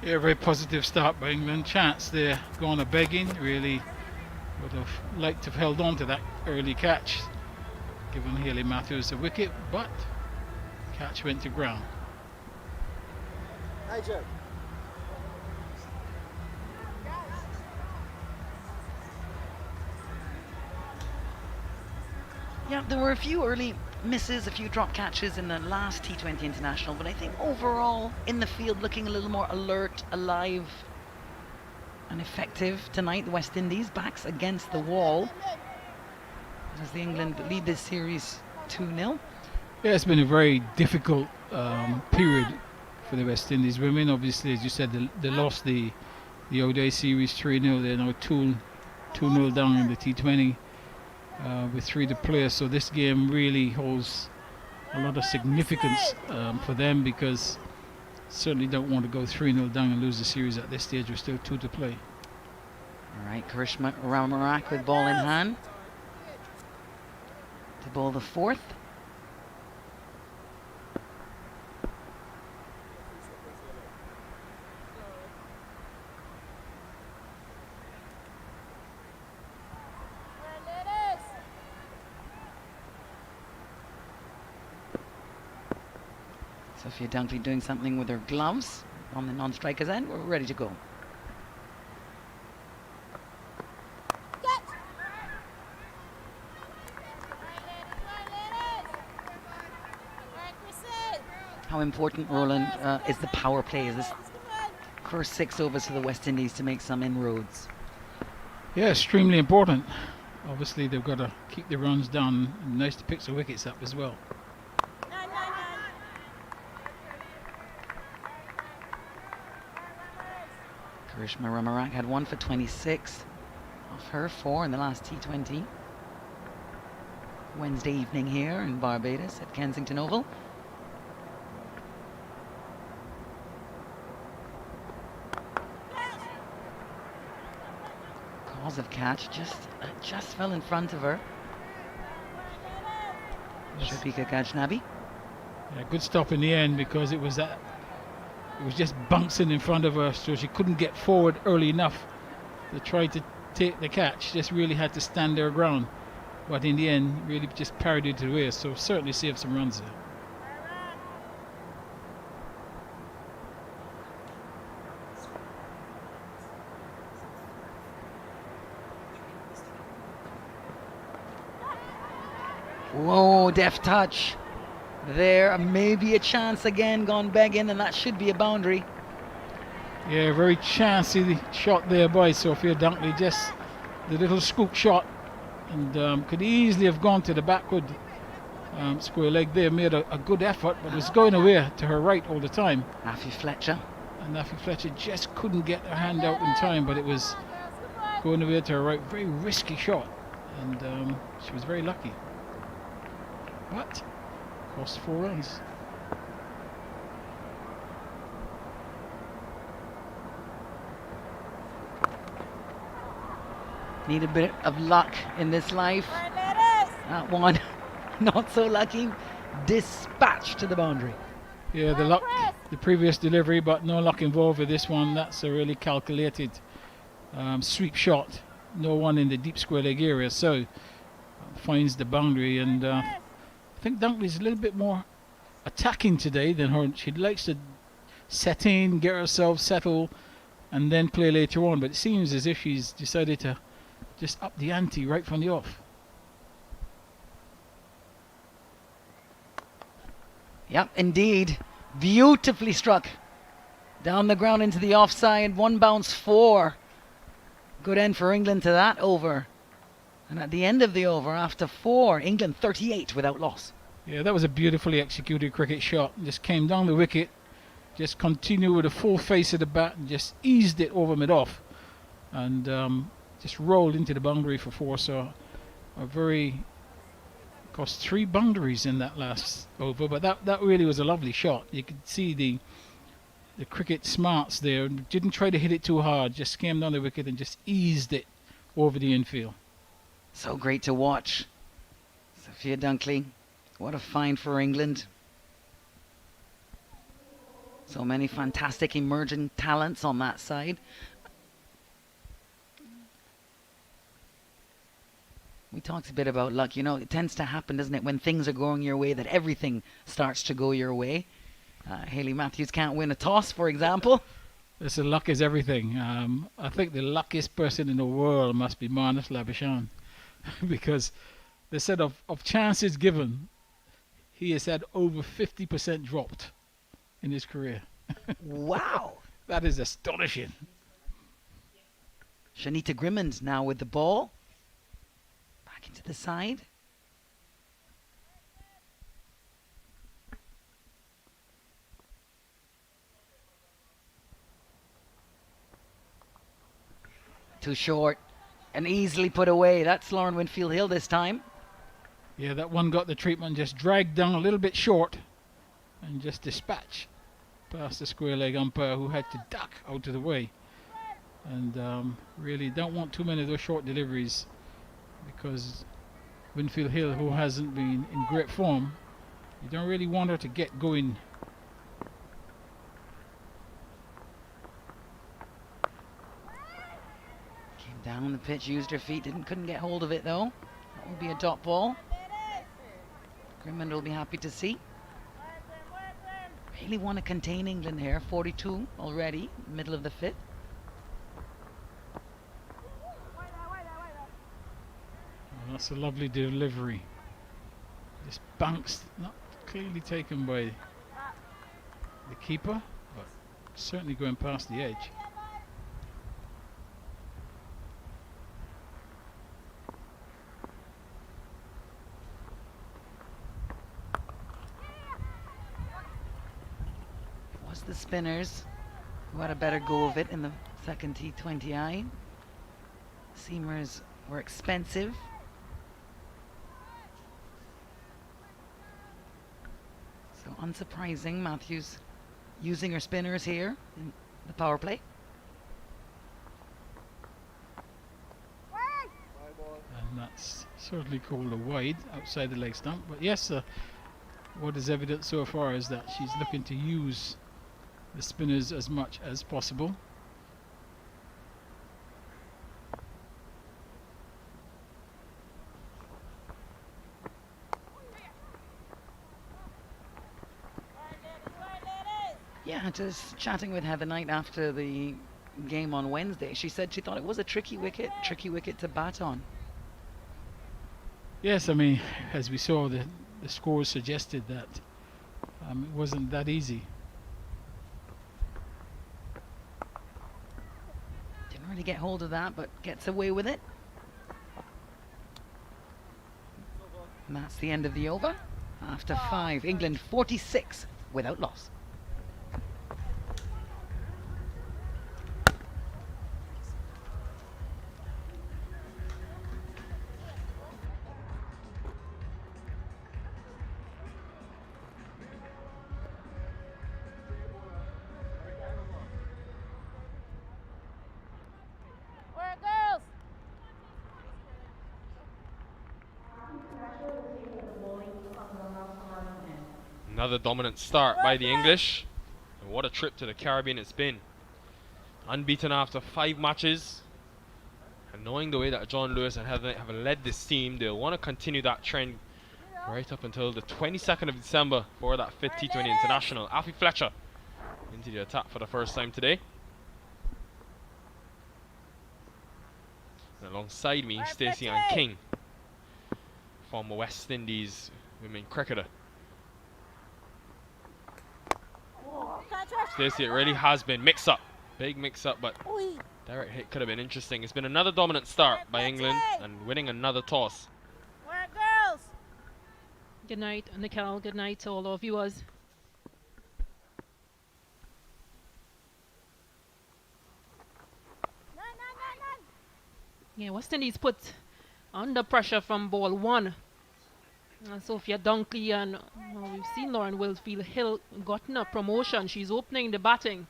Yeah, very positive start by England. Chance there, going a begging. Really would have liked to have held on to that early catch, given Hayley Matthews a wicket, but catch went to ground. Hey, Joe. Yeah, there were a few early misses, a few drop catches in the last T20 International, but I think overall in the field looking a little more alert, alive and effective tonight. The West Indies backs against the wall as the England lead this series 2-0. Yeah, it's been a very difficult period for the West Indies women. Obviously, as you said, they lost the ODI series 3-0. They're now 2-0 down in the T20 with 3 to play. So this game really holds a lot of significance for them, because certainly don't want to go 3-0 down and lose the series at this stage. We're still 2 to play. All right, Karishma Ramarak with ball in hand to bowl the 4th. Sophia Dunkley doing something with her gloves on the non-striker's end. We're ready to go. How important, Roland, is the power play? Is this first 6 overs for the West Indies to make some inroads? Yeah, extremely important. Obviously, they've got to keep the runs down. Nice to pick some wickets up as well. Karishma Ramarak had 1 for 26 off her 4 in the last T20. Wednesday evening here in Barbados at Kensington Oval. Cause of catch just fell in front of her. Shafika Gajnabi. Yeah, good stop in the end, because it was just bouncing in front of her, so she couldn't get forward early enough to try to take the catch. Just really had to stand their ground, but in the end really just parried it away, so certainly saved some runs there. Whoa, deft touch. There, maybe a chance again, gone begging, and that should be a boundary. Yeah, very chancy shot there by Sophia Dunkley. Just the little scoop shot, and could easily have gone to the backward square leg there. Made a good effort, but it was going away to her right all the time. Afi Fletcher. And Afi Fletcher just couldn't get her hand out in time, but it was going away to her right. Very risky shot, and she was very lucky. But cost 4 runs. Need a bit of luck in this life. That one, not so lucky. Dispatched to the boundary. Yeah, the luck, the previous delivery, but no luck involved with this one. That's a really calculated sweep shot. No one in the deep square leg area, so finds the boundary. And I think Dunkley's a little bit more attacking today than her. She likes to set in, get herself settled, and then play later on. But it seems as if she's decided to just up the ante right from the off. Yep, indeed. Beautifully struck. Down the ground into the offside. 1 bounce 4. Good end for England to that over. And at the end of the over, after 4, England 38 without loss. Yeah, that was a beautifully executed cricket shot. Just came down the wicket, just continued with the full face of the bat and just eased it over mid-off. And just rolled into the boundary for 4. So a very... cost 3 boundaries in that last over, but that really was a lovely shot. You could see the cricket smarts there. Didn't try to hit it too hard, just came down the wicket and just eased it over the infield. So great to watch. Sophia Dunkley, what a find for England. So many fantastic emerging talents on that side. We talked a bit about luck. You know, it tends to happen, doesn't it, when things are going your way, that everything starts to go your way. Hayley Matthews can't win a toss, for example. Listen, luck is everything. I think the luckiest person in the world must be Marnus Labuschagne because the set of chances given, he has had over 50% dropped in his career. Wow. That is astonishing. Shanita Grimmond now with the ball. Back into the side. Too short and easily put away. That's Lauren Winfield Hill this time. Yeah, that one got the treatment, just dragged down a little bit short and just dispatched past the square leg umpire who had to duck out of the way. And really don't want too many of those short deliveries because Winfield Hill, who hasn't been in great form, you don't really want her to get going. Came down the pitch, used her feet, couldn't get hold of it though. That would be a dot ball. Grimmond will be happy to see. Really want to contain England here. 42 already, middle of the fifth. Oh, that's a lovely delivery. Just bounced, not clearly taken by the keeper, but certainly going past the edge. The spinners who had a better go of it in the second T20I. Seamers were expensive. So unsurprising, Matthews using her spinners here in the power play. And that's certainly called a wide outside the leg stump. But yes, what is evident so far is that she's looking to use the spinners as much as possible. Yeah, just chatting with Heather Knight after the game on Wednesday. She said she thought it was a tricky wicket to bat on. Yes, I mean, as we saw, the scores suggested that it wasn't that easy. Didn't really get hold of that, but gets away with it. And that's the end of the over. After 5, England 46 without loss. Another dominant start by the English. And what a trip to the Caribbean it's been. Unbeaten after 5 matches. And knowing the way that John Lewis and Heather have led this team, they'll want to continue that trend right up until the 22nd of December for that 5th T20 International. Alfie Fletcher into the attack for the first time today. And alongside me, Stacey Ann King, former West Indies women cricketer. Stacey, it really has been mix-up. Big mix-up, but direct hit could have been interesting. It's been another dominant start by England and winning another toss. Good night, Nicole. Good night to all our viewers. Yeah, West Indies put under pressure from ball 1. Sophia Dunkley and we've seen Lauren Winfield Hill gotten a promotion. She's opening the batting.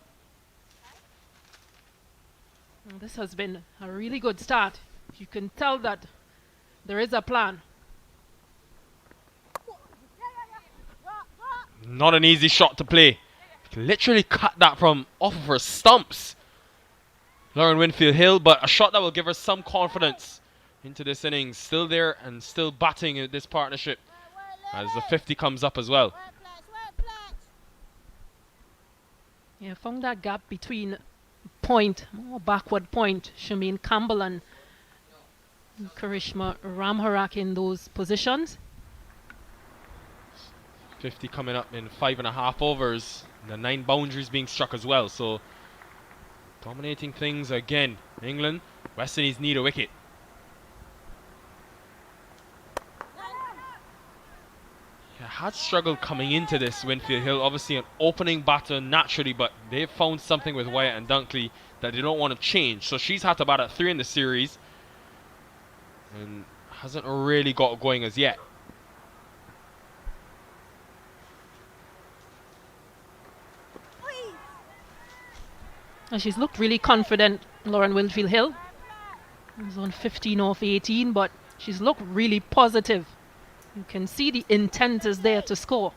And this has been a really good start. You can tell that there is a plan. Not an easy shot to play. Literally cut that from off of her stumps, Lauren Winfield Hill, but a shot that will give her some confidence into this innings. Still there and still batting in this partnership as the 50 comes up as well. Yeah, found that gap between point, more backward point, Shameen Campbell and Karishma Ramharak in those positions. 50 coming up in 5.5 overs. The 9 boundaries being struck as well. So dominating things again. England, West Indies need a wicket. Yeah, had struggled coming into this Winfield Hill. Obviously an opening batter naturally, but they've found something with Wyatt and Dunkley that they don't want to change. So she's had to bat at 3 in the series and hasn't really got going as yet. And she's looked really confident, Lauren Winfield Hill. It was on 15 off 18, but she's looked really positive. You can see the intent is there to score.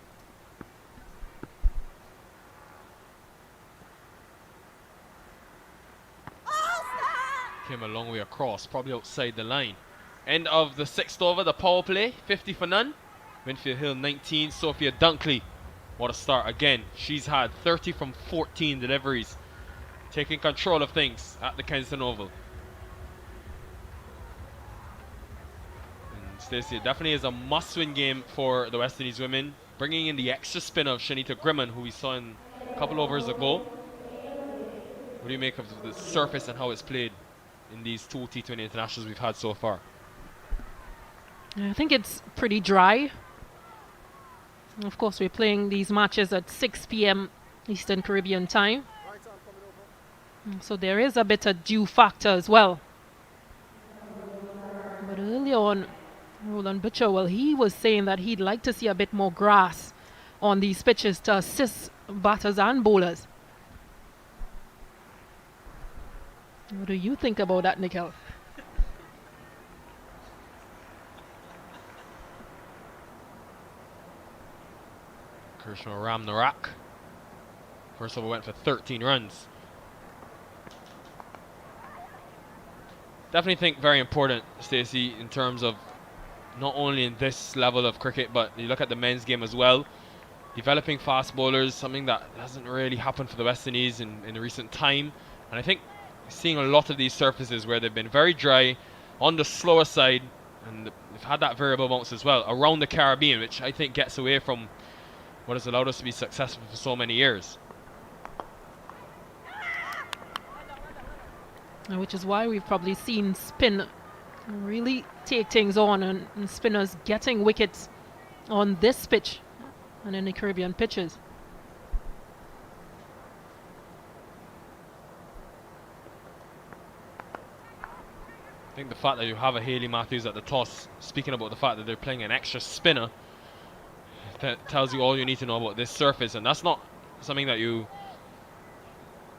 Came a long way across, probably outside the line. End of the 6th over, the power play, 50 for none. Winfield Hill 19, Sophia Dunkley. What a start again. She's had 30 from 14 deliveries, taking control of things at the Kensington Oval. And Stacey, it definitely is a must-win game for the West Indies women. Bringing in the extra spin of Shanita Grimman, who we saw in a couple overs ago. What do you make of the surface and how it's played in these 2 T20 internationals we've had so far? I think it's pretty dry. Of course, we're playing these matches at 6 p.m. Eastern Caribbean time. So there is a bit of dew factor as well. But early on, Roland Butcher, well, he was saying that he'd like to see a bit more grass on these pitches to assist batters and bowlers. What do you think about that, Nikhil? Karishma Ramnarak. First over went for 13 runs. Definitely think very important, Stacey, in terms of not only in this level of cricket, but you look at the men's game as well. Developing fast bowlers, something that hasn't really happened for the West Indies in recent time. And I think seeing a lot of these surfaces where they've been very dry, on the slower side, and they've had that variable bounce as well around the Caribbean, which I think gets away from what has allowed us to be successful for so many years. Which is why we've probably seen spin really take things on, and spinners getting wickets on this pitch and in the Caribbean pitches. I think the fact that you have a Hayley Matthews at the toss, speaking about the fact that they're playing an extra spinner, that tells you all you need to know about this surface. And that's not something that you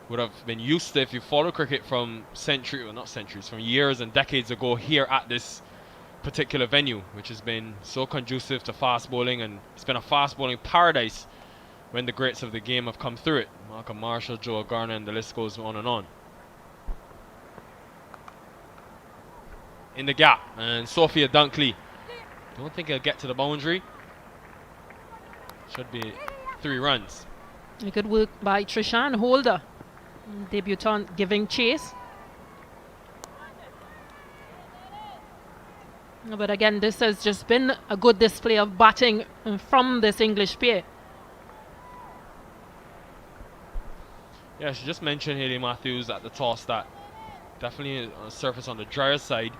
would have been used to if you follow cricket from from years and decades ago here at this particular venue, which has been so conducive to fast bowling, and it's been a fast bowling paradise when the greats of the game have come through it. Malcolm Marshall, Joe Garner, and the list goes on and on. In the gap, and Sophia Dunkley, don't think he'll get to the boundary. Should be 3 runs. A good work by Trishan Holder, debutant giving chase. But again, this has just been a good display of batting from this English pair. Yeah, she just mentioned Hayley Matthews at the toss, that definitely on the surface on the drier side.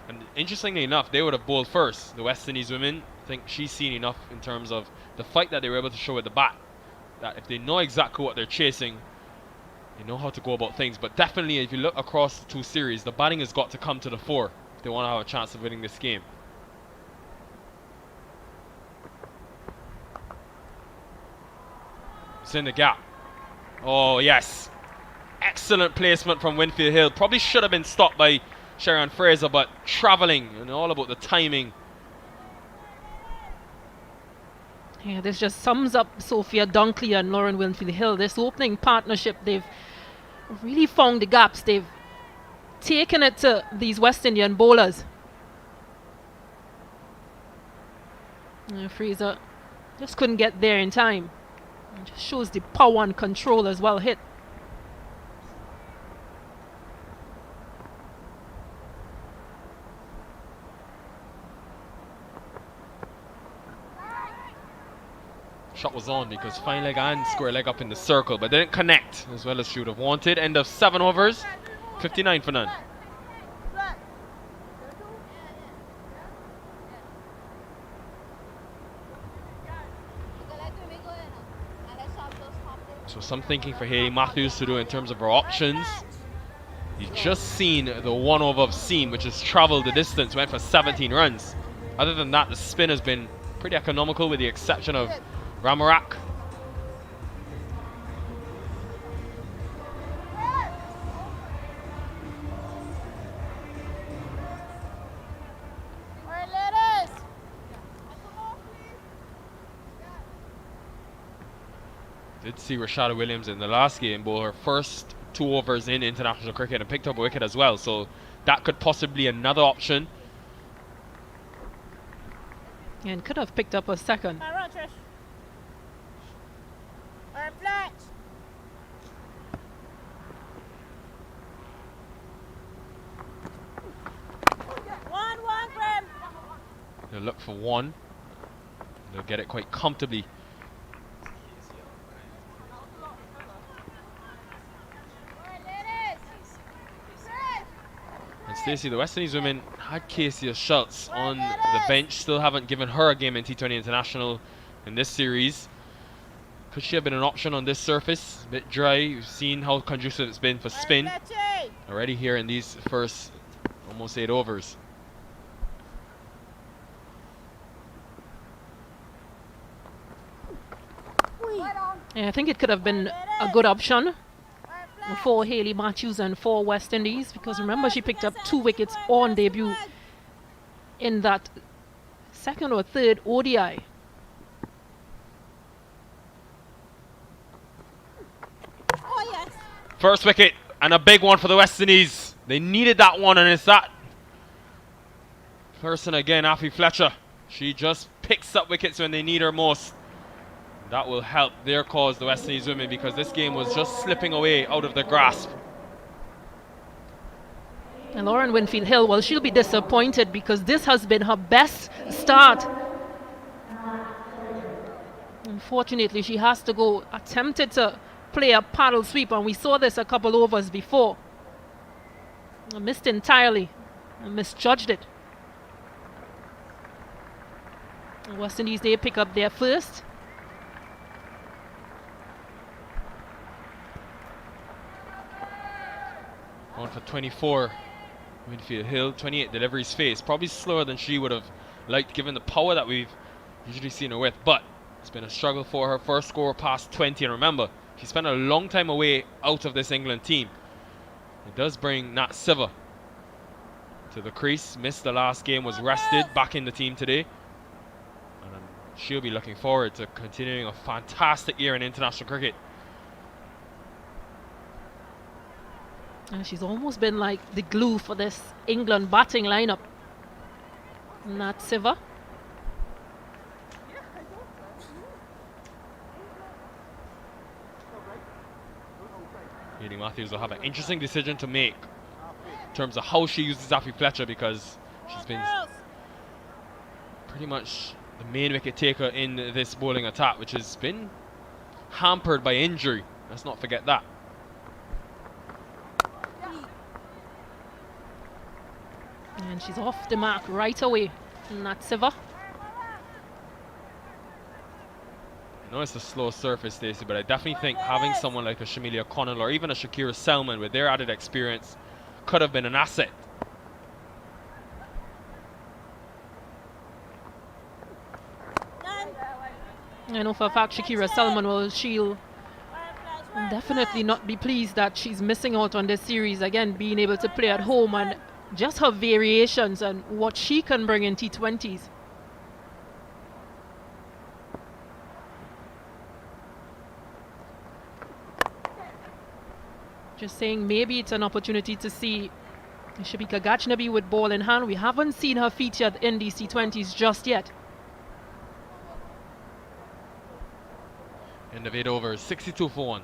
And interestingly enough, they would have bowled first. The West Indies women, I think she's seen enough in terms of the fight that they were able to show with the bat, that if they know exactly what they're chasing, they know how to go about things. But definitely, if you look across the 2 series, the batting has got to come to the fore if they want to have a chance of winning this game. It's in the gap. Oh, yes. Excellent placement from Winfield Hill. Probably should have been stopped by Sharon Fraser, but travelling and all about the timing. Yeah, this just sums up Sophia Dunkley and Lauren Winfield-Hill. This opening partnership, they've really found the gaps. They've taken it to these West Indian bowlers. Fraser just couldn't get there in time. It just shows the power and control as well hit. Shot was on because fine leg and square leg up in the circle, but didn't connect as well as she would have wanted. End of 7 overs, 59 for none. So some thinking for Hayley Matthews to do in terms of her options. You've just seen the 1 over of seam, which has travelled the distance, went for 17 runs. Other than that, the spin has been pretty economical with the exception of Ramarak. Did see Rashada Williams in the last game bowl her first 2 overs in international cricket and picked up a wicket as well, so that could possibly be another option. And could have picked up a second. They'll look for 1. They'll get it quite comfortably. And Stacey, the West Indies women had Casey Schultz on the bench. Still haven't given her a game in T20 International in this series. Could she have been an option on this surface? A bit dry. You've seen how conducive it's been for spin already here in these first almost 8 overs. Yeah, I think it could have been a good option for Hayley Matthews and for West Indies, because remember she picked up 2 wickets on debut in that 2nd or 3rd ODI. First wicket and a big one for the West Indies. They needed that one, and it's that person again, Afi Fletcher. She just picks up wickets when they need her most. That will help their cause, the West Indies women, because this game was just slipping away out of their grasp. And Lauren Winfield-Hill, well, she'll be disappointed because this has been her best start. Unfortunately, she has to go. Attempted to play a paddle sweep, and we saw this a couple overs before. Missed entirely and misjudged it. West Indies, they pick up their first. On for 24, Winfield-Hill, 28 deliveries faced. Probably slower than she would have liked given the power that we've usually seen her with, but it's been a struggle for her. First score past 20, and remember, she spent a long time away out of this England team. It does bring Nat Sciver to the crease. Missed the last game, was rested, back in the team today. And she'll be looking forward to continuing a fantastic year in international cricket. And she's almost been like the glue for this England batting lineup. Nat Sciver. Hayley Matthews will have an interesting decision to make in terms of how she uses Afi Fletcher, because she's been pretty much the main wicket taker in this bowling attack, which has been hampered by injury. Let's not forget that. And she's off the mark right away, Nat Sciver. I know it's a slow surface, Stacey, but I definitely think having someone like a Shamilia Connell or even a Shakira Selman with their added experience could have been an asset. I know for a fact Shakira Selman, well, she'll definitely not be pleased that she's missing out on this series. Again, being able to play at home and just her variations and what she can bring in T20s. Just saying maybe it's an opportunity to see Shabika Gajnabi with ball in hand. We haven't seen her featured in these T20s just yet. End of 8 overs, 62 for 1.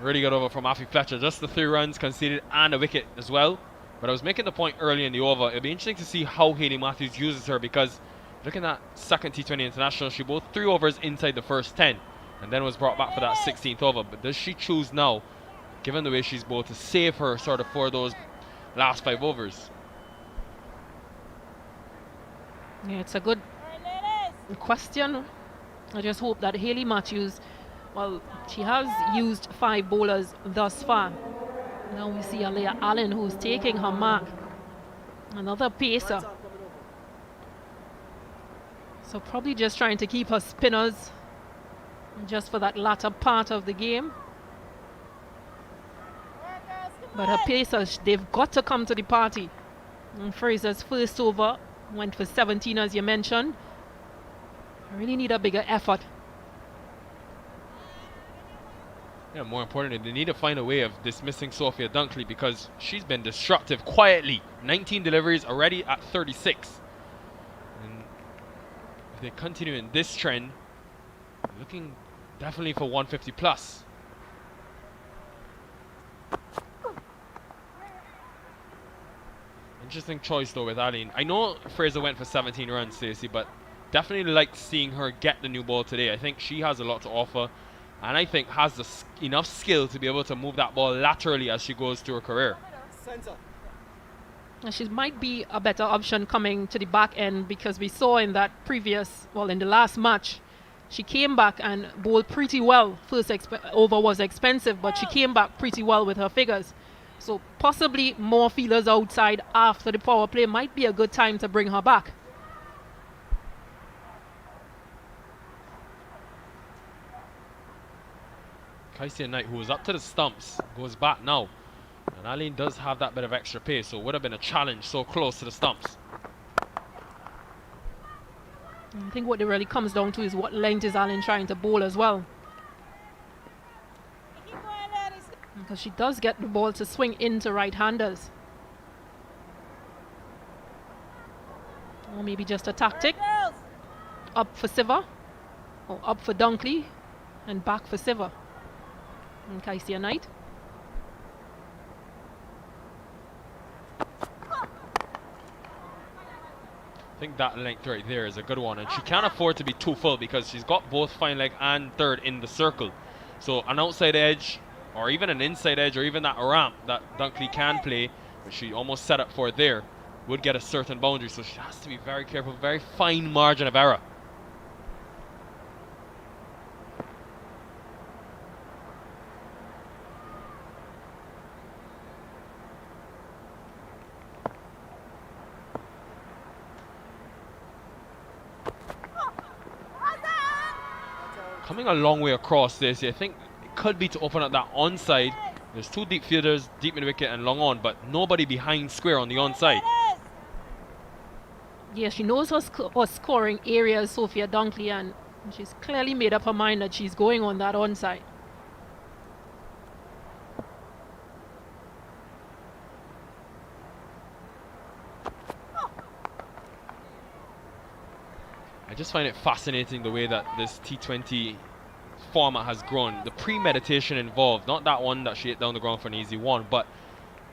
Really good over from Afi Fletcher. Just the 3 runs conceded and a wicket as well. But I was making the point early in the over. It'll be interesting to see how Hayley Matthews uses her, because looking at second T20 International, she bowled 3 overs inside the first 10 and then was brought back for that 16th over. But does she choose now, given the way she's bowled, to save her sort of for those last 5 overs? Yeah, it's a good question. I just hope that Hayley Matthews, well, she has used 5 bowlers thus far. Now we see Alea Allen, who's taking her mark. Another pacer. So probably just trying to keep her spinners just for that latter part of the game. But her pacers, they've got to come to the party. And Fraser's first over went for 17, as you mentioned. I really need a bigger effort. Yeah, more importantly, they need to find a way of dismissing Sophia Dunkley, because she's been destructive quietly. 19 deliveries already at 36. And if they continue in this trend, looking definitely for 150 plus. Interesting choice though with Aline. I know Fraser went for 17 runs, Stacey, but definitely liked seeing her get the new ball today. I think she has a lot to offer, and I think has the enough skill to be able to move that ball laterally as she goes through her career. She might be a better option coming to the back end, because we saw in that previous, well, in the last match, she came back and bowled pretty well. First over was expensive, but she came back pretty well with her figures. So possibly more feelers outside after the power play might be a good time to bring her back. Kaisia Knight, who was up to the stumps, goes back now. And Aline does have that bit of extra pace, so it would have been a challenge so close to the stumps. I think what it really comes down to is what length is Aline trying to bowl as well. Because she does get the ball to swing into right-handers. Or maybe just a tactic. Up for Sciver, or up for Dunkley, and back for Sciver. And Kaisia Knight. I think that length right there is a good one, and she can't afford to be too full, because she's got both fine leg and third in the circle. So an outside edge, or even an inside edge, or even that ramp that Dunkley can play, which she almost set up for there, would get a certain boundary. So she has to be very careful, very fine margin of error. Coming a long way across this, I think it could be to open up that onside. There's 2 deep fielders, deep mid wicket and long on, but nobody behind square on the onside. Yeah, she knows her scoring areas, Sophia Dunkley, and she's clearly made up her mind that she's going on that onside. I just find it fascinating the way that this T20 format has grown. The premeditation involved, not that one that she hit down the ground for an easy one, but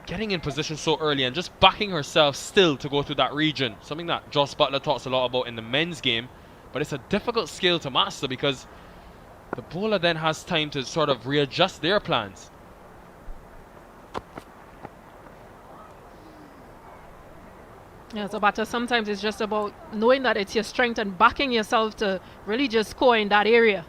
getting in position so early and just backing herself still to go through that region. Something that Joss Butler talks a lot about in the men's game, but it's a difficult skill to master, because the bowler then has time to sort of readjust their plans. Yeah, so batter sometimes it's just about knowing that it's your strength and backing yourself to really just score in that area.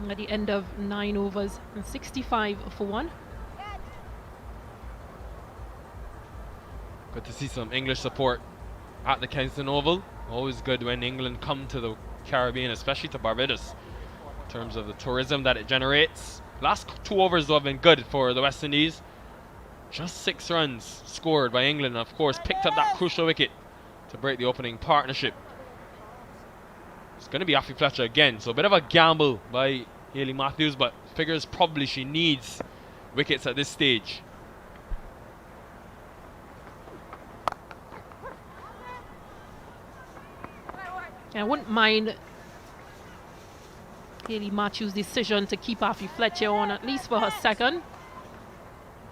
At the end of 9 overs, and 65 for 1. Good to see some English support at the Kensington Oval. Always good when England come to the Caribbean, especially to Barbados, in terms of the tourism that it generates. Last 2 overs though have been good for the West Indies. Just 6 runs scored by England, and of course picked up that crucial wicket to break the opening partnership. It's going to be Afi Fletcher again, so a bit of a gamble by Hayley Matthews, but figures probably she needs wickets at this stage. I wouldn't mind Hayley Matthews' decision to keep Afi Fletcher on at least for her second.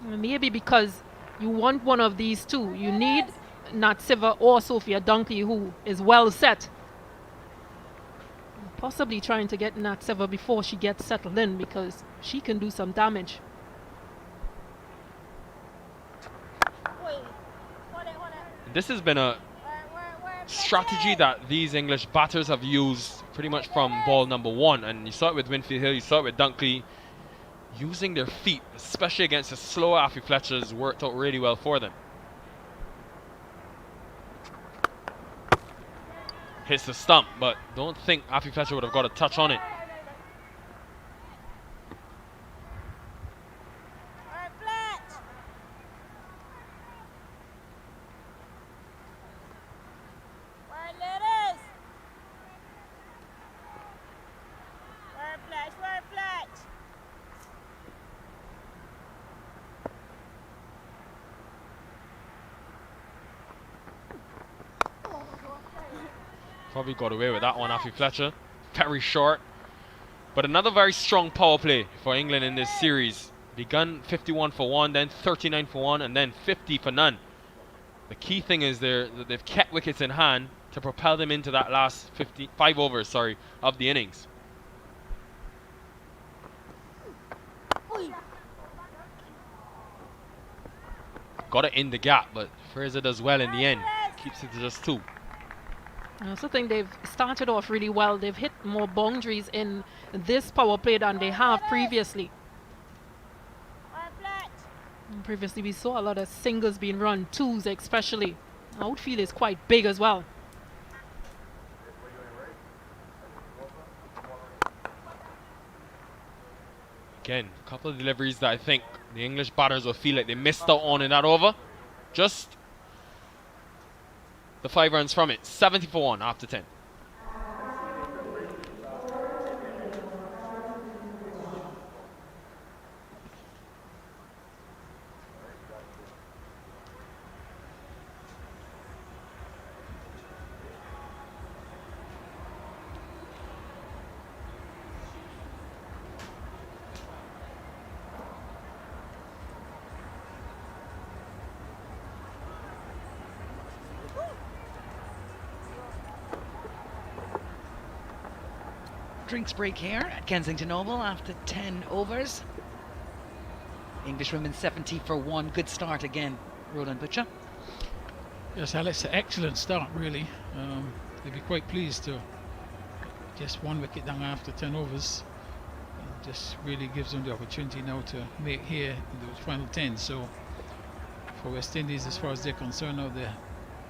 Maybe because you want one of these two. You need Nat Sciver or Sophia Dunkley, who is well set. Possibly trying to get Nat Sciver before she gets settled in, because she can do some damage. This has been a strategy that these English batters have used pretty much from ball number 1, and you saw it with Winfield Hill, you saw it with Dunkley. Using their feet, especially against the slower Afi Fletchers, worked out really well for them. Hits the stump, but don't think Afi Fletcher would have got a touch on it. Probably got away with that one, Afi Fletcher. Very short. But another very strong power play for England in this series. Begun 51 for 1, then 39 for 1, and then 50 for none. The key thing is that they've kept wickets in hand to propel them into that last 5 overs of the innings. Got it in the gap, but Fraser does well in the end. Keeps it to just 2. I also think they've started off really well. They've hit more boundaries in this power play than they have previously. And previously we saw a lot of singles being run, 2s especially. Outfield is quite big as well. Again, a couple of deliveries that I think the English batters will feel like they missed out on in that over. Just the 5 runs from it, 70 for 1 after 10. Drinks break here at Kensington Oval after 10 overs. English women 70 for 1. Good start again, Roland Butcher. Yes, Alex, an excellent start, really. They'd be quite pleased to just 1 wicket down after 10 overs. It just really gives them the opportunity now to make here in the final 10. So for West Indies, as far as they're concerned now, they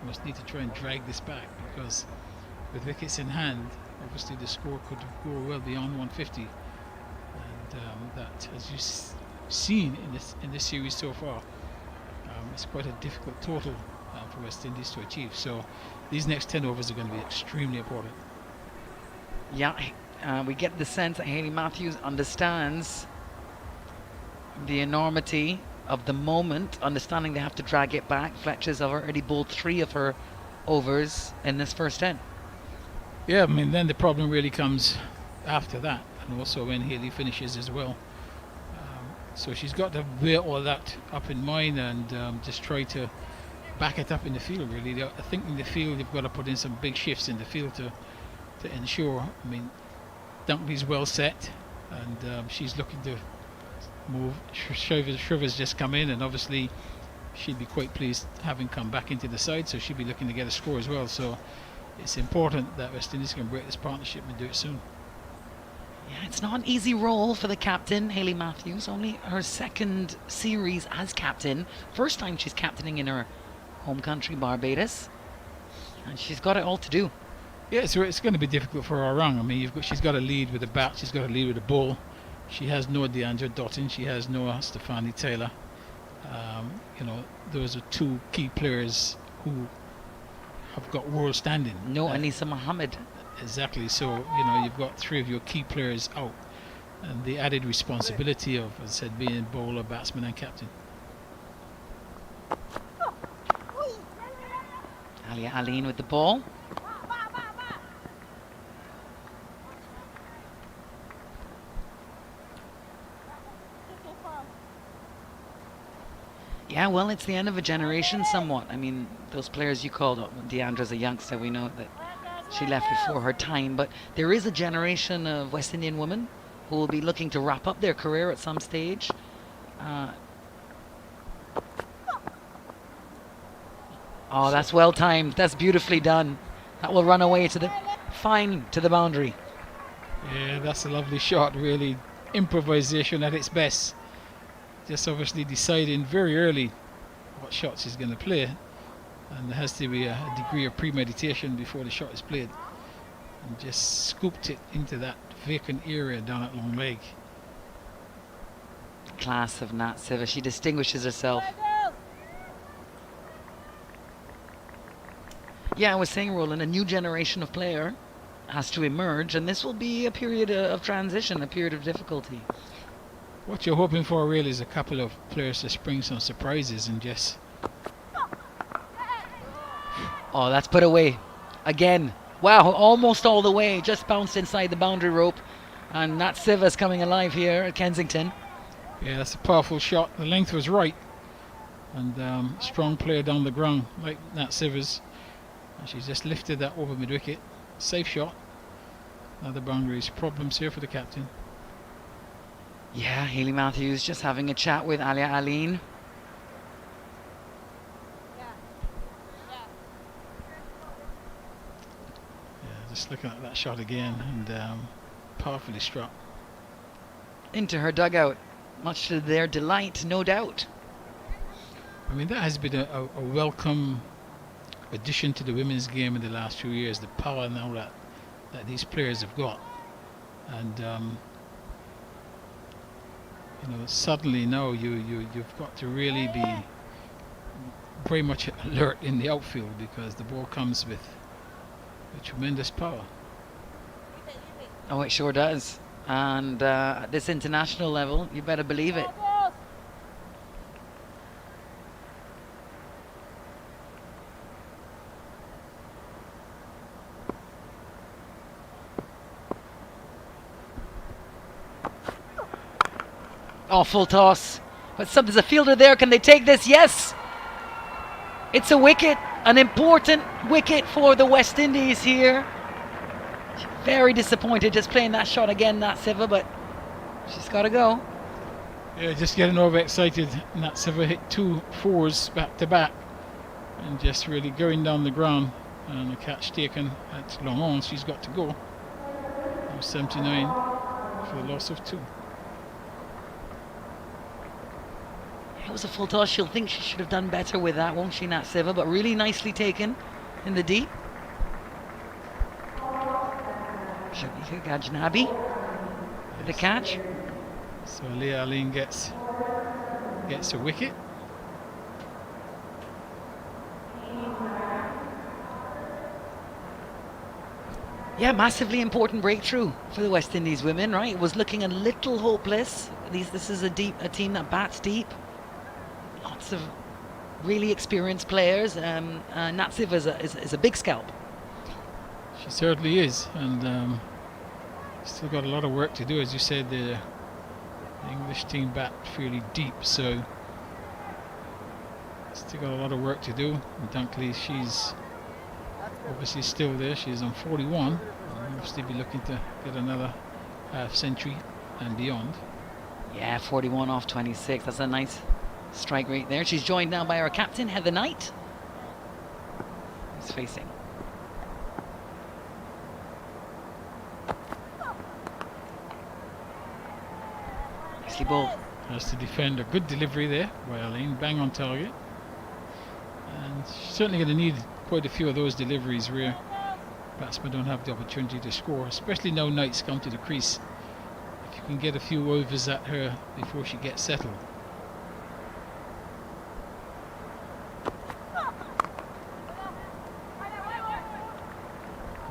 must need to try and drag this back, because with wickets in hand, obviously the score could go well beyond 150, and that, as you've seen in this series so far, it's quite a difficult total for West Indies to achieve. So these next 10 overs are going to be extremely important. Yeah, we get the sense that Hayley Matthews understands the enormity of the moment, understanding they have to drag it back. Fletcher's already bowled 3 of her overs in this first 10. Yeah, I mean, then the problem really comes after that, and also when Hayley finishes as well. So she's got to bear all that up in mind and just try to back it up in the field, really. I think in the field they've got to put in some big shifts in the field to ensure. I mean, Dunkley's well set, and she's looking to move. Shriver's just come in, and obviously she'd be quite pleased having come back into the side, so she'd be looking to get a score as well. So it's important that West Indies can break this partnership and do it soon. Yeah, it's not an easy role for the captain, Hayley Matthews. Only her second series as captain. First time she's captaining in her home country, Barbados. And she's got it all to do. Yeah, so it's going to be difficult for her around. I mean, she's got to lead with a bat, she's got to lead with a ball. She has no Deandra Dottin, she has no Stefani Taylor. You know, those are two key players who have got world standing. No, Anisa Mohammed. Exactly. So, you know, you've got three of your key players out, and the added responsibility of, as I said, being bowler, batsman, and captain. Alia Aline with the ball. Yeah, well, it's the end of a generation somewhat. I mean, those players you called up, Deandra's a youngster, we know that she left before her time, but there is a generation of West Indian women who will be looking to wrap up their career at some stage. Oh, that's well timed. That's beautifully done. That will run away to the fine to the boundary. Yeah, that's a lovely shot, really. Improvisation at its best. Just obviously deciding very early what shots he's going to play, and there has to be a degree of premeditation before the shot is played, and just scooped it into that vacant area down at long leg. Class of Nat Sciver. She distinguishes herself. Yeah, I was saying, Roland, a new generation of player has to emerge, and this will be a period of transition, a period of difficulty. What you're hoping for really is a couple of players to spring some surprises and just... Oh, that's put away. Again. Wow, almost all the way. Just bounced inside the boundary rope. And Nat Sciver's coming alive here at Kensington. Yeah, that's a powerful shot. The length was right. And strong player down the ground like Nat Sciver's. And she's just lifted that over mid-wicket. Safe shot. Another boundaries. Problems here for the captain. Yeah, Hayley Matthews just having a chat with Alia Aline. Yeah, just looking at that shot again, and powerfully struck. Into her dugout, much to their delight, no doubt. I mean, that has been a welcome addition to the women's game in the last few years, the power now that these players have got. And you know, suddenly now you've got to really be very much alert in the outfield, because the ball comes with tremendous power. Oh, it sure does. And at this international level, you better believe it. Oh, full toss. But there's a fielder there. Can they take this? Yes. It's a wicket. An important wicket for the West Indies here. Very disappointed just playing that shot again, Nat Sciver, but she's got to go. Yeah, just getting overexcited. Nat Sciver hit 2 4s back to back and just really going down the ground. And a catch taken at long on. She's got to go. 79 for the loss of 2. It was a full toss. She'll think she should have done better with that, won't she, Nat Sciver? But really nicely taken in the deep. Shamika Gajnabi with the catch. So Leah Aline gets a wicket. Yeah, massively important breakthrough for the West Indies women, right? It was looking a little hopeless. This is a team that bats deep. Lots of really experienced players. Nat Sciver is a big scalp. She certainly is, and still got a lot of work to do. As you said, the English team bat fairly deep, so still got a lot of work to do. And Dunkley, she's obviously still there. She's on 41. And obviously be looking to get another half century and beyond. Yeah, 41 off 26. That's a nice strike rate there. She's joined now by our captain, Heather Knight, who's facing. Nicely bowled. Has to defend a good delivery there by Aline, bang on target. And she's certainly going to need quite a few of those deliveries where batsmen don't have the opportunity to score, especially now Knight's come to the crease. If you can get a few overs at her before she gets settled.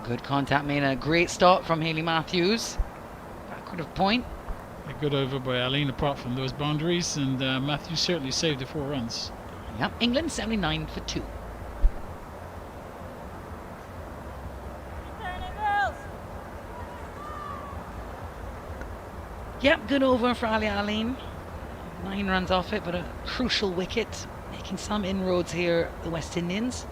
Good contact made, a great stop from Hayley Matthews. Backward of point. A good over by Aline apart from those boundaries, and Matthews certainly saved the 4 runs. Yep, England 79 for 2. Yep, good over for Ali Aline. 9 runs off it, but a crucial wicket. Making some inroads here, the West Indians.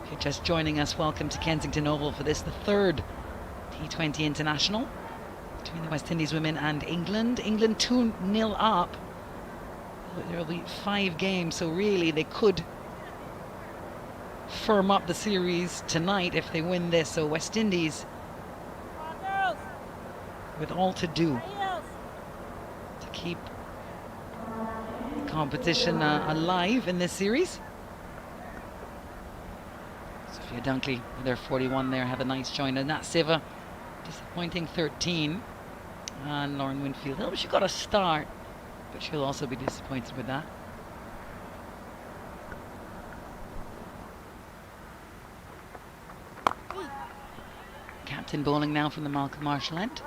If you're just joining us, welcome to Kensington Oval for this, the 3rd T20 International between the West Indies women and England. England 2-0 up. There will be 5 games, so really they could firm up the series tonight if they win this. So West Indies with all to do to keep the competition alive in this series. Sophia Dunkley with their 41 there had a nice joiner. Nat Sciver disappointing 13, and Lauren Winfield. Oh, she got a start, but she'll also be disappointed with that. Captain bowling now from the Malcolm Marshall end.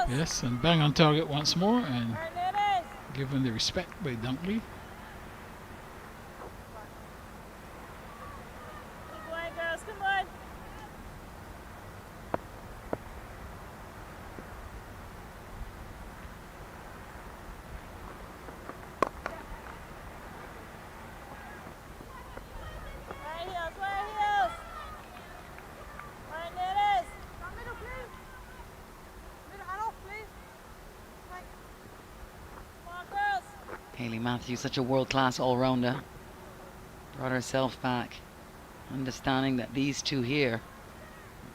Yes, and bang on target once more, and given the respect by Dunkley. Hayley Matthews, such a world-class all-rounder, brought herself back, understanding that these two here,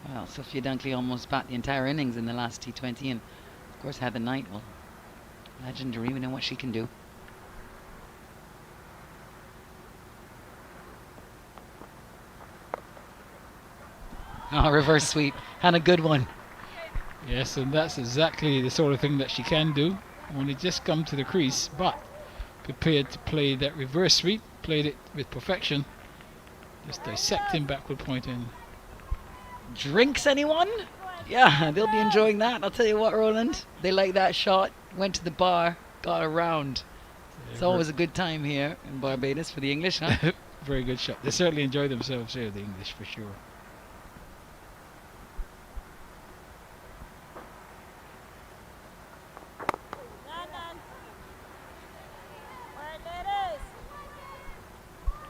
well, Sophia Dunkley almost bat the entire innings in the last T20, and of course Heather Knight, well, legendary, we know what she can do. Oh, reverse sweep, and a good one. Yes, and that's exactly the sort of thing that she can do when it just come to the crease, but prepared to play that reverse sweep, played it with perfection, just dissecting backward point in. Drinks, anyone? Yeah, they'll be enjoying that. I'll tell you what, Roland, they like that shot, went to the bar, got around. It's always a good time here in Barbados for the English, huh? Very good shot. They certainly enjoy themselves here, the English, for sure.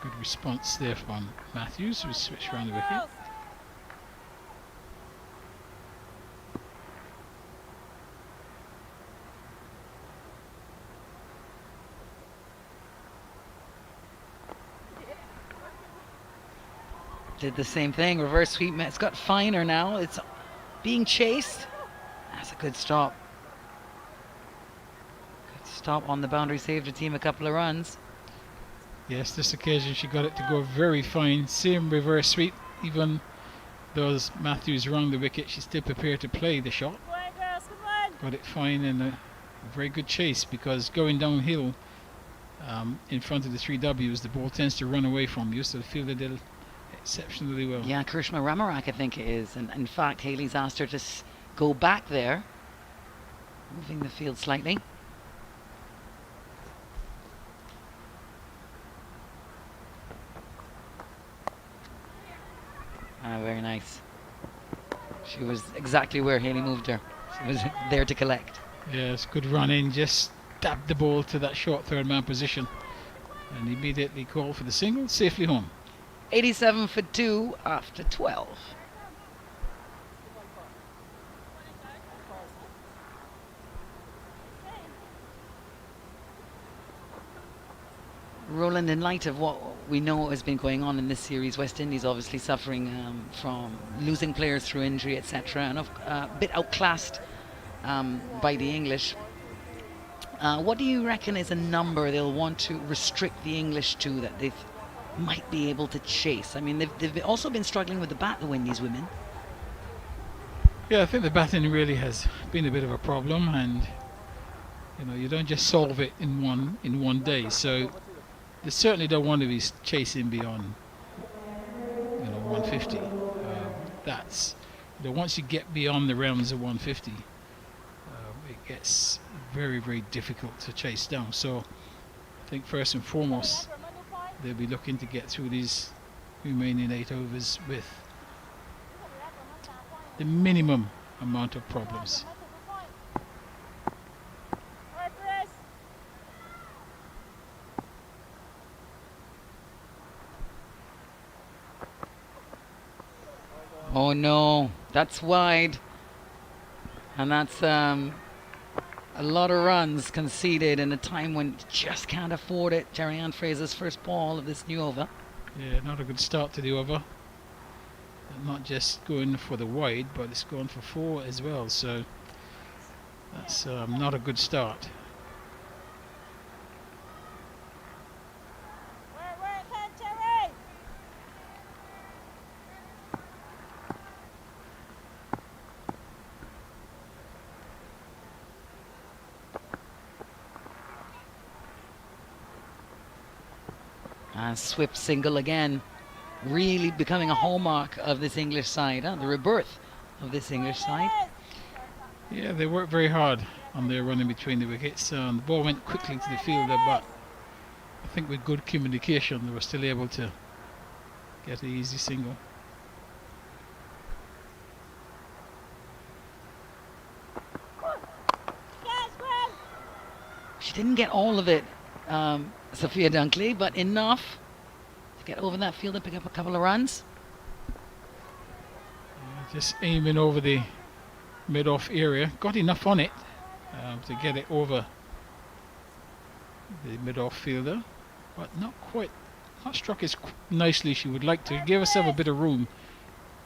Good response there from Matthews, who switched around the wicket. Did the same thing, reverse sweep. It's got finer now. It's being chased. That's a good stop. Good stop on the boundary, saved the team a couple of runs. Yes, this occasion she got it to go very fine. Same reverse sweep, even though Matthews wrong the wicket, she's still prepared to play the shot. Got it fine, and a very good chase, because going downhill in front of the 3 Ws, the ball tends to run away from you, so the fielder did exceptionally well. Yeah, Krishma Ramarak, I think it is. And in fact, Hayley's asked her to go back there, moving the field slightly. Very nice. She was exactly where Hayley moved her. She was there to collect. Yes, good run in, just tapped the ball to that short third man position, and immediately called for the single, safely home. 87 for 2 after 12. Roland, in light of what we know has been going on in this series, West Indies obviously suffering from losing players through injury, etc., and a bit outclassed by the English. What do you reckon is a number they'll want to restrict the English to that they might be able to chase? I mean, they've also been struggling with the bat, the Windies women. Yeah, I think the batting really has been a bit of a problem, and you don't just solve it in one day. So they certainly don't want to be chasing beyond 150. That's You know, once you get beyond the realms of 150, it gets very, very difficult to chase down. So I think first and foremost, they'll be looking to get through these remaining 8 overs with the minimum amount of problems. Oh no, that's wide. And that's a lot of runs conceded in a time when you just can't afford it. Jerry Ann Fraser's first ball of this new over. Yeah, not a good start to the over. Not just going for the wide, but it's going for 4 as well. So that's not a good start. And swift single again, really becoming a hallmark of this English side, the rebirth of this English side. Yeah, they worked very hard on their running between the wickets. The ball went quickly to the fielder, but I think with good communication they were still able to get an easy single. She didn't get all of it, Sophia Dunkley, but enough to get over that field and pick up a couple of runs. Just aiming over the mid-off area, got enough on it to get it over the mid-off fielder, but not struck as nicely as she would like to. Give herself a bit of room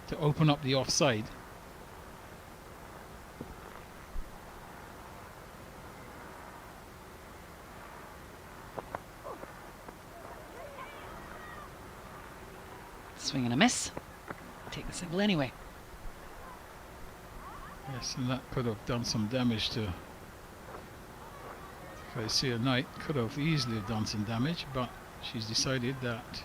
to open up the offside. Swing and a miss. Take the single anyway. Yes, and that could have done some damage to. If I see a Knight, could have easily have done some damage, but she's decided that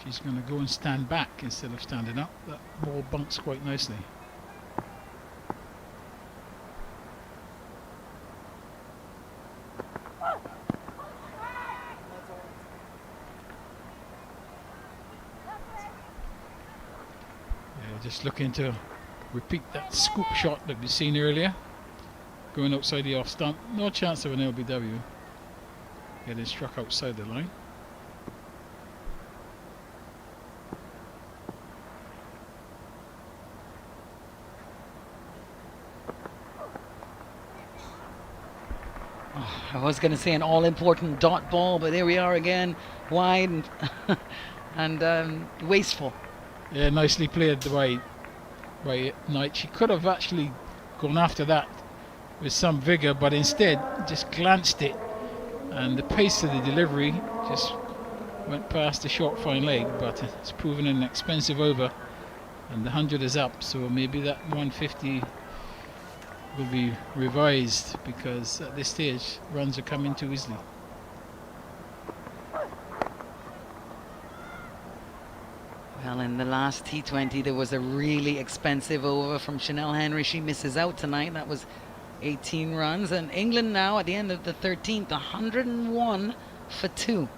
she's going to go and stand back instead of standing up. That ball bunks quite nicely. Just looking to repeat that scoop shot that we've seen earlier, going outside the off stump. No chance of an LBW. Getting struck outside the line. Oh, I was going to say an all-important dot ball, but there we are again, wide and, and wasteful. Yeah, nicely played by Knight. She could have actually gone after that with some vigour, but instead just glanced it, and the pace of the delivery just went past the short fine leg. But it's proven an expensive over, and the 100 is up, so maybe that 150 will be revised, because at this stage runs are coming too easily. Well, in the last T20 there was a really expensive over from Chanel Henry. She misses out tonight. That was 18 runs. And England now at the end of the 13th, 101 for 2.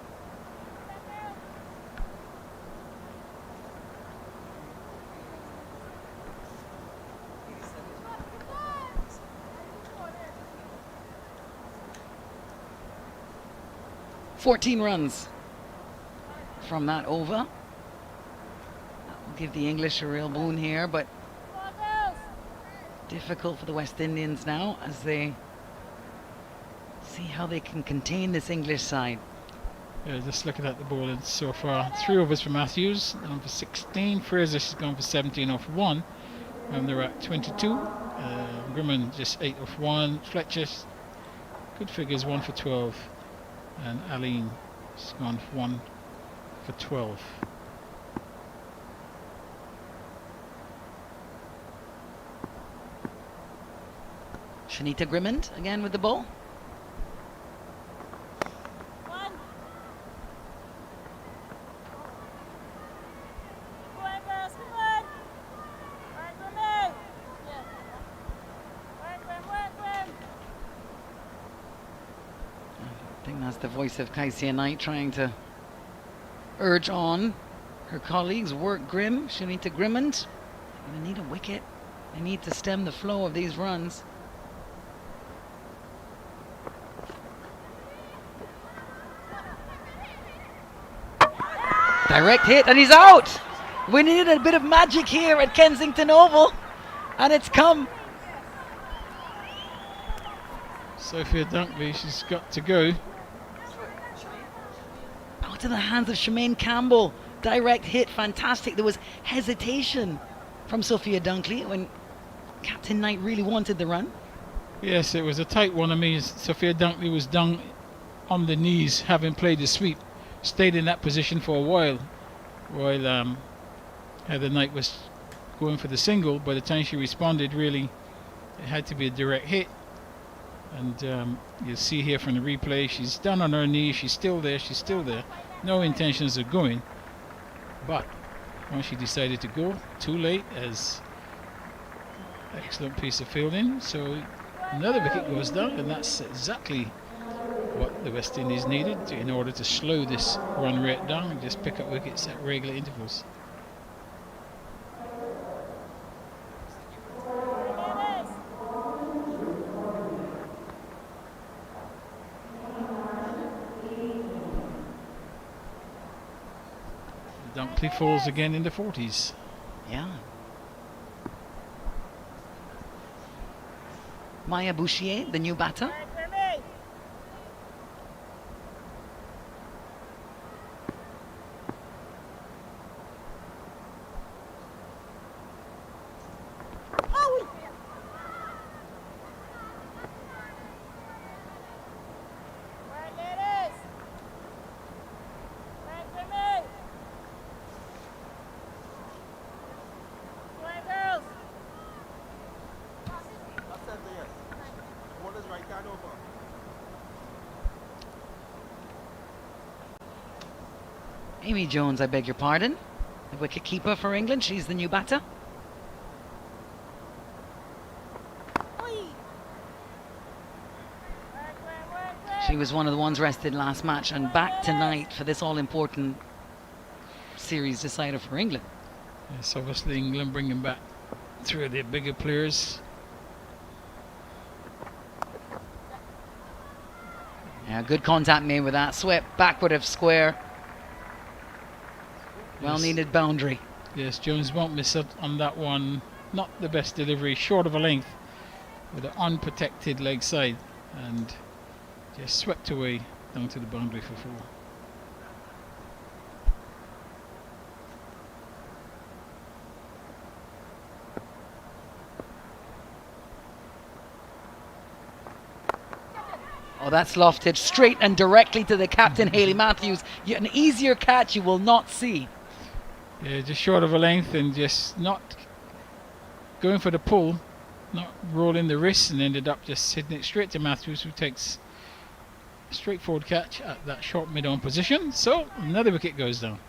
"14 runs from that over. Give the English a real boon here, but difficult for the West Indians now as they see how they can contain this English side. Yeah, just looking at the bowling so far. 3 overs for Matthews, on for 16. Fraser, she's gone for 17 off 1. And they're at 22. Grimman just 8 off 1. Fletcher, good figures, 1 for 12. And Aline, she's gone for 1 for 12. Shanita Grimmond again with the ball. That's the voice of Kaisia Knight trying to urge on her colleagues. Work grim. Shanita Grimmond. They need a wicket. They need to stem the flow of these runs. Direct hit, and he's out! We needed a bit of magic here at Kensington Oval, and it's come. Sophia Dunkley, she's got to go. Out of the hands of Shemaine Campbell. Direct hit, fantastic. There was hesitation from Sophia Dunkley when Captain Knight really wanted the run. Yes, it was a tight one. I mean, Sophia Dunkley was down on the knees, having played the sweep, stayed in that position for a while Heather Knight was going for the single. By the time she responded, really, it had to be a direct hit. And you'll see here from the replay, she's down on her knees, she's still there, no intentions of going. But once she decided to go, too late, as excellent piece of fielding. So another wicket goes down, and that's exactly what the West Indies needed in order to slow this run rate down and just pick up wickets at regular intervals. Dunkley falls again in the 40s. Yeah. Maya Bouchier, the new batter. Amy Jones, I beg your pardon. The wicket keeper for England. She's the new batter. She was one of the ones rested last match and back tonight for this all-important series decider for England. Yes, obviously England bringing back three of their bigger players. Yeah, good contact made with that. Swept backward of square. Well needed boundary. Yes, Jones won't miss out on that one. Not the best delivery, short of a length with an unprotected leg side, and just swept away down to the boundary for 4. Oh, that's lofted straight and directly to the captain, Hayley Matthews. An easier catch you will not see. Yeah, just short of a length and just not going for the pull, not rolling the wrist, and ended up just hitting it straight to Matthews, who takes a straightforward catch at that short mid-on position. So another wicket goes down.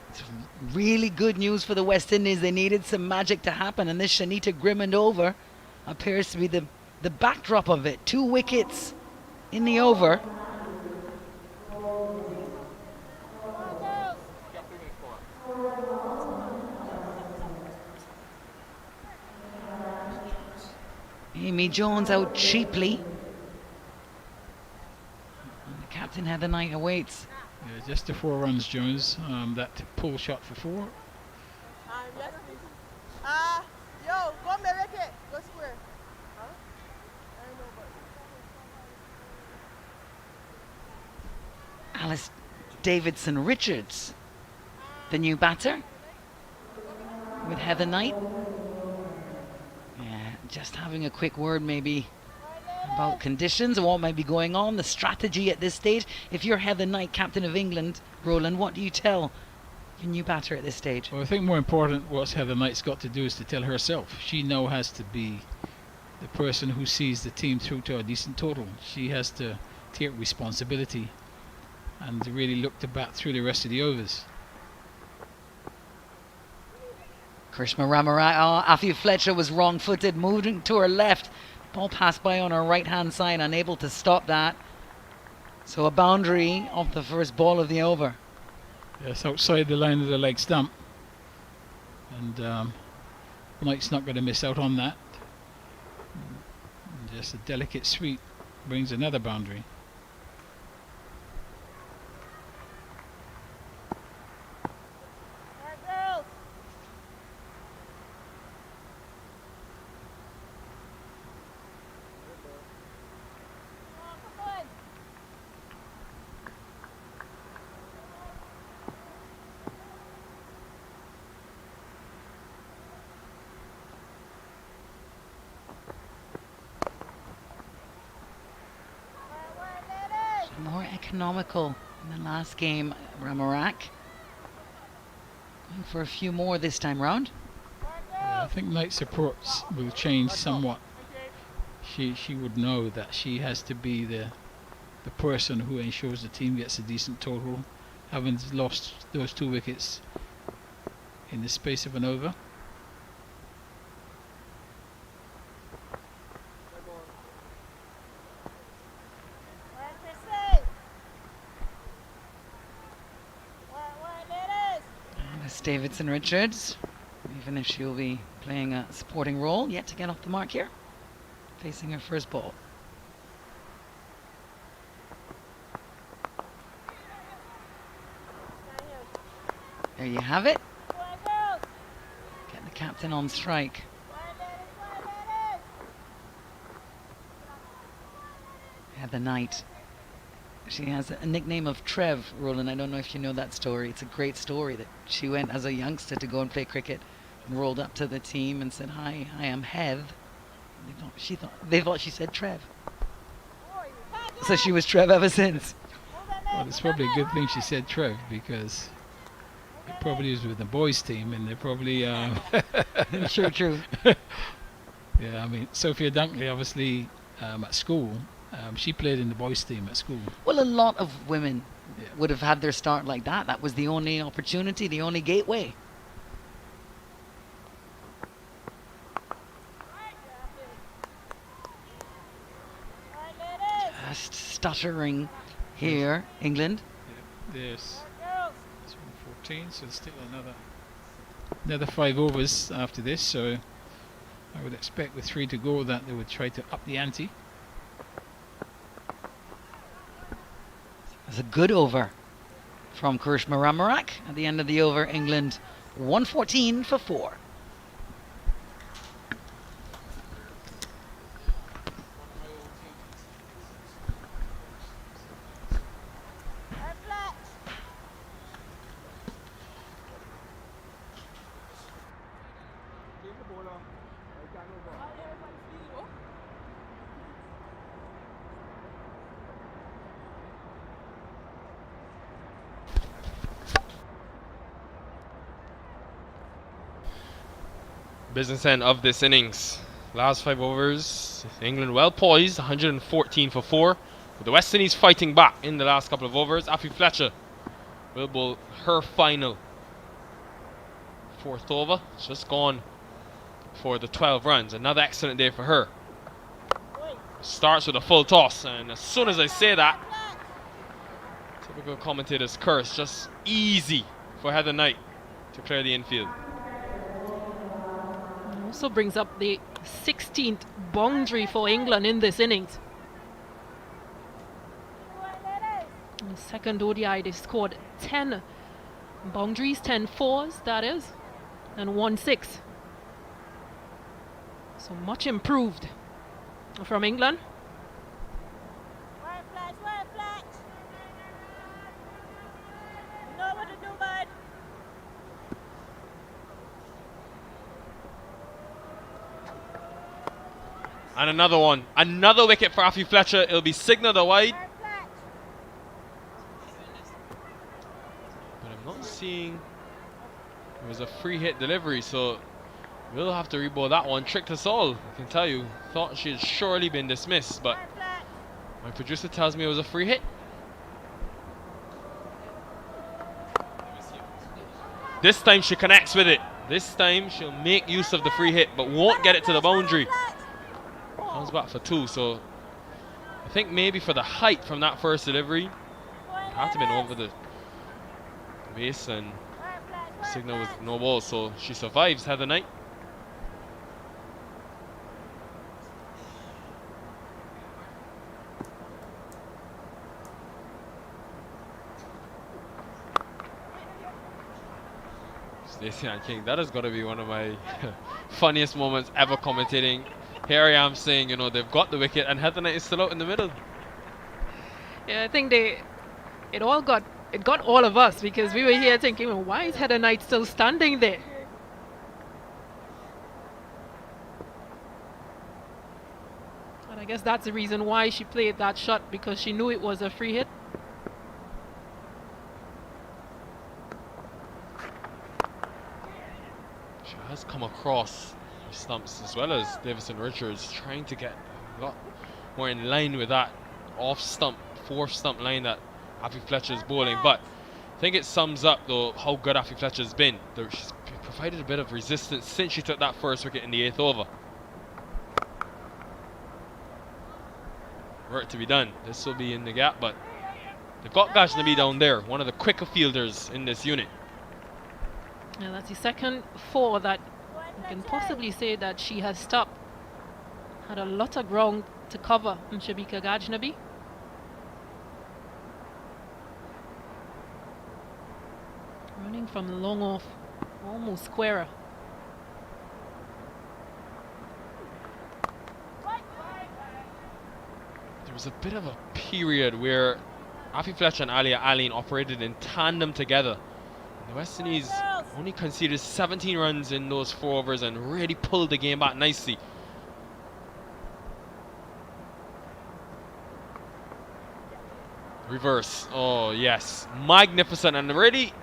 It's really good news for the West Indies. They needed some magic to happen, and this Shanita Grimmond over appears to be the backdrop of it. 2 wickets in the over. Amy Jones out cheaply. And the captain Heather Knight awaits. Yeah, just the 4 runs, Jones. That pull shot for 4. Yo, go make it. Go square. Alice Davidson Richards, the new batter, with Heather Knight. Yeah, just having a quick word maybe about conditions and what might be going on, the strategy at this stage. If you're Heather Knight, captain of England, Roland, what do you tell your new batter at this stage? Well, I think more important what Heather Knight's got to do is to tell herself. She now has to be the person who sees the team through to a decent total. She has to take responsibility and really look to bat through the rest of the overs. Krishma Ramarai, Afi Fletcher was wrong-footed, moving to her left. Ball passed by on her right-hand side, unable to stop that. So a boundary off the first ball of the over. Yes, outside the line of the leg stump. And Knight's not going to miss out on that. And just a delicate sweep brings another boundary. More economical in the last game, Ramarak. Going for a few more this time round. I think Knight's approach will change somewhat. She would know that she has to be the person who ensures the team gets a decent total, having lost those 2 wickets in the space of an over. Davidson Richards, even if she'll be playing a supporting role, yet to get off the mark here, facing her first ball. There you have it. Get the captain on strike. Heather Knight. She has a nickname of Trev, Roland. I don't know if you know that story. It's a great story that she went as a youngster to go and play cricket and rolled up to the team and said, "Hi, I am Hev." They thought she said Trev. So she was Trev ever since. Well, it's probably a good thing she said Trev, because it probably is with the boys team and they're probably True. Yeah, I mean, Sophia Dunkley obviously at school, she played in the boys team at school. Well, a lot of women would have had their start like that. That was the only opportunity, the only gateway. Just stuttering here, England. Yeah, there's 14, so there's still another 5 overs after this. So I would expect with 3 to go that they would try to up the ante. It's a good over from Karishma Ramarak. At the end of the over, England 114 for 4. Business end of this innings. Last 5 overs, England well poised, 114 for 4. With the West Indies fighting back in the last couple of overs. Afi Fletcher will bowl her final 4th over. Just gone for the 12 runs. Another excellent day for her. Starts with a full toss, and as soon as I say that, typical commentator's curse, just easy for Heather Knight to clear the infield. Also brings up the 16th boundary for England in this innings. In the second ODI, they scored 10 boundaries, 10 fours, that is, and 1 6. So much improved from England. And another one. Another wicket for Afi Fletcher. It'll be signalled a wide. But I'm not seeing... It was a free hit delivery, so we'll have to rebowl that one. Tricked us all, I can tell you. Thought she had surely been dismissed, but my producer tells me it was a free hit. This time she connects with it. This time she'll make use of the free hit, but won't get it to the boundary. Comes back for 2, so I think maybe for the height from that first delivery, it had to have been over the base, and signal was no ball, so she survives Heather Knight. Stacey and King, that has got to be one of my funniest moments ever commentating. Here I am saying, you know, they've got the wicket and Heather Knight is still out in the middle. Yeah, I think it got all of us, because we were here thinking, well, why is Heather Knight still standing there? And I guess that's the reason why she played that shot, because she knew it was a free hit. She has come across the stumps as well as Davison Richards, trying to get a lot more in line with that off stump, fourth stump line that Afi Fletcher's bowling. But I think it sums up though how good Afi Fletcher's been. She's provided a bit of resistance since she took that first wicket in the 8th over. Work to be done. This will be in the gap, but they've got Gajnabi down there, one of the quicker fielders in this unit. Yeah, that's the second 4 that you can possibly say that she has stopped. Had a lot of ground to cover in Shabika Gajnabi. Running from long off, almost squarer. There was a bit of a period where Afi Fletcher and Alia Aline operated in tandem together. The West Indies only conceded 17 runs in those 4 overs and really pulled the game back nicely. Reverse. Oh yes, magnificent, and really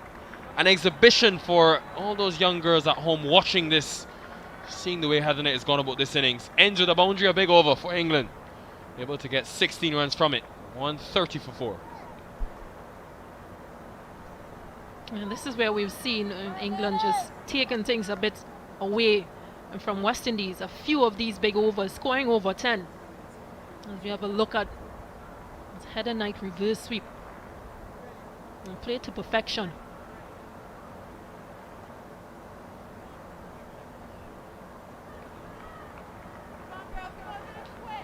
an exhibition for all those young girls at home watching this, seeing the way Heather Knight has gone about this innings. Ends with a boundary, a big over for England, able to get 16 runs from it. 130 for 4. And this is where we've seen England just taking things a bit away from West Indies. A few of these big overs, scoring over 10. As we have a look at Heather Knight reverse sweep. And played to perfection.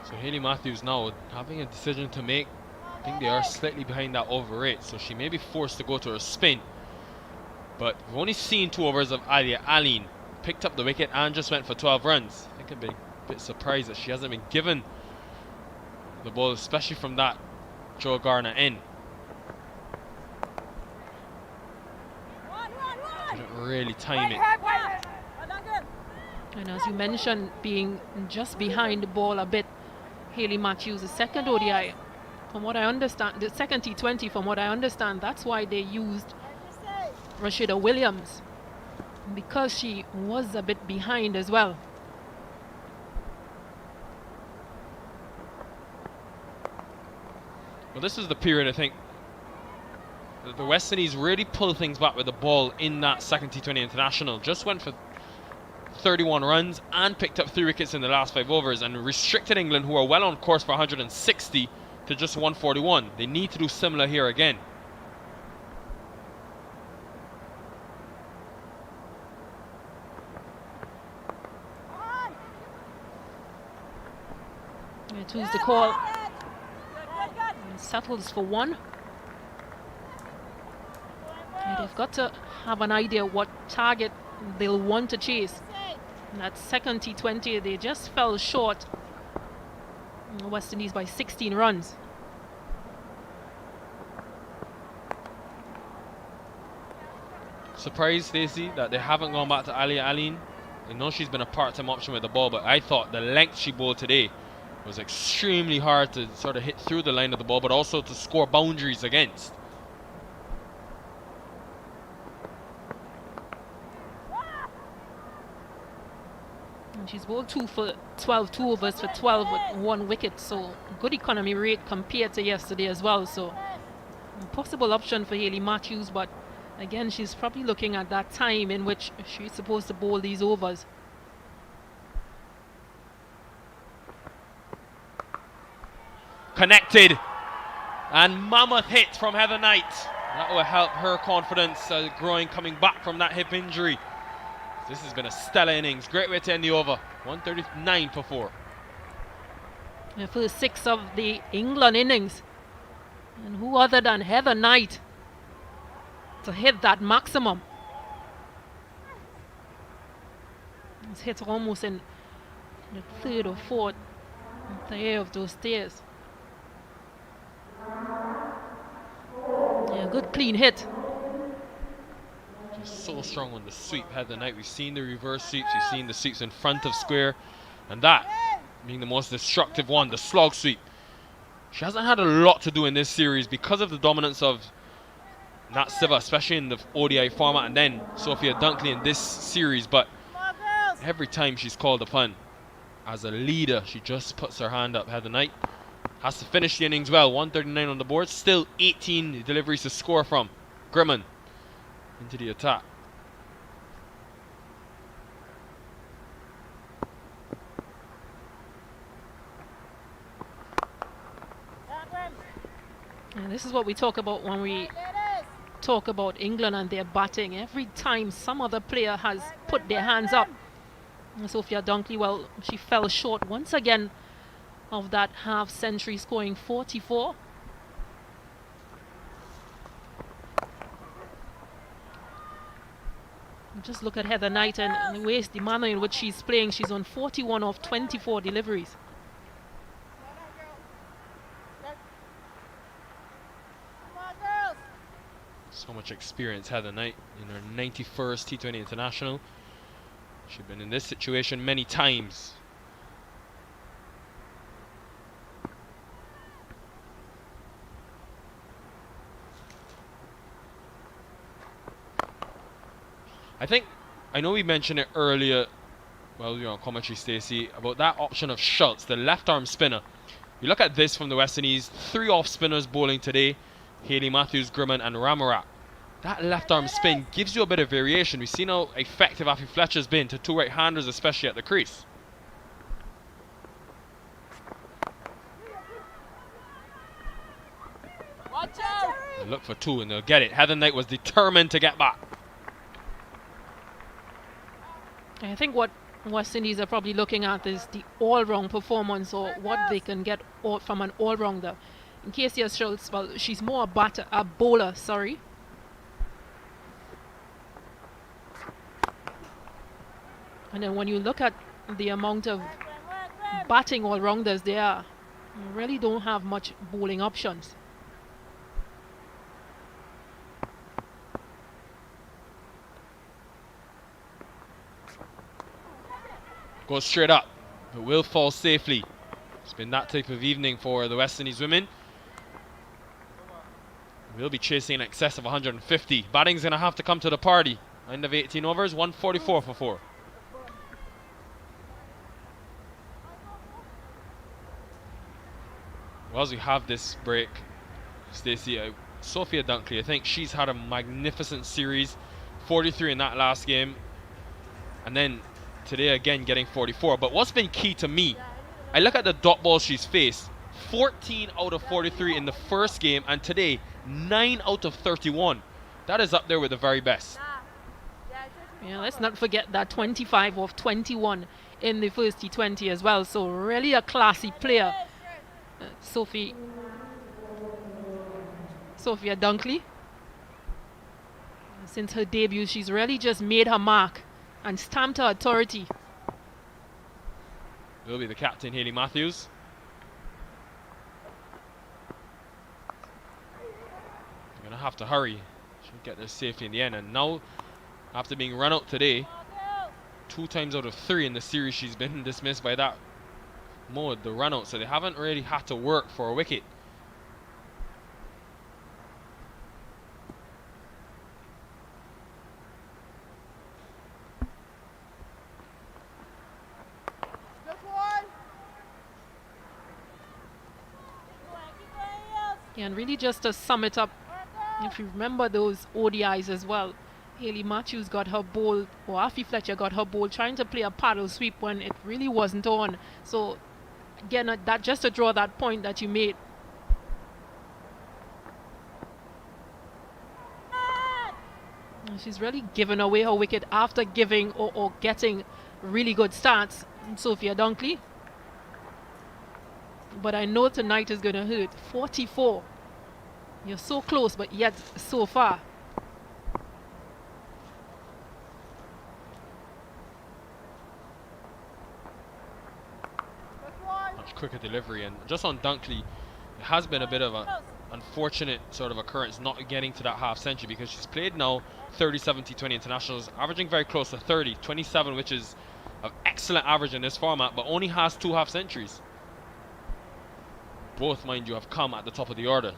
So Hayley Matthews now having a decision to make. I think they are slightly behind that over 8, so she may be forced to go to her spin. But we've only seen 2 overs of Alia Aline. Picked up the wicket and just went for 12 runs. I think I'd be a bit surprised that she hasn't been given the ball, especially from that Joe Garner end. Didn't really time it. And as you mentioned, being just behind the ball a bit, Hayley Matthews, the second ODI, from what I understand, the second T20, from what I understand, that's why they used Rashada Williams, because she was a bit behind as well. Well, this is the period I think that the West Indies really pulled things back with the ball in that second T20 international. Just went for 31 runs and picked up 3 wickets in the last 5 overs and restricted England, who are well on course for 160, to just 141. They need to do similar here again. Who's the call? And settles for 1. And they've got to have an idea what target they'll want to chase. In that second T20, they just fell short. West Indies by 16 runs. Surprised, Stacey, that they haven't gone back to Alia Aline. I know she's been a part-time option with the ball, but I thought the length she bowled today was extremely hard to sort of hit through the line of the ball, but also to score boundaries against. And she's bowled 2 for 12, 2 overs for 12 with 1 wicket, so good economy rate compared to yesterday as well. So possible option for Hayley Matthews, but again, she's probably looking at that time in which she's supposed to bowl these overs. Connected. And mammoth hit from Heather Knight. That will help her confidence growing, coming back from that hip injury. This has been a stellar innings. Great way to end the over. 139 for 4. The first 6 of the England innings. And who other than Heather Knight to hit that maximum? It's hit almost in the 3rd or 4th at the air of those stairs. Yeah, good clean hit. She's so strong on the sweep, Heather Knight. We've seen the reverse sweeps, we've seen the sweeps in front of square, and that being the most destructive one, the slog sweep. She hasn't had a lot to do in this series because of the dominance of Nat Sciver, especially in the ODI format, and then Sophia Dunkley in this series, but every time she's called upon as a leader, she just puts her hand up. Heather Knight has to finish the innings well. 139 on the board, still 18 deliveries to score from. Grimman into the attack. And this is what we talk about when we talk about England and their batting. Every time some other player has put their hands up, Sophia Dunkley, well, she fell short once again of that half century, scoring 44. Just look at Heather Knight and the ways, the manner in which she's playing. She's on 41 of 24 deliveries. So much experience, Heather Knight, in her 91st T20 International. She's been in this situation many times. I know we mentioned it earlier, well, you're on commentary, Stacey, about that option of Schultz, the left arm spinner. You look at this from the West Indies, 3 off spinners bowling today: Hayley Matthews, Grimman and Ramarat. That left arm spin gives you a bit of variation. We've seen how effective Afi Fletcher's been to 2 right-handers, especially at the crease. Watch out! They look for 2 and they'll get it. Heather Knight was determined to get back. I think what West Indies are probably looking at is the all-round performance, or what they can get from an all-rounder. In Casey Schultz, well, she's more a bowler, sorry. And then when you look at the amount of batting all-rounders there are, you really don't have much bowling options. Goes straight up, but will fall safely. It's been that type of evening for the West Indies women. We'll be chasing in excess of 150. Batting's going to have to come to the party. End of 18 overs, 144 for 4. Well, as we have this break, Stacey, Sophia Dunkley, I think she's had a magnificent series. 43 in that last game. And then today again getting 44. But what's been key to me, I look at the dot balls she's faced. 14 out of 43 in the first game, and today 9 out of 31. That is up there with the very best. Yeah, let's not forget that 25 of 21 in the first T20 as well. So really a classy player, Sophia Dunkley. Since her debut, she's really just made her mark and stamped her authority. Will be the captain, Hayley Matthews. They're going to have to hurry. She'll get there safely in the end. And now, after being run out today, 2 times out of 3 in the series, she's been dismissed by that mode, the run out. So they haven't really had to work for a wicket. Yeah, and really just to sum it up, if you remember those ODIs as well, Hayley Matthews got her bowl, or Afi Fletcher got her bowl, trying to play a paddle sweep when it really wasn't on. So again, that just to draw that point that you made, She's really given away her wicket after giving or getting really good starts, Sophia Dunkley. But I know tonight is going to hurt. 44. You're so close, but yet so far. Much quicker delivery, and just on Dunkley, it has been a bit of an unfortunate sort of occurrence not getting to that half century, because she's played now 37 T20 internationals, averaging very close to 30, 27, which is an excellent average in this format, but only has 2 half centuries. Both, mind you, have come at the top of the order.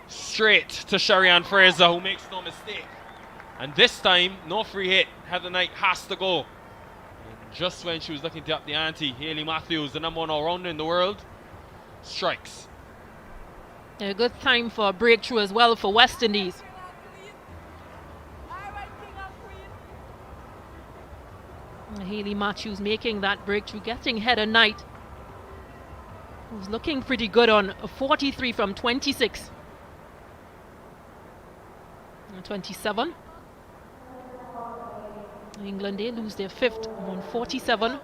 Straight to Sharianne Fraser, who makes no mistake. And this time, no free hit. Heather Knight has to go. And just when she was looking to up the ante, Hayley Matthews, the #1 all-rounder in the world, strikes. A good time for a breakthrough as well for West Indies. Hayley Matthews making that breakthrough, getting Heather Knight, who's looking pretty good on 43 from 26. 27. England, they lose their 5th on 47.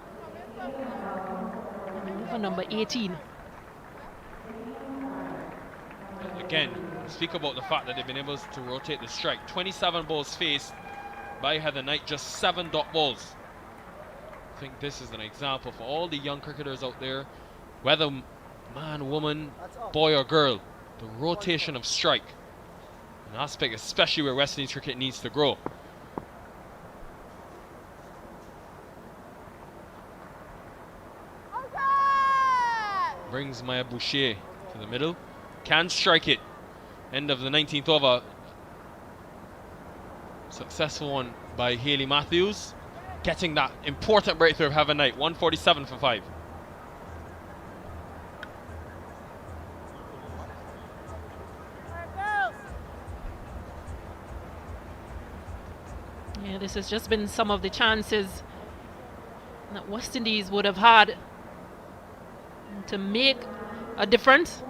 And over number 18. Again, speak about the fact that they've been able to rotate the strike. 27 balls faced by Heather Knight, just 7 dot balls. I think this is an example for all the young cricketers out there, whether man, woman, boy or girl, the rotation of strike. An aspect especially where West Indies cricket needs to grow. Brings Maya Boucher to the middle. Can strike it. End of the 19th over. Successful one by Hayley Matthews. Getting that important breakthrough of Heather Knight. 147 for 5. Yeah, this has just been some of the chances that West Indies would have had to make a difference.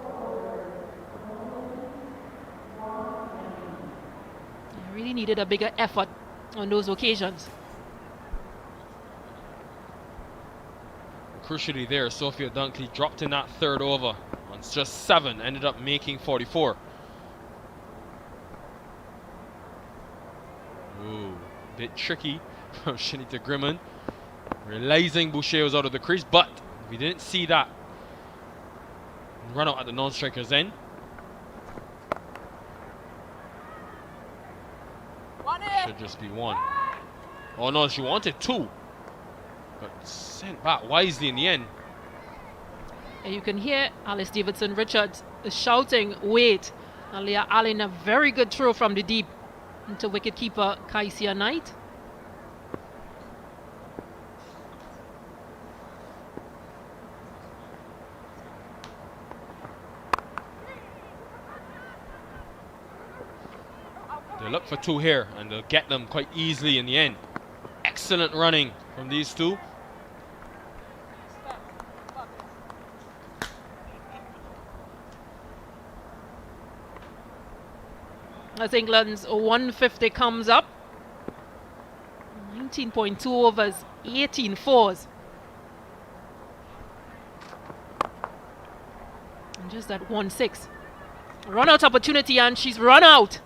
They really needed a bigger effort on those occasions. Crucially there, Sophia Dunkley dropped in that 3rd over on just 7, ended up making 44. Ooh, bit tricky from Shanita Grimman, realizing Boucher was out of the crease, but we didn't see that run out at the non-striker's end. Should just be 1. Oh no, she wanted 2, but sent back wisely in the end. And you can hear Alice Davidson Richards shouting, wait. And Leah Allen, a very good throw from the deep into wicketkeeper Kaisia Knight. They look for 2 here, and they'll get them quite easily in the end. Excellent running from these 2. As England's 150 comes up. 19.2 overs, 18 fours. And just that 1-6. Run out opportunity, and she's run out.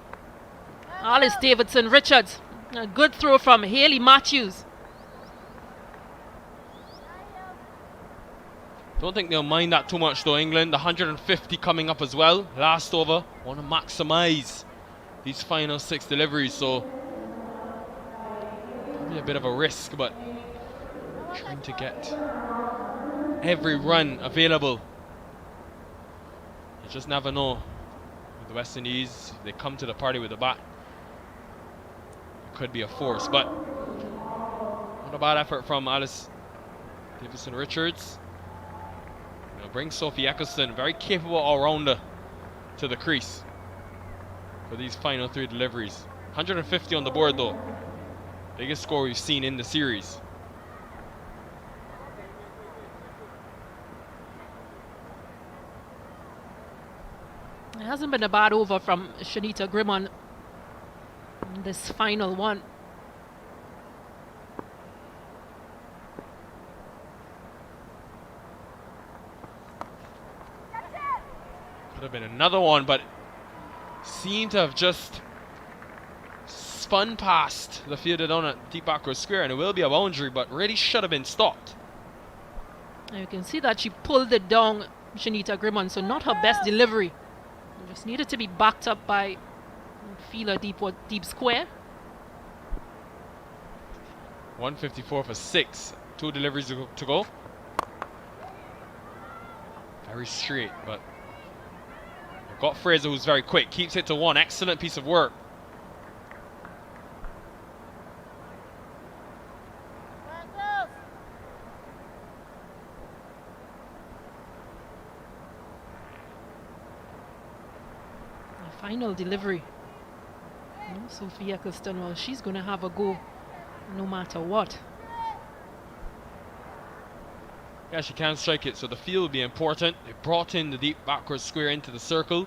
Alice Davidson Richards. A good throw from Hayley Matthews. Don't think they'll mind that too much though, England. 150 coming up as well. Last over. Want to maximise these final 6 deliveries, so probably a bit of a risk, but trying to get every run available. You just never know with the West Indies. If they come to the party with a bat, it could be a force, but not a bad effort from Alice Davidson Richards. Bring Sophie Eccleston, very capable all-rounder, to the crease for these final 3 deliveries. 150 on the board though. Biggest score we've seen in the series. It hasn't been a bad over from Shanita Grimmon in this final one. Could have been another one, but seemed to have just spun past the fielder down at deep backward square, and it will be a boundary, but really should have been stopped. And you can see that she pulled it down, Shanita Grimmon, so not her best delivery. Just needed to be backed up by fielder deep square. 154 for 6. 2 deliveries to go. Very straight, but we've got Fraser, who's very quick. Keeps it to 1. Excellent piece of work. Final delivery. Sophia Cliston, well, she's going to have a go no matter what. Yeah, she can strike it, so the field will be important. They brought in the deep backward square into the circle.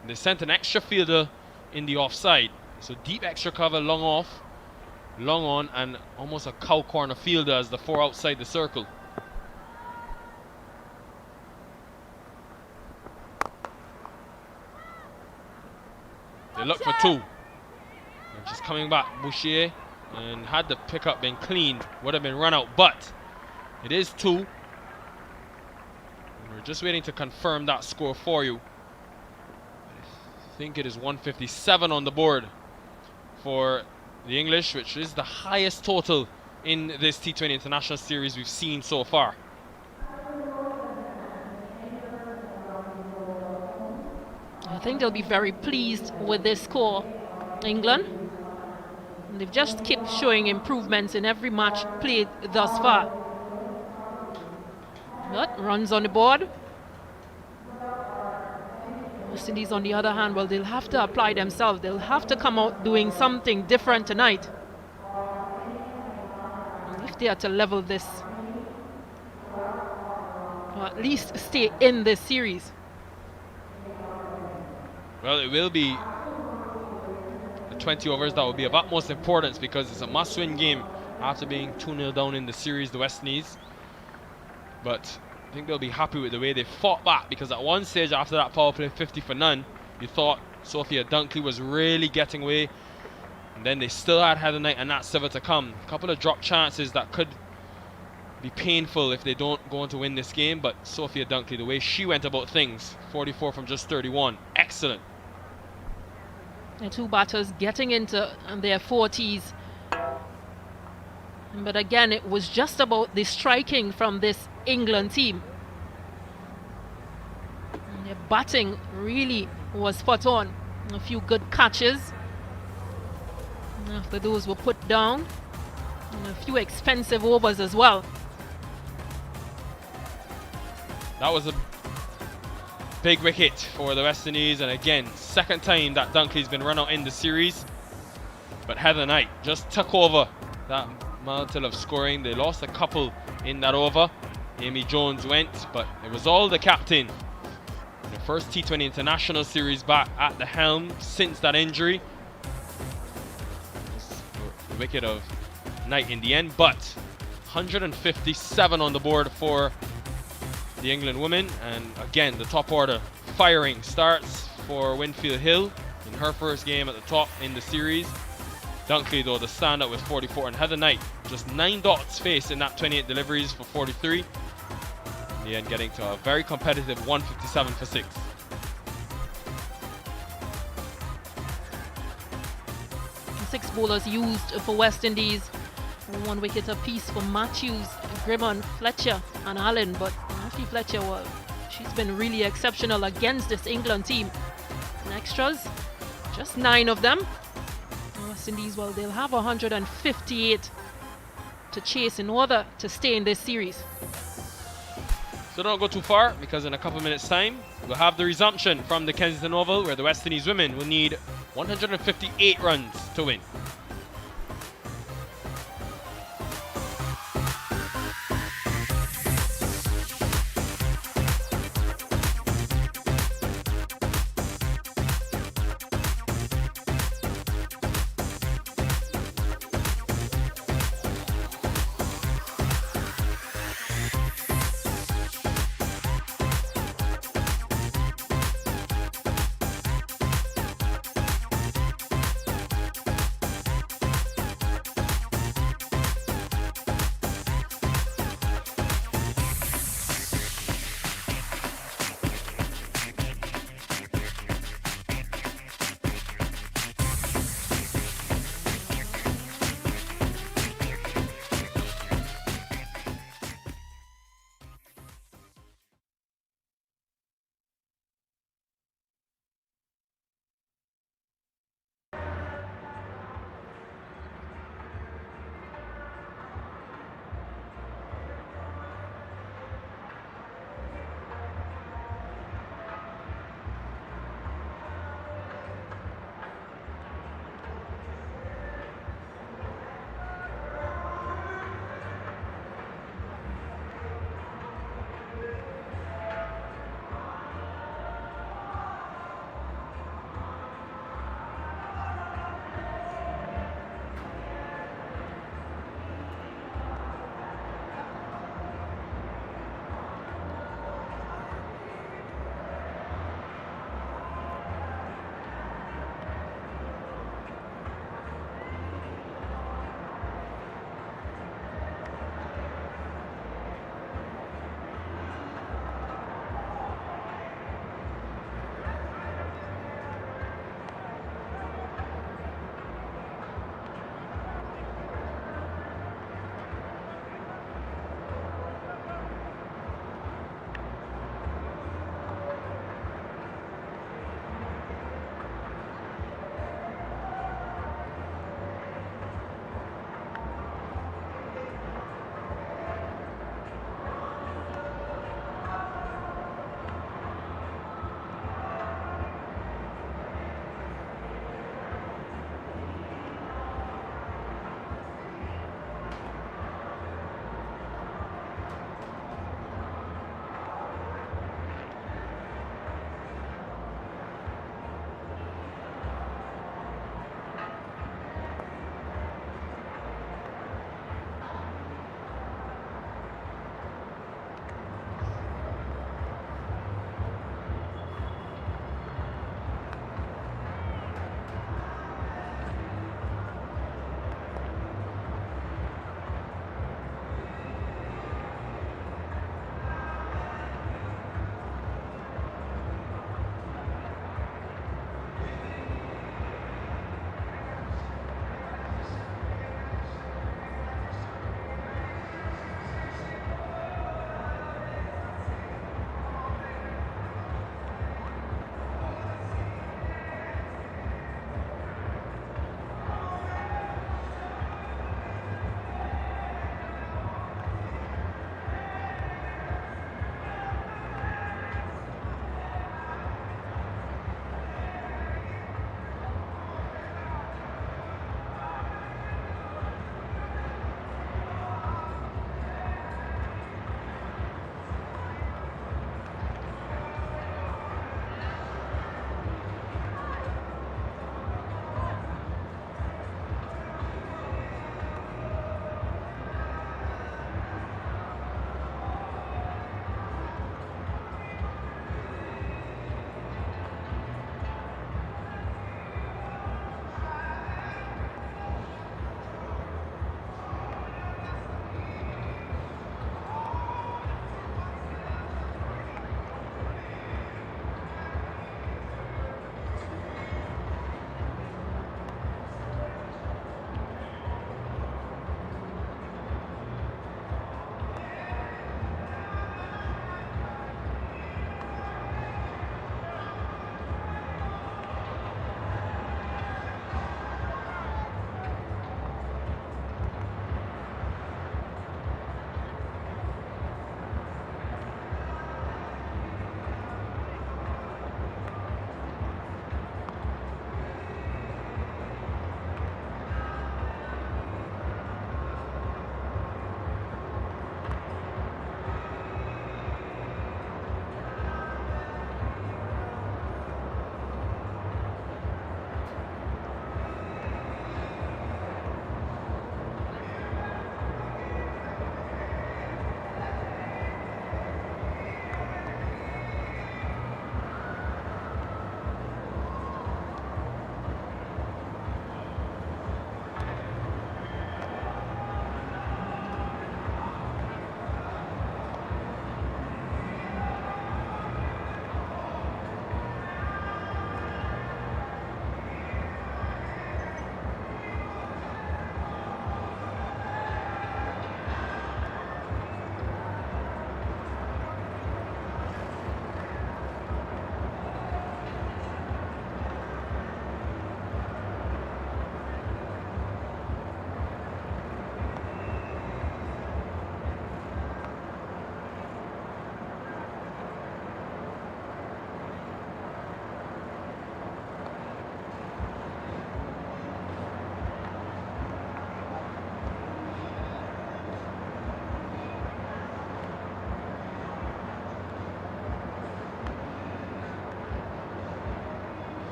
And they sent an extra fielder in the offside. So deep extra cover, long off, long on, and almost a cow corner fielder as the 4 outside the circle. They look for 2. And just coming back, Boucher, and had the pickup been clean, would have been run out, but it is 2. And we're just waiting to confirm that score for you. I think it is 157 on the board for the English, which is the highest total in this T20 International Series we've seen so far. I think they'll be very pleased with this score, England. And they've just kept showing improvements in every match played thus far. But runs on the board. West Indies, on the other hand, well, they'll have to apply themselves. They'll have to come out doing something different tonight if they are to level this, or at least stay in this series. Well, it will be the 20 overs that will be of utmost importance, because it's a must-win game after being 2-0 down in the series, the West Indies. But I think they'll be happy with the way they fought back, because at one stage after that power play 50 for none, you thought Sophia Dunkley was really getting away. And then they still had Heather Knight and Nat Sciver to come. A couple of drop chances that could be painful if they don't go on to win this game. But Sophia Dunkley, the way she went about things, 44 from just 31. Excellent. The 2 batters getting into their 40s. But again, it was just about the striking from this England team. And their batting really was spot on. A few good catches. And after those were put down. And a few expensive overs as well. That was a big wicket for the West Indies, and again, second time that Dunkley's been run out in the series. But Heather Knight just took over that mantle of scoring. They lost a couple in that over. Amy Jones went, but it was all the captain. The first T20 International Series back at the helm since that injury. The wicket of Knight in the end, but 157 on the board for the England women. And again, the top order firing starts for Winfield Hill in her first game at the top in the series. Dunkley, though, the standout with 44, and Heather Knight just 9 dots faced in that 28 deliveries for 43. In the end, getting to a very competitive 157 for 6. Six bowlers used for West Indies. 1 wicket apiece for Matthews, Grimmon, Fletcher and Allen. But Matthew Fletcher, well, she's been really exceptional against this England team. And extras, just 9 of them. West Indies, well, they'll have 158 to chase in order to stay in this series. So don't go too far, because in a couple minutes time we'll have the resumption from the Kensington Oval, where the West Indies women will need 158 runs to win.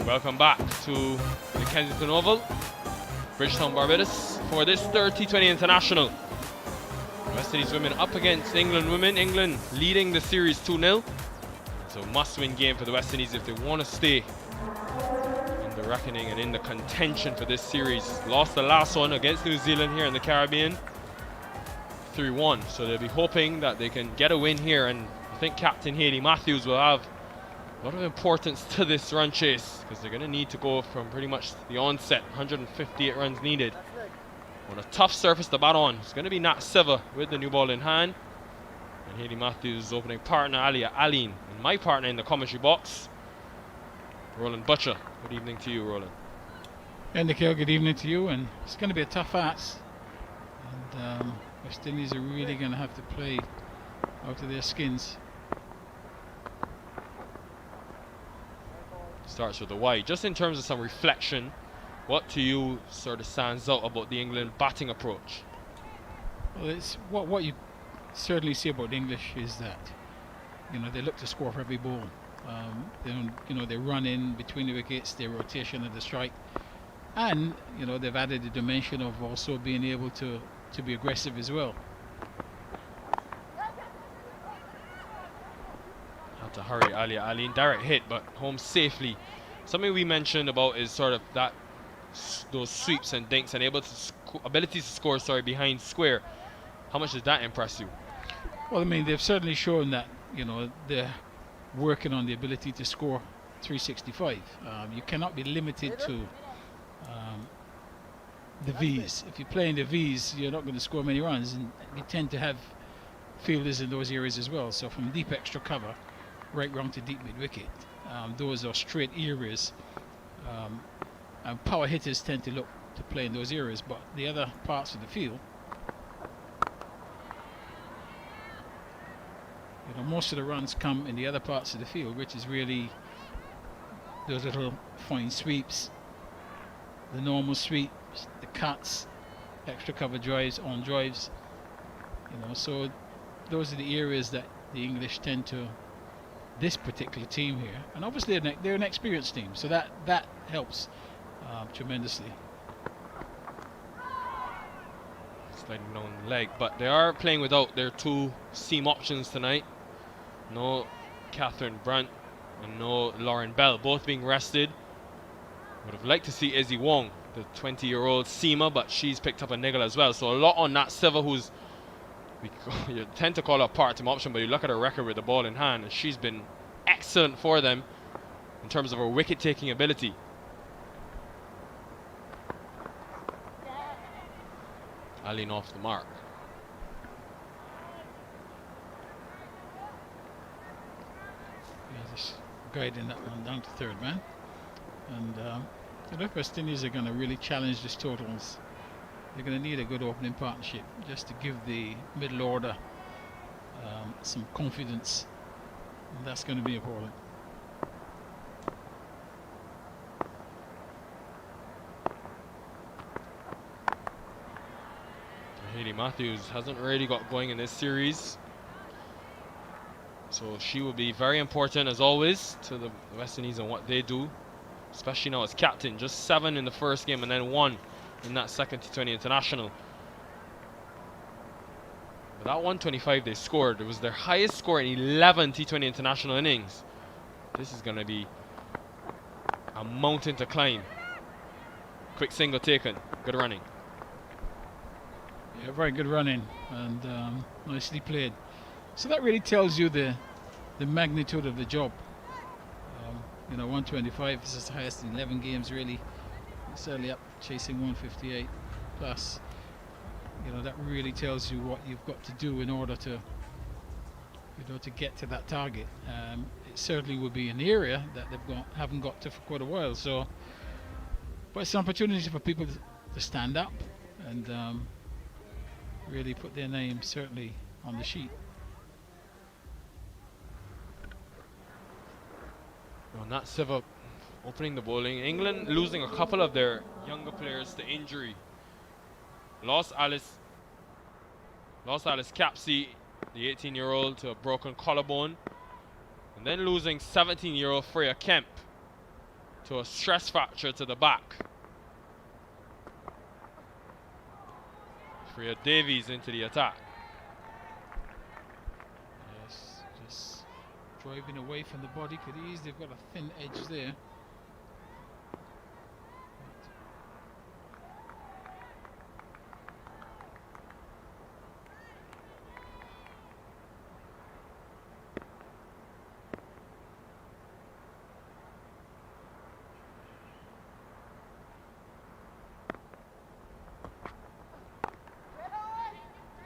Welcome back to the Kensington Oval, Bridgetown, Barbados, for this third T20 International. West Indies women up against England women. England leading the series 2-0. It's a must-win game for the West Indies if they want to stay in the reckoning and in the contention for this series. Lost the last one against New Zealand here in the Caribbean, 3-1. So they'll be hoping that they can get a win here, and I think Captain Hayley Matthews will have a lot of importance to this run chase, because they're going to need to go from pretty much the onset. 158 runs needed on a tough surface to bat on. It's going to be Nat Sciver with the new ball in hand, and Hayley Matthews' opening partner Alia Aline, and my partner in the commentary box, Roland Butcher. Good evening to you, Roland. And Nikhil, good evening to you. And it's going to be a tough ask, and West Indies are really going to have to play out of their skins. Starts with a wide. Just in terms of some reflection, what to you sort of stands out about the England batting approach? Well, it's what you certainly see about the English is that, you know, they look to score for every ball. They run in between the wickets, their rotation at the strike, and you know they've added the dimension of also being able to be aggressive as well. Had to hurry Alia Aline, direct hit, but home safely. Something we mentioned about is sort of that those sweeps and dinks and ability to score behind square. How much does that impress you? Well, I mean, they've certainly shown that, you know, they're working on the ability to score 365. You cannot be limited to the V's. If you're playing the V's, you're not going to score many runs, and you tend to have fielders in those areas as well. So from deep extra cover right round to deep mid wicket, those are straight areas, and power hitters tend to look to play in those areas, but the other parts of the field, you know, most of the runs come in the other parts of the field, which is really those little fine sweeps, the normal sweeps, the cuts, extra cover drives, on drives, you know. So those are the areas that the English tend to, this particular team here, and obviously they're an experienced team, so that helps tremendously. Sliding down the leg, but they are playing without their two seam options tonight. No Catherine Brunt and no Lauren Bell, both being rested. Would have liked to see Izzy Wong, the 20-year-old seamer, but she's picked up a niggle as well. So a lot on Nat Sciver, who's, you tend to call her a part-time option, but you look at her record with the ball in hand, and she's been excellent for them in terms of her wicket-taking ability. Aline off the mark. Yeah, just guiding that one down to third man. And the West Indies are going to really challenge this totals. They're going to need a good opening partnership just to give the middle order some confidence, and that's going to be important. Hayley Matthews hasn't really got going in this series, so she will be very important as always to the West Indies and what they do, especially now as captain. Just 7 in the first game and then 1 in that second T20 International. But that 125 they scored, it was their highest score in 11 T20 International innings. This is going to be a mountain to climb. Quick single taken, good running. Yeah, very good running, and nicely played. So that really tells you the magnitude of the job. You know, 125 is the highest in 11 games, really. Certainly up chasing 158 plus. You know, that really tells you what you've got to do in order to, you know, to get to that target. It certainly will be an area that haven't got to for quite a while. So, but it's an opportunity for people to stand up and really put their name certainly on the sheet. Well, Nat Sciver opening the bowling. England losing a couple of their younger players to injury. Lost Alice Capsey, the 18-year-old, to a broken collarbone. And then losing 17-year-old Freya Kemp to a stress fracture to the back. Freya Davies into the attack. Yes, just driving away from the body. Could easily have got a thin edge there.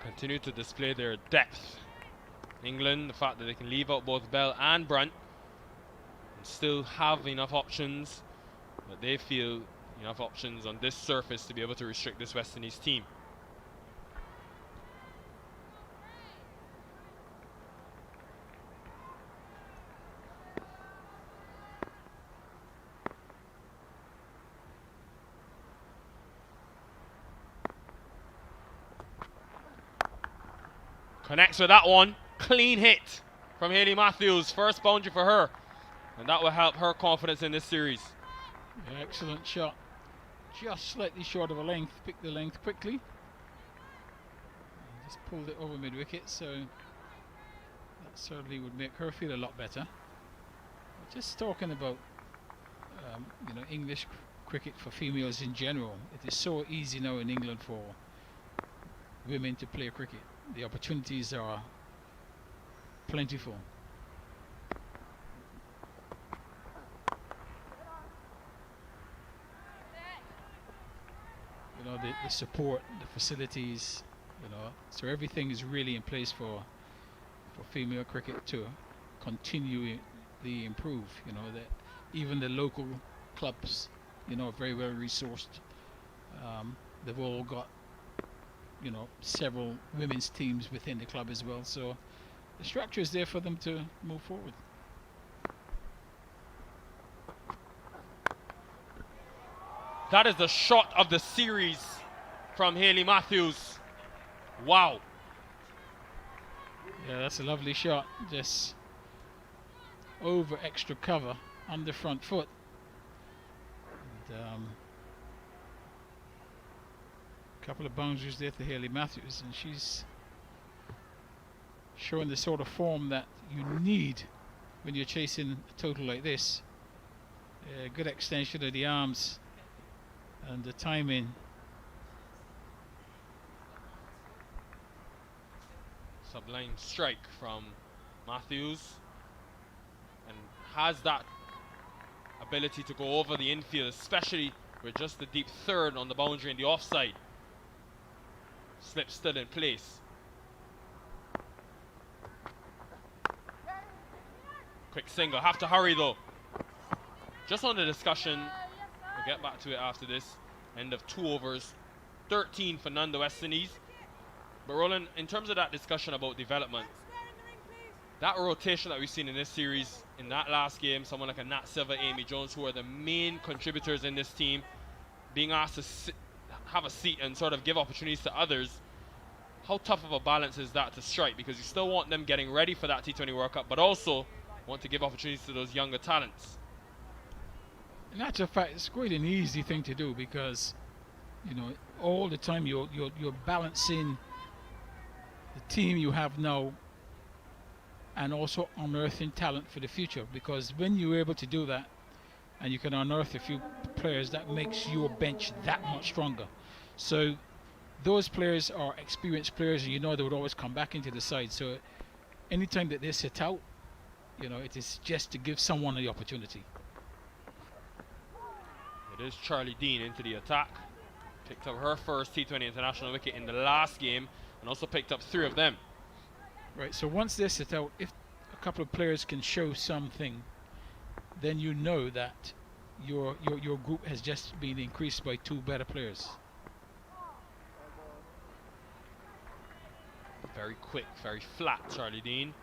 Continue to display their depth. England, the fact that they can leave out both Bell and Brunt and still have enough options, that they feel enough options on this surface to be able to restrict this West Indies team. Connects with that one. Clean hit from Hayley Matthews. First boundary for her. And that will help her confidence in this series. Yeah, excellent shot. Just slightly short of a length. Picked the length quickly. And just pulled it over mid-wicket, so that certainly would make her feel a lot better. But just talking about English cricket for females in general. It is so easy now in England for women to play cricket. The opportunities are plentiful. The support, the facilities, so everything is really in place for female cricket to continually improve. That even the local clubs, are very well resourced. They've all got several women's teams within the club as well, so the structure is there for them to move forward. That is the shot of the series from Hayley Matthews. Wow. Yeah, that's a lovely shot. Just over extra cover on the front foot. And, couple of boundaries there to Hayley Matthews, and she's showing the sort of form that you need when you're chasing a total like this. Good extension of the arms and the timing. Sublime strike from Matthews, and has that ability to go over the infield, especially with just the deep third on the boundary and the offside. Slip still in place. Quick single, have to hurry though. Just on the discussion, we'll get back to it after this. End of 2 overs, 13 for none the West Indies. But Roland, in terms of that discussion about development, that rotation that we've seen in this series, in that last game, someone like a Nat Sciver, Amy Jones, who are the main contributors in this team, being asked to have a seat and sort of give opportunities to others. How tough of a balance is that to strike? Because you still want them getting ready for that T20 World Cup, but also want to give opportunities to those younger talents. In actual fact, it's quite an easy thing to do, because all the time you're balancing the team you have now and also unearthing talent for the future. Because when you're able to do that and you can unearth a few players, that makes your bench that much stronger. So those players are experienced players, and they would always come back into the side. So anytime that they sit out, it is just to give someone the opportunity. It is Charlie Dean into the attack. Picked up her first T20 international wicket in the last game, and also picked up 3 of them. Right, so once they sit out, if a couple of players can show something, then you know that your group has just been increased by 2 better players. Very quick, very flat, Charlie Dean.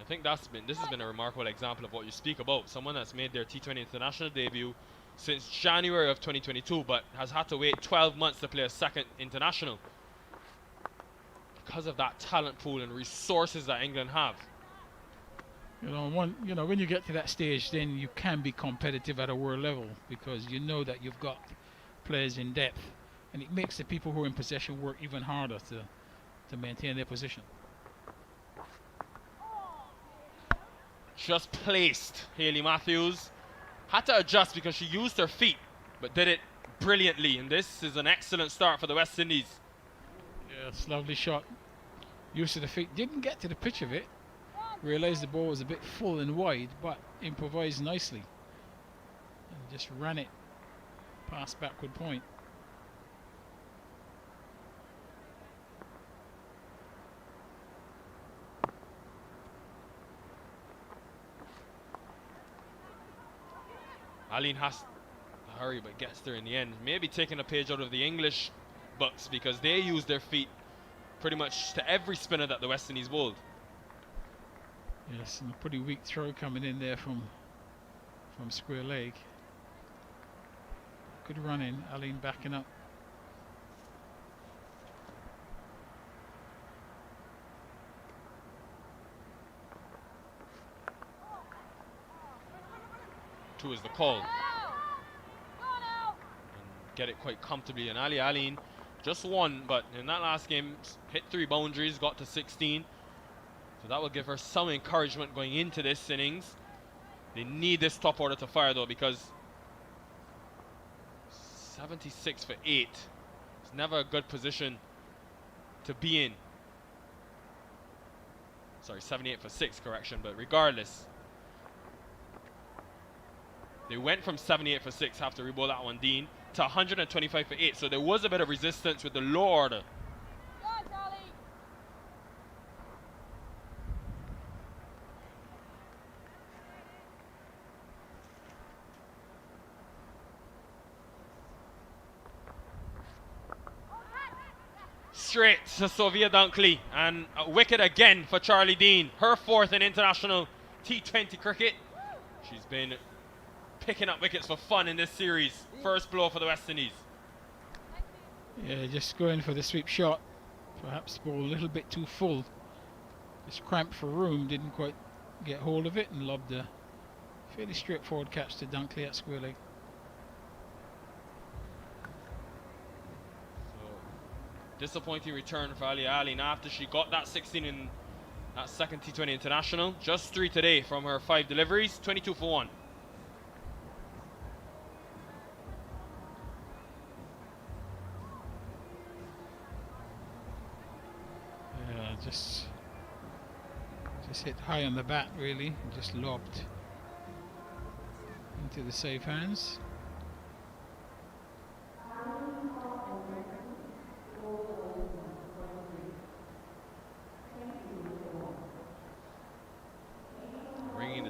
I think this has been a remarkable example of what you speak about. Someone that's made their T20 international debut since January of 2022, but has had to wait 12 months to play a second international because of that talent pool and resources that England have. When you get to that stage, then you can be competitive at a world level because you know that you've got players in depth, and it makes the people who are in possession work even harder to maintain their position. Just placed. Hayley Matthews had to adjust because she used her feet, but did it brilliantly. And this is an excellent start for the West Indies. Yes, lovely shot. Use of the feet. Didn't get to the pitch of it. Realised the ball was a bit full and wide, but improvised nicely. And just ran it past backward point. Aline has to hurry but gets there in the end. Maybe taking a page out of the English books because they use their feet pretty much to every spinner that the West Indies bowled. Yes, and a pretty weak throw coming in there from square leg. Good run in, Aline backing up. Two is the call. And get it quite comfortably. And Aline just won, but in that last game, hit 3 boundaries, got to 16. So that will give her some encouragement going into this innings. They need this top order to fire though, because 76 for 8 is never a good position to be in. Sorry, 78 for 6, correction, but regardless. They went from 78 for 6, have to rebowl that one, Dean, to 125 for 8. So there was a bit of resistance with the low order. Straight to Sophia Dunkley, and a wicket again for Charlie Dean. Her 4th in international T20 cricket. She's been picking up wickets for fun in this series. First blow for the West Indies. Yeah, just going for the sweep shot. Perhaps ball a little bit too full. Just cramped for room, didn't quite get hold of it, and lobbed a fairly straightforward catch to Dunkley at square leg. Disappointing return for Aline after she got that 16 in that second T20 international. Just 3 today from her 5 deliveries, 22 for 1. Yeah, just hit high on the bat really, and just lobbed into the safe hands.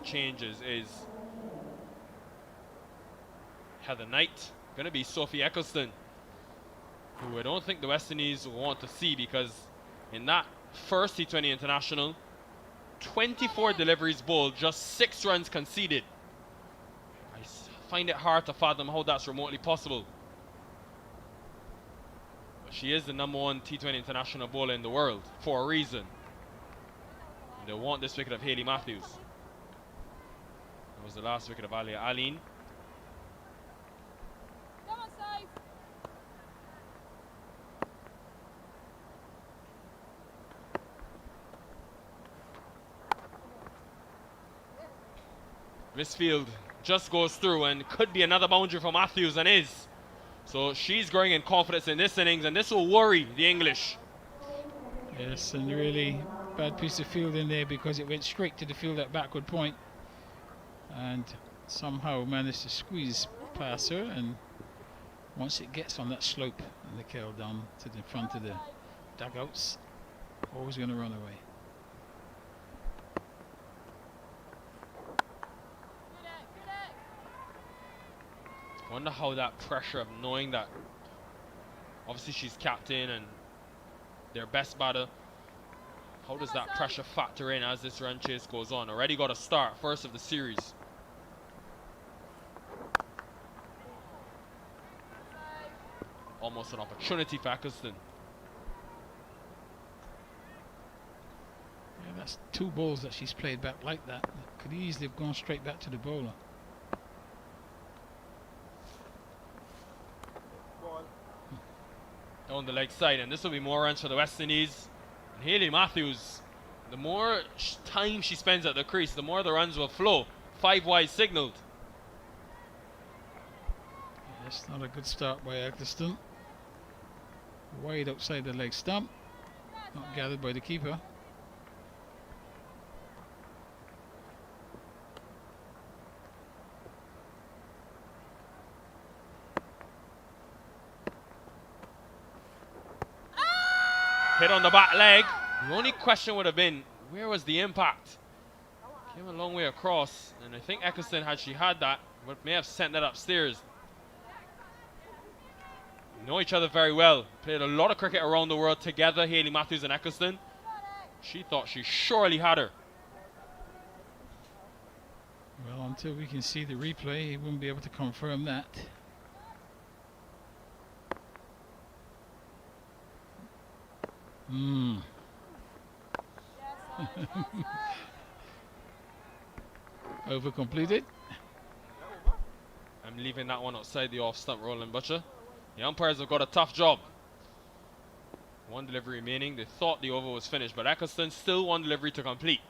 Changes is Heather Knight, going to be Sophie Eccleston, who I don't think the West Indies will want to see, because in that first T20 international, 24 deliveries bowled, just 6 runs conceded. I find it hard to fathom how that's remotely possible. But she is the #1 T20 international bowler in the world for a reason. They want this wicket of Hayley Matthews. That was the last wicket of Aline. Come on, Saif. Misfield just goes through, and could be another boundary for Matthews, and is. So she's growing in confidence in this innings, and this will worry the English. Yes, and really bad piece of fielding there, because it went straight to the field at backward point and somehow managed to squeeze past her, and once it gets on that slope and the curl down to the front of the dugouts, always going to run away. I wonder how that pressure of knowing that obviously she's captain and their best batter, how does that pressure factor in as this run chase goes on? Already got a start, first of the series. Almost an opportunity for Eccleston. Yeah, That's 2 balls that she's played back like that. Could easily have gone straight back to the bowler. On the leg side, and this will be more runs for the West Indies. And Hayley Matthews, the more time she spends at the crease, the more the runs will flow. 5 wide signalled. That's not a good start by Eccleston. Wide outside the leg stump. Not gathered by the keeper. Hit on the back leg. The only question would have been, where was the impact? Came a long way across, and I think Eccleston, had she had that, may have sent that upstairs. Know each other very well. Played a lot of cricket around the world together, Hayley Matthews and Eccleston. She thought she surely had her. Well, until we can see the replay, he won't be able to confirm that. Over completed. I'm leaving that one outside the off stump, Roland Butcher. The umpires have got a tough job. 1 delivery remaining. They thought the over was finished, but Eccleston still 1 delivery to complete.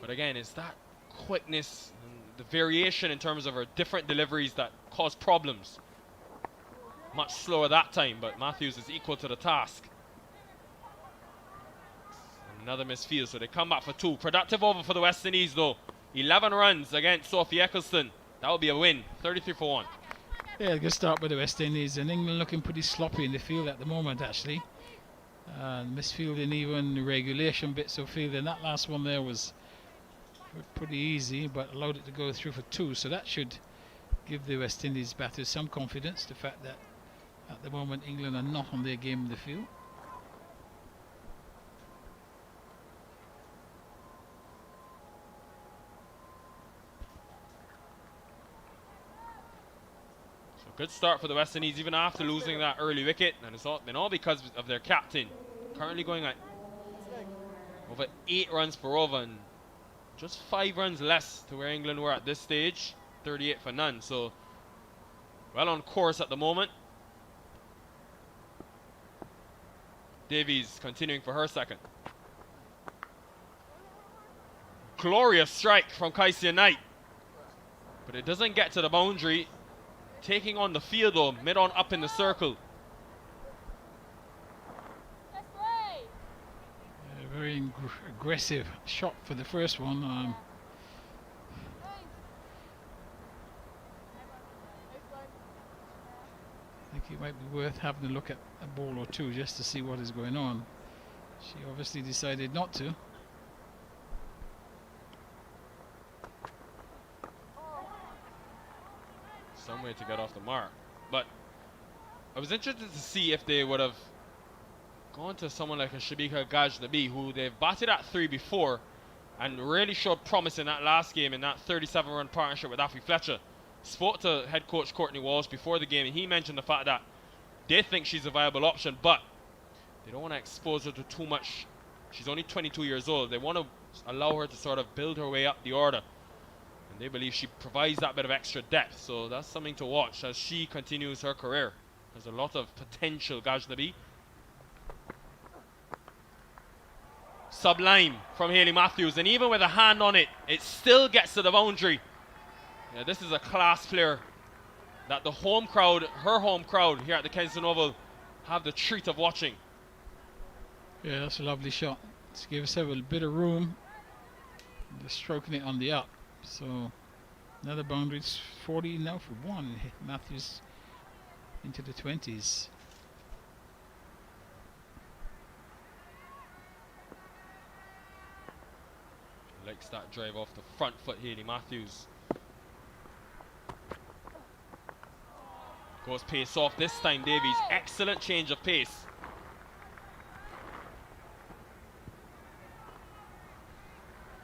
But again, it's that quickness and the variation in terms of her different deliveries that cause problems. Much slower that time, but Matthews is equal to the task. Another misfield, so they come back for 2. Productive over for the West Indies though. 11 runs against Sophia Eccleston. That will be a win. 33 for 1. Yeah, good start by the West Indies, and England looking pretty sloppy in the field at the moment actually. Misfielding even regulation bits of field, and that last one there was pretty easy, but allowed it to go through for 2, so that should give the West Indies batters some confidence, the fact that at the moment England are not on their game in the field. Good start for the West Indies, even after losing that early wicket, and it's all been all because of their captain. Currently going at over 8 runs per over, and just 5 runs less to where England were at this stage. 38 for none, so well on course at the moment. Davies continuing for her second. Glorious strike from Kaisia Knight, but it doesn't get to the boundary. Taking on the field though, mid-on up in the circle. Very aggressive shot for the first one. I think it might be worth having a look at a ball or 2 just to see what is going on. She obviously decided not to. Some way to get off the mark, but I was interested to see if they would have gone to someone like a Shabika Gajnabi, who they've batted at 3 before and really showed promise in that last game in that 37-run partnership with Affy Fletcher. Spoke to head coach Courtney Walsh before the game, and he mentioned the fact that they think she's a viable option, but they don't want to expose her to too much. She's only 22 years old. They want to allow her to sort of build her way up the order. They believe she provides that bit of extra depth, so that's something to watch as she continues her career. There's a lot of potential, Gajnabi. Sublime from Hayley Matthews, and even with a hand on it, it still gets to the boundary. Yeah, this is a class player that the home crowd, her home crowd here at the Kensington Oval, have the treat of watching. Yeah, that's a lovely shot. Just give herself a bit of room. Just stroking it on the up. So another boundary. It's 40 now for 1. Matthews into the 20s. Likes that drive off the front foot, Hayley Matthews. Goes pace off this time, Davies. Excellent change of pace.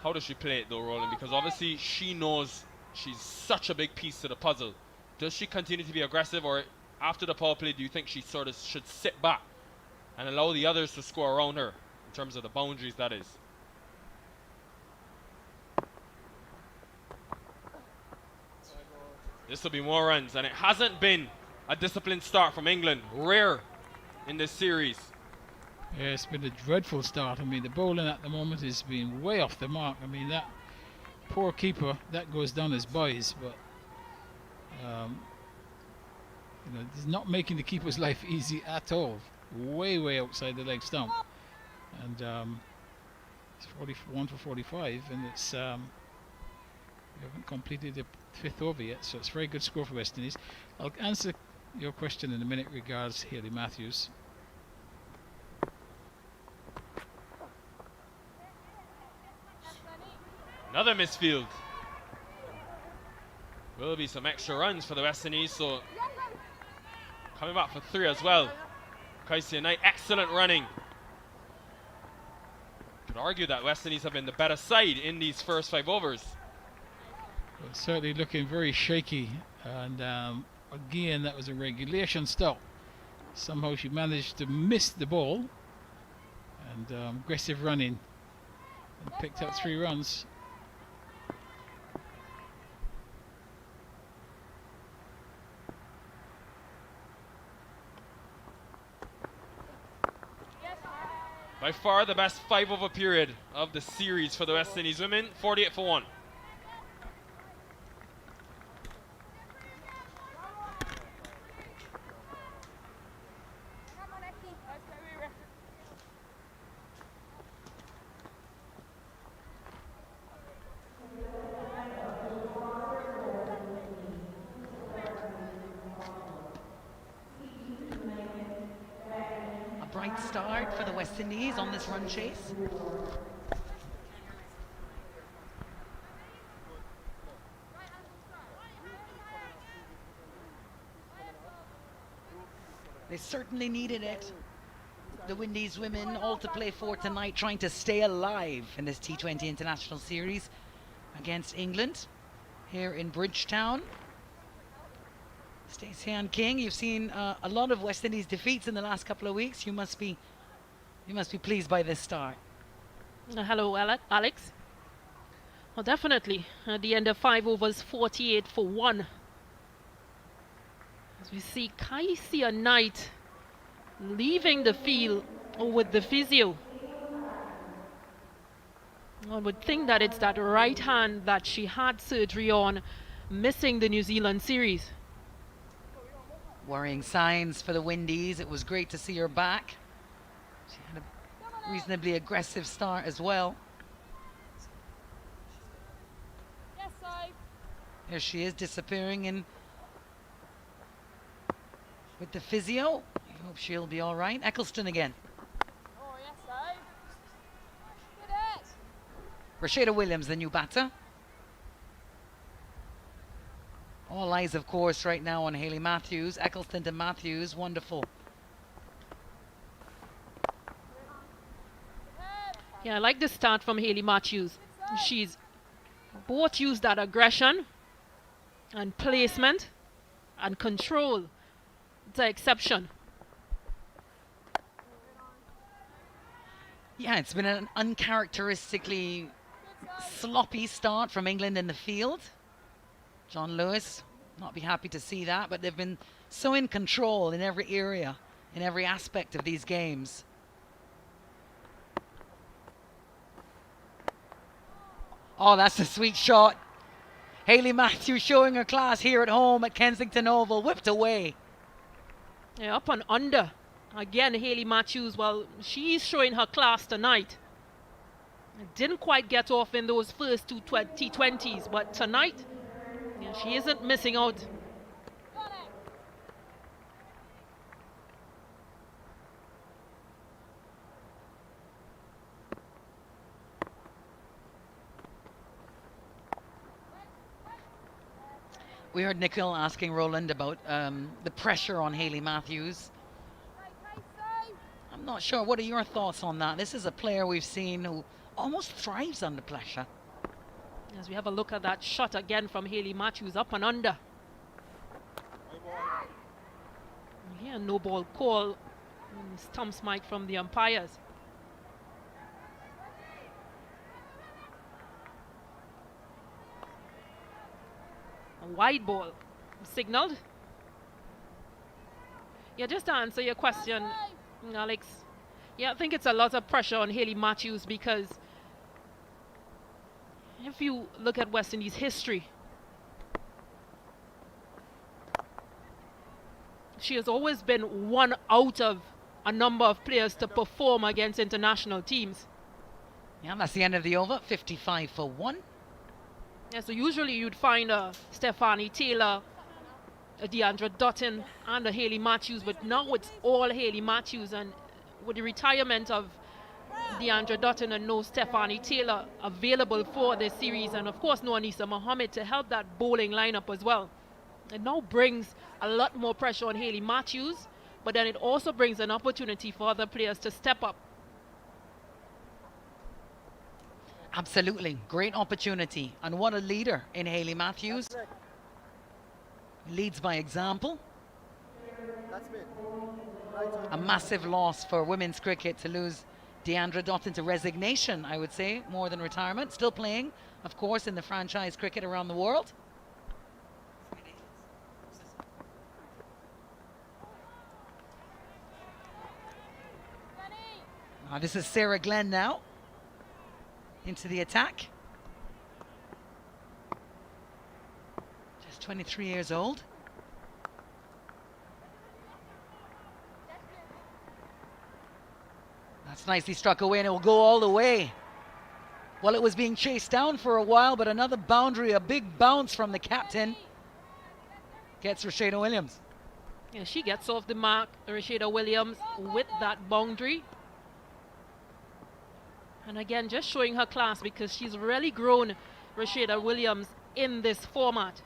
How does she play it though, Roland? Because obviously she knows she's such a big piece to the puzzle. Does she continue to be aggressive, or after the power play do you think she sort of should sit back and allow the others to score around her in terms of the boundaries, that is? This will be more runs, and it hasn't been a disciplined start from England. Rare in this series. Yeah, it's been a dreadful start. I mean, the bowling at the moment has been way off the mark. I mean, that poor keeper, that goes down as buys, but you know, it's not making the keeper's life easy at all. Way outside the leg stump, and it's 41 for 45, and it's we haven't completed the 5th over yet, so it's a very good score for West Indies. I'll answer your question in a minute regards Hayley Matthews. Another misfield. Will be some extra runs for the West Indies, so coming back for 3 as well. Kaisia Knight, excellent running. Could argue that West Indies have been the better side in these first 5 overs. Well, certainly looking very shaky, and again that was a regulation stop. Somehow she managed to miss the ball, and aggressive running, and picked up 3 runs. By far the best 5 over period of the series for the West Indies women, 48 for 1. Bright start for the West Indies on this run chase. They certainly needed it. The Windies women all to play for tonight, trying to stay alive in this T20 International Series against England here in Bridgetown. Stacey Ann King, you've seen a lot of West Indies defeats in the last couple of weeks. You must be pleased by this start. Hello, Alex. Well, definitely. At the end of 5 overs, 48 for 1. As we see Kaisia Knight leaving the field with the physio. One would think that it's that right hand that she had surgery on, missing the New Zealand series. Worrying signs for the Windies. It was great to see her back. She had a reasonably aggressive start as well. There she is, disappearing in with the physio. I hope she'll be all right. Eccleston again. Rashada Williams, the new batter. All eyes, of course, right now on Hayley Matthews. Eccleston to Matthews, wonderful. Yeah, I like the start from Hayley Matthews. She's both used that aggression and placement and control to exception. Yeah, it's been an uncharacteristically sloppy start from England in the field. John Lewis, not be happy to see that, but they've been so in control in every area, in every aspect of these games. Oh, that's a sweet shot. Hayley Matthews showing her class here at home at Kensington Oval, whipped away. Yeah, up and under. Again, Hayley Matthews, well, she's showing her class tonight. Didn't quite get off in those first 2 T20s, but tonight, yeah, she isn't missing out. We heard Nikhil asking Roland about the pressure on Hayley Matthews. I'm not sure. What are your thoughts on that? This is a player we've seen who almost thrives under pressure. As we have a look at that shot again from Hayley Matthews, up and under. Yeah, no ball call. Stumps mic from the umpires. A wide ball. signaled. Yeah, just to answer your question, Alex. Yeah, I think it's a lot of pressure on Hayley Matthews because if you look at West Indies' history, she has always been one out of a number of players to perform against international teams. Yeah, that's the end of the over. 55 for 1. Yeah, so usually you'd find a Stephanie Taylor, a Deandra Dutton, and a Hayley Matthews, but now it's all Hayley Matthews. And with the retirement of Deandra Dutton and no Stephanie Taylor available for this series, and of course no Anisa Mohammed to help that bowling lineup as well, it now brings a lot more pressure on Hayley Matthews, but then it also brings an opportunity for other players to step up. Absolutely. Great opportunity. And what a leader in Hayley Matthews. Leads by example. A massive loss for women's cricket to lose Deandra Dutton to resignation, I would say, more than retirement. Still playing, of course, in the franchise cricket around the world. This is Sarah Glenn now into the attack. Just 23 years old. That's nicely struck away, and it will go all the way. Well, it was being chased down for a while, but another boundary, a big bounce from the captain, gets Rashada Williams. Yeah, she gets off the mark, Rashada Williams, with that boundary. And again, just showing her class because she's really grown, Rashada Williams, in this format.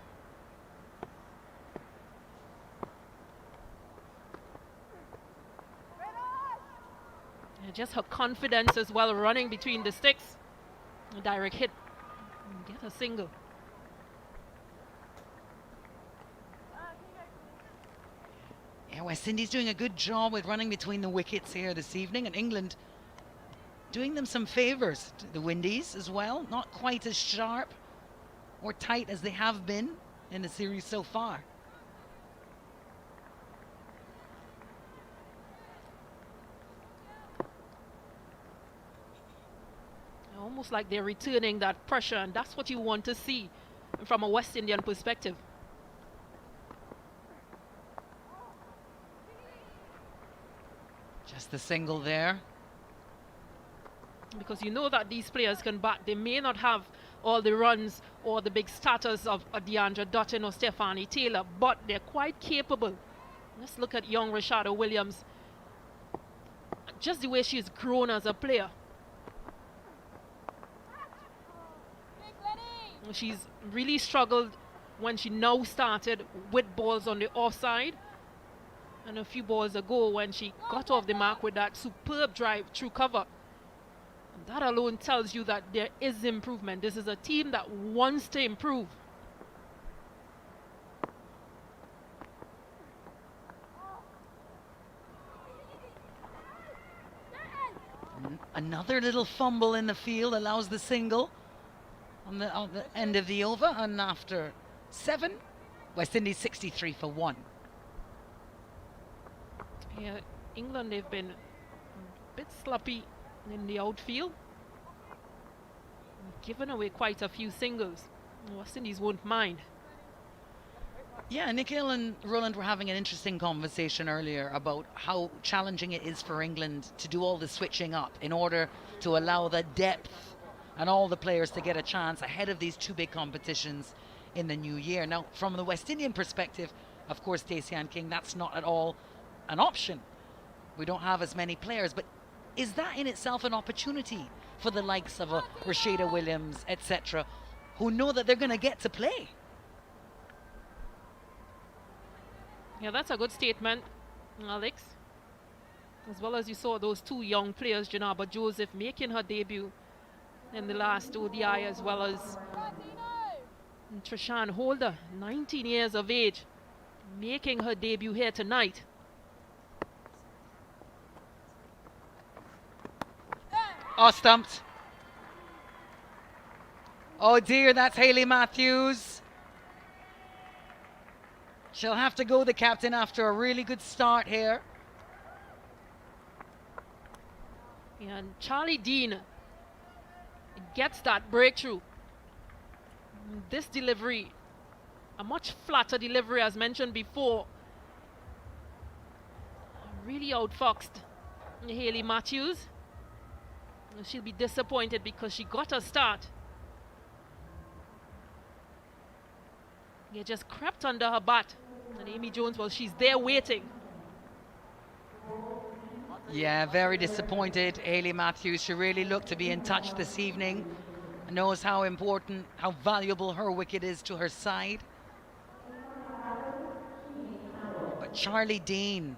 And just her confidence as well, running between the sticks. A direct hit. Get a single. Yeah, West Indies doing a good job with running between the wickets here this evening, and England doing them some favours. The Windies as well, not quite as sharp or tight as they have been in the series so far. Almost like they're returning that pressure, and that's what you want to see from a West Indian perspective. Just the single there. Because you know that these players can bat. They may not have all the runs or the big starters of Deandra Dutton or Stephanie Taylor, but they're quite capable. Let's look at young Rashada Williams. Just the way she's grown as a player. She's really struggled when she now started with balls on the offside. And a few balls ago when she got off the mark with that superb drive through cover. That alone tells you that there is improvement. This is a team that wants to improve. Another little fumble in the field allows the single on the end of the over, and after 7, West Indies 63 for 1. Yeah, England, they've been a bit sloppy in the outfield, given away quite a few singles. West Indies won't mind. Yeah, Nikhil and Roland were having an interesting conversation earlier about how challenging it is for England to do all the switching up in order to allow the depth and all the players to get a chance ahead of these 2 big competitions in the new year. Now, from the West Indian perspective, of course, Stacey and King, that's not at all an option. We don't have as many players, but is that in itself an opportunity for the likes of a Rashada Williams, etc., who know that they're going to get to play? Yeah, that's a good statement, Alex. As well as you saw those 2 young players, Janaba Joseph making her debut in the last ODI, as well as Trishan Holder, 19 years of age, making her debut here tonight. Oh, stumped. Oh dear, that's Hayley Matthews. She'll have to go, the captain, after a really good start here. Yeah, and Charlie Dean gets that breakthrough. This delivery, a much flatter delivery as mentioned before, really outfoxed Hayley Matthews. She'll be disappointed because she got a start. It just crept under her bat. And Amy Jones, well, she's there waiting. Yeah, very disappointed. Hayley Matthews, she really looked to be in touch this evening. Knows how important, how valuable her wicket is to her side. But Charlie Dean,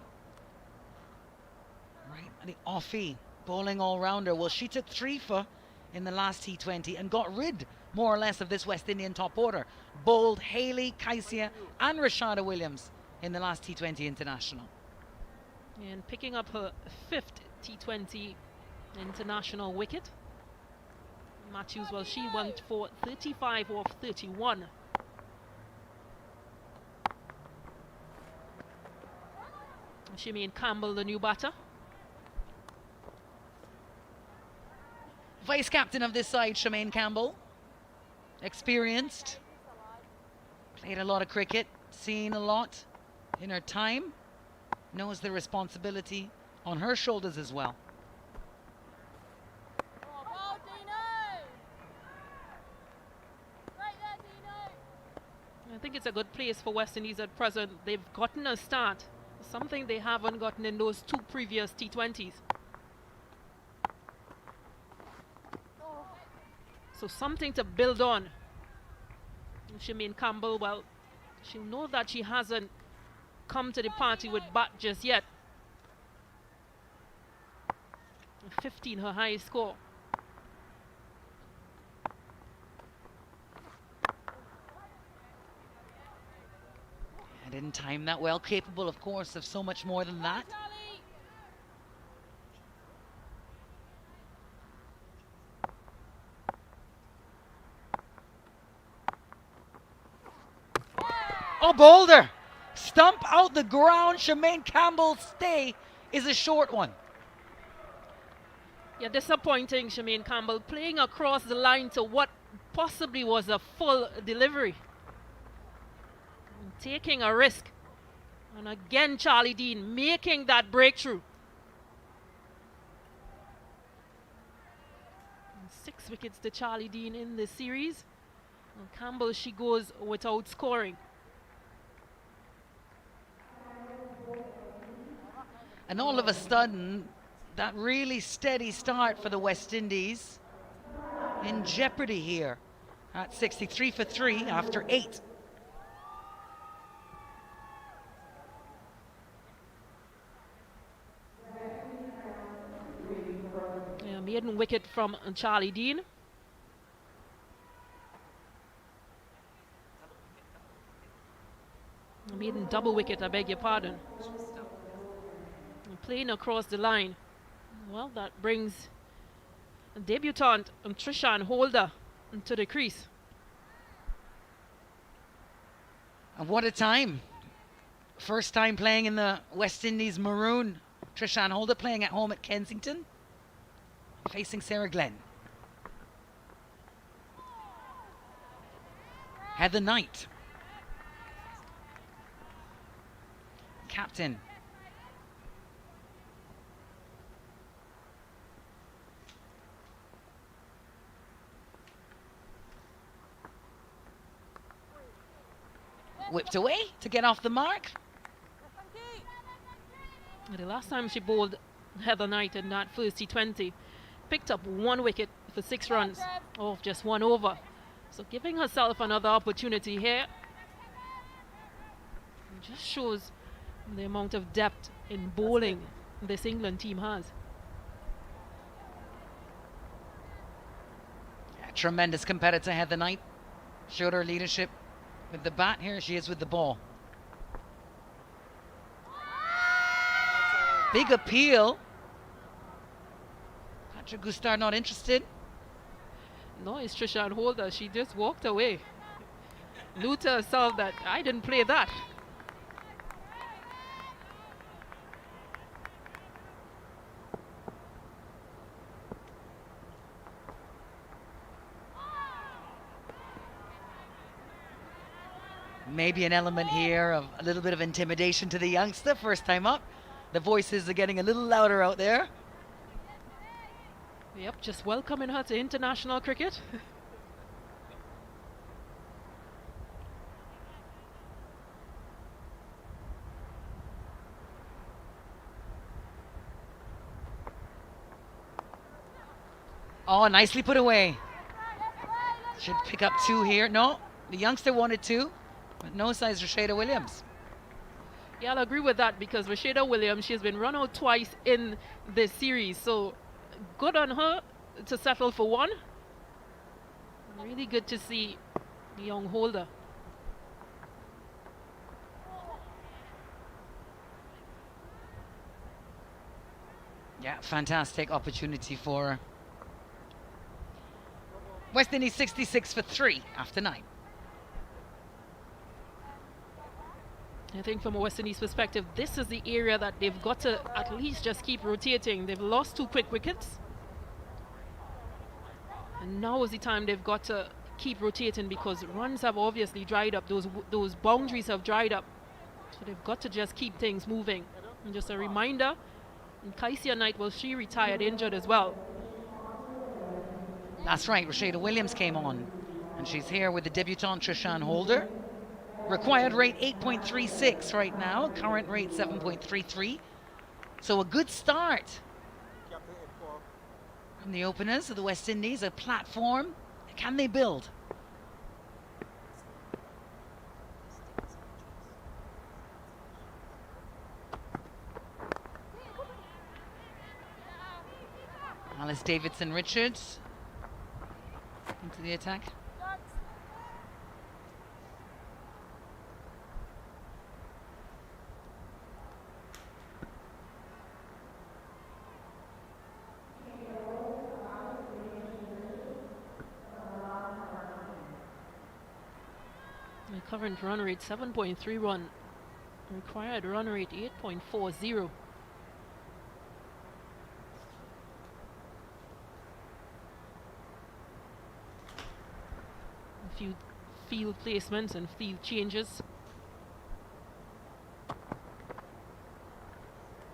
right, the offie, bowling all-rounder. Well, she took 3 for in the last T20 and got rid, more or less, of this West Indian top order. Bowled Hayley, Kaisia and Rashada Williams in the last T20 international. And picking up her 5th T20 international wicket. Matthews, well, she went for 35 off 31. Shemaine Campbell, the new batter. Vice captain of this side, Shemaine Campbell. Experienced. Played a lot of cricket, seen a lot in her time. Knows the responsibility on her shoulders as well. I think it's a good place for West Indies at present. They've gotten a start, something they haven't gotten in those 2 previous T20s. So something to build on. Shemaine Campbell, well, she'll know that she hasn't come to the party with bat just yet. 15, her highest score. I didn't time that well. Capable, of course, of so much more than that. Oh, Boulder! Stump out the ground. Shemaine Campbell's stay is a short one. Yeah, disappointing, Shemaine Campbell, playing across the line to what possibly was a full delivery. And taking a risk. And again, Charlie Dean making that breakthrough. And 6 wickets to Charlie Dean in this series. And Campbell, she goes without scoring. And all of a sudden, that really steady start for the West Indies in jeopardy here at 63 for 3 after 8. Yeah, maiden wicket from Charlie Dean. Maiden double wicket, I beg your pardon. Playing across the line. Well, that brings a debutant Trishan Holder to the crease. And what a time. First time playing in the West Indies maroon. Trishan Holder playing at home at Kensington, facing Sarah Glenn. Heather Knight, captain. Whipped away to get off the mark. The last time she bowled, Heather Knight, in that first T20, picked up 1 wicket for 6 runs off just 1 over. So giving herself another opportunity here. It just shows the amount of depth in bowling this England team has. Yeah, tremendous competitor, Heather Knight. Showed her leadership with the bat. Here she is with the ball. Big appeal. Patrick Gustard not interested. No, it's Trishan Holder. She just walked away. Knew to herself that I didn't play that. Maybe an element here of a little bit of intimidation to the youngster, first time up. The voices are getting a little louder out there. Yep, just welcoming her to international cricket. Oh, nicely put away. Should pick up 2 here. No, the youngster wanted 2, but no size Rashada Williams. Yeah, I'll agree with that because Rashada Williams, she's been run out twice in this series. So good on her to settle for 1. Really good to see the young Holder. Yeah, fantastic opportunity for her. West Indies 66 for 3 after 9. I think from a West Indies perspective, this is the area that they've got to at least just keep rotating. They've lost 2 quick wickets. And now is the time they've got to keep rotating because runs have obviously dried up. Those boundaries have dried up. So they've got to just keep things moving. And just a reminder, Kaisia Knight, well, she retired injured as well. That's right, Rashada Williams came on. And she's here with the debutant Trishan Holder. Required rate 8.36 right now. Current rate 7.33. So a good start from the openers of the West Indies. A platform. Can they build? Alice Davidson-Richards into the attack. The current run rate 7.31. Required run rate 8.40. A few field placements and field changes.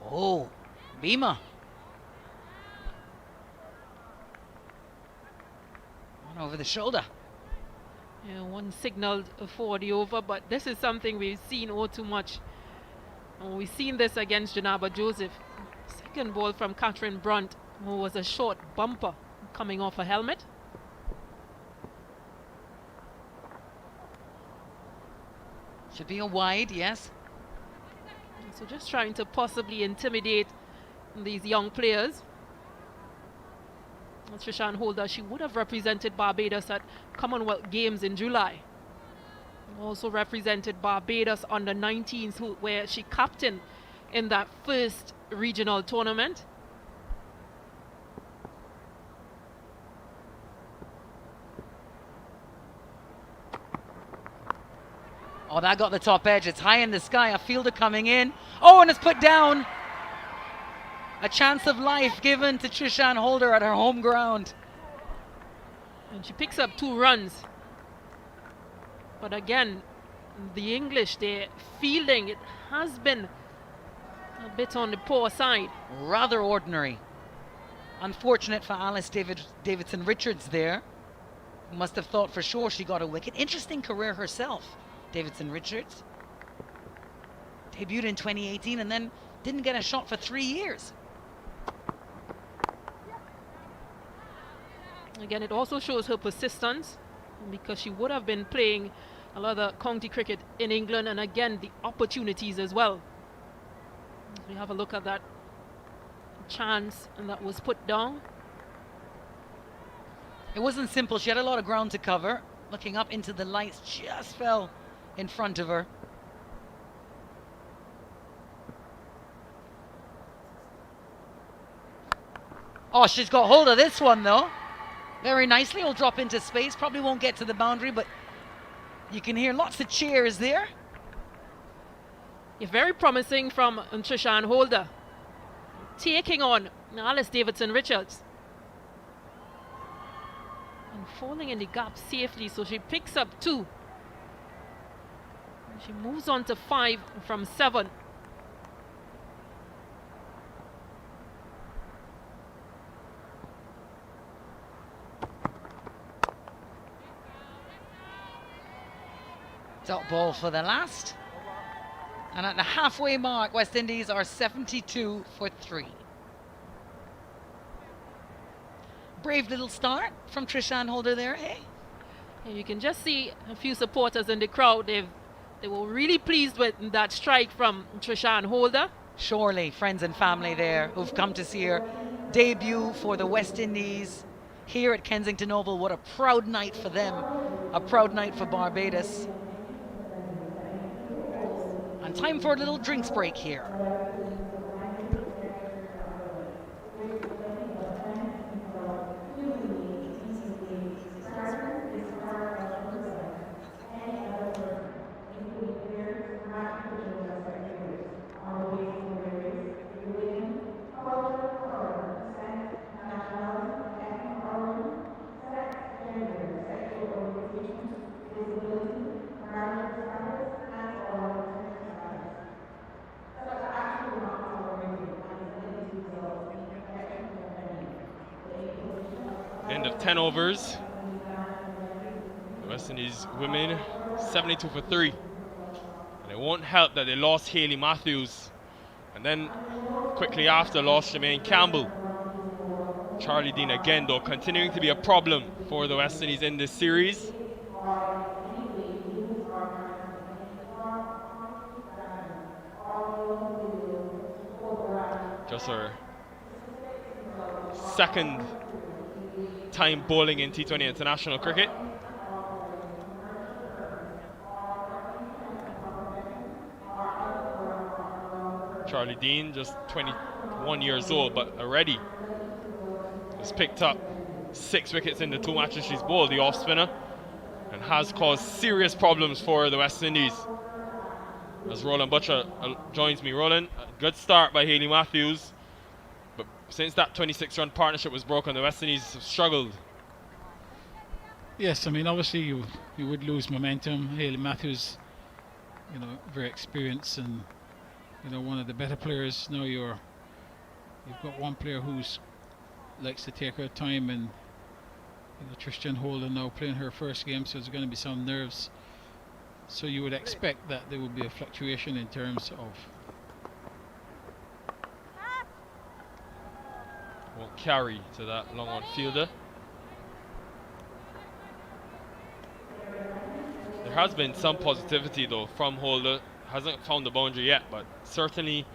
Oh, Bima. One over the shoulder. Yeah, 1 signaled for the over, but this is something we've seen all too much. And we've seen this against Janaba Joseph. Second ball from Catherine Brunt, who was a short bumper coming off a helmet. Should be a wide, yes. So just trying to possibly intimidate these young players. Trishan Holder, she would have represented Barbados at Commonwealth Games in July. Also represented Barbados under 19s, where she captained in that first regional tournament. Oh, that got the top edge. It's high in the sky. A fielder coming in. Oh, and it's put down. A chance of life given to Trishan Holder at her home ground. And she picks up 2 runs. But again, the English, their fielding, it has been a bit on the poor side. Rather ordinary. Unfortunate for Alice Davidson-Richards there. Must have thought for sure she got a wicket. Interesting career herself, Davidson-Richards. Debuted in 2018 and then didn't get a shot for 3 years. Again, it also shows her persistence because she would have been playing a lot of county cricket in England, and again, the opportunities as well. We have a look at that chance and that was put down. It wasn't simple. She had a lot of ground to cover. Looking up into the lights, just fell in front of her. Oh, she's got hold of this one though. Very nicely. Will drop into space. Probably won't get to the boundary, but you can hear lots of cheers there. Yeah, very promising from Trishan Holder. Taking on Alice Davidson-Richards. And falling in the gap safely, so she picks up 2. She moves on to 5 from 7. Dot ball for the last. And at the halfway mark, West Indies are 72 for 3. Brave little start from Trishan Holder there, eh? And you can just see a few supporters in the crowd. They were really pleased with that strike from Trishan Holder. Surely friends and family there who've come to see her debut for the West Indies here at Kensington Oval. What a proud night for them, a proud night for Barbados. And time for a little drinks break here. End of 10 overs. The West Indies women 72 for 3. And it won't help that they lost Hayley Matthews. And then quickly after lost Jermaine Campbell. Charlie Dean again though continuing to be a problem for the West Indies in this series. Just her second time bowling in T20 international cricket. Charlie Dean, just 21 years old, but already has picked up 6 wickets in the 2 matches she's bowled, the off spinner, and has caused serious problems for the West Indies. As Roland Butcher joins me. Roland, a good start by Hayley Matthews, but since that 26-run partnership was broken, the West Indies have struggled. Yes, I mean, obviously you would lose momentum. Hayley Matthews, very experienced and one of the better players. Now you've got one player who's likes to take her time, and Trishan Holder now playing her first game, so there's going to be some nerves. So you would expect that there would be a fluctuation in terms of. Won't carry to that long on fielder. There has been some positivity though from Holder. Hasn't found the boundary yet, but certainly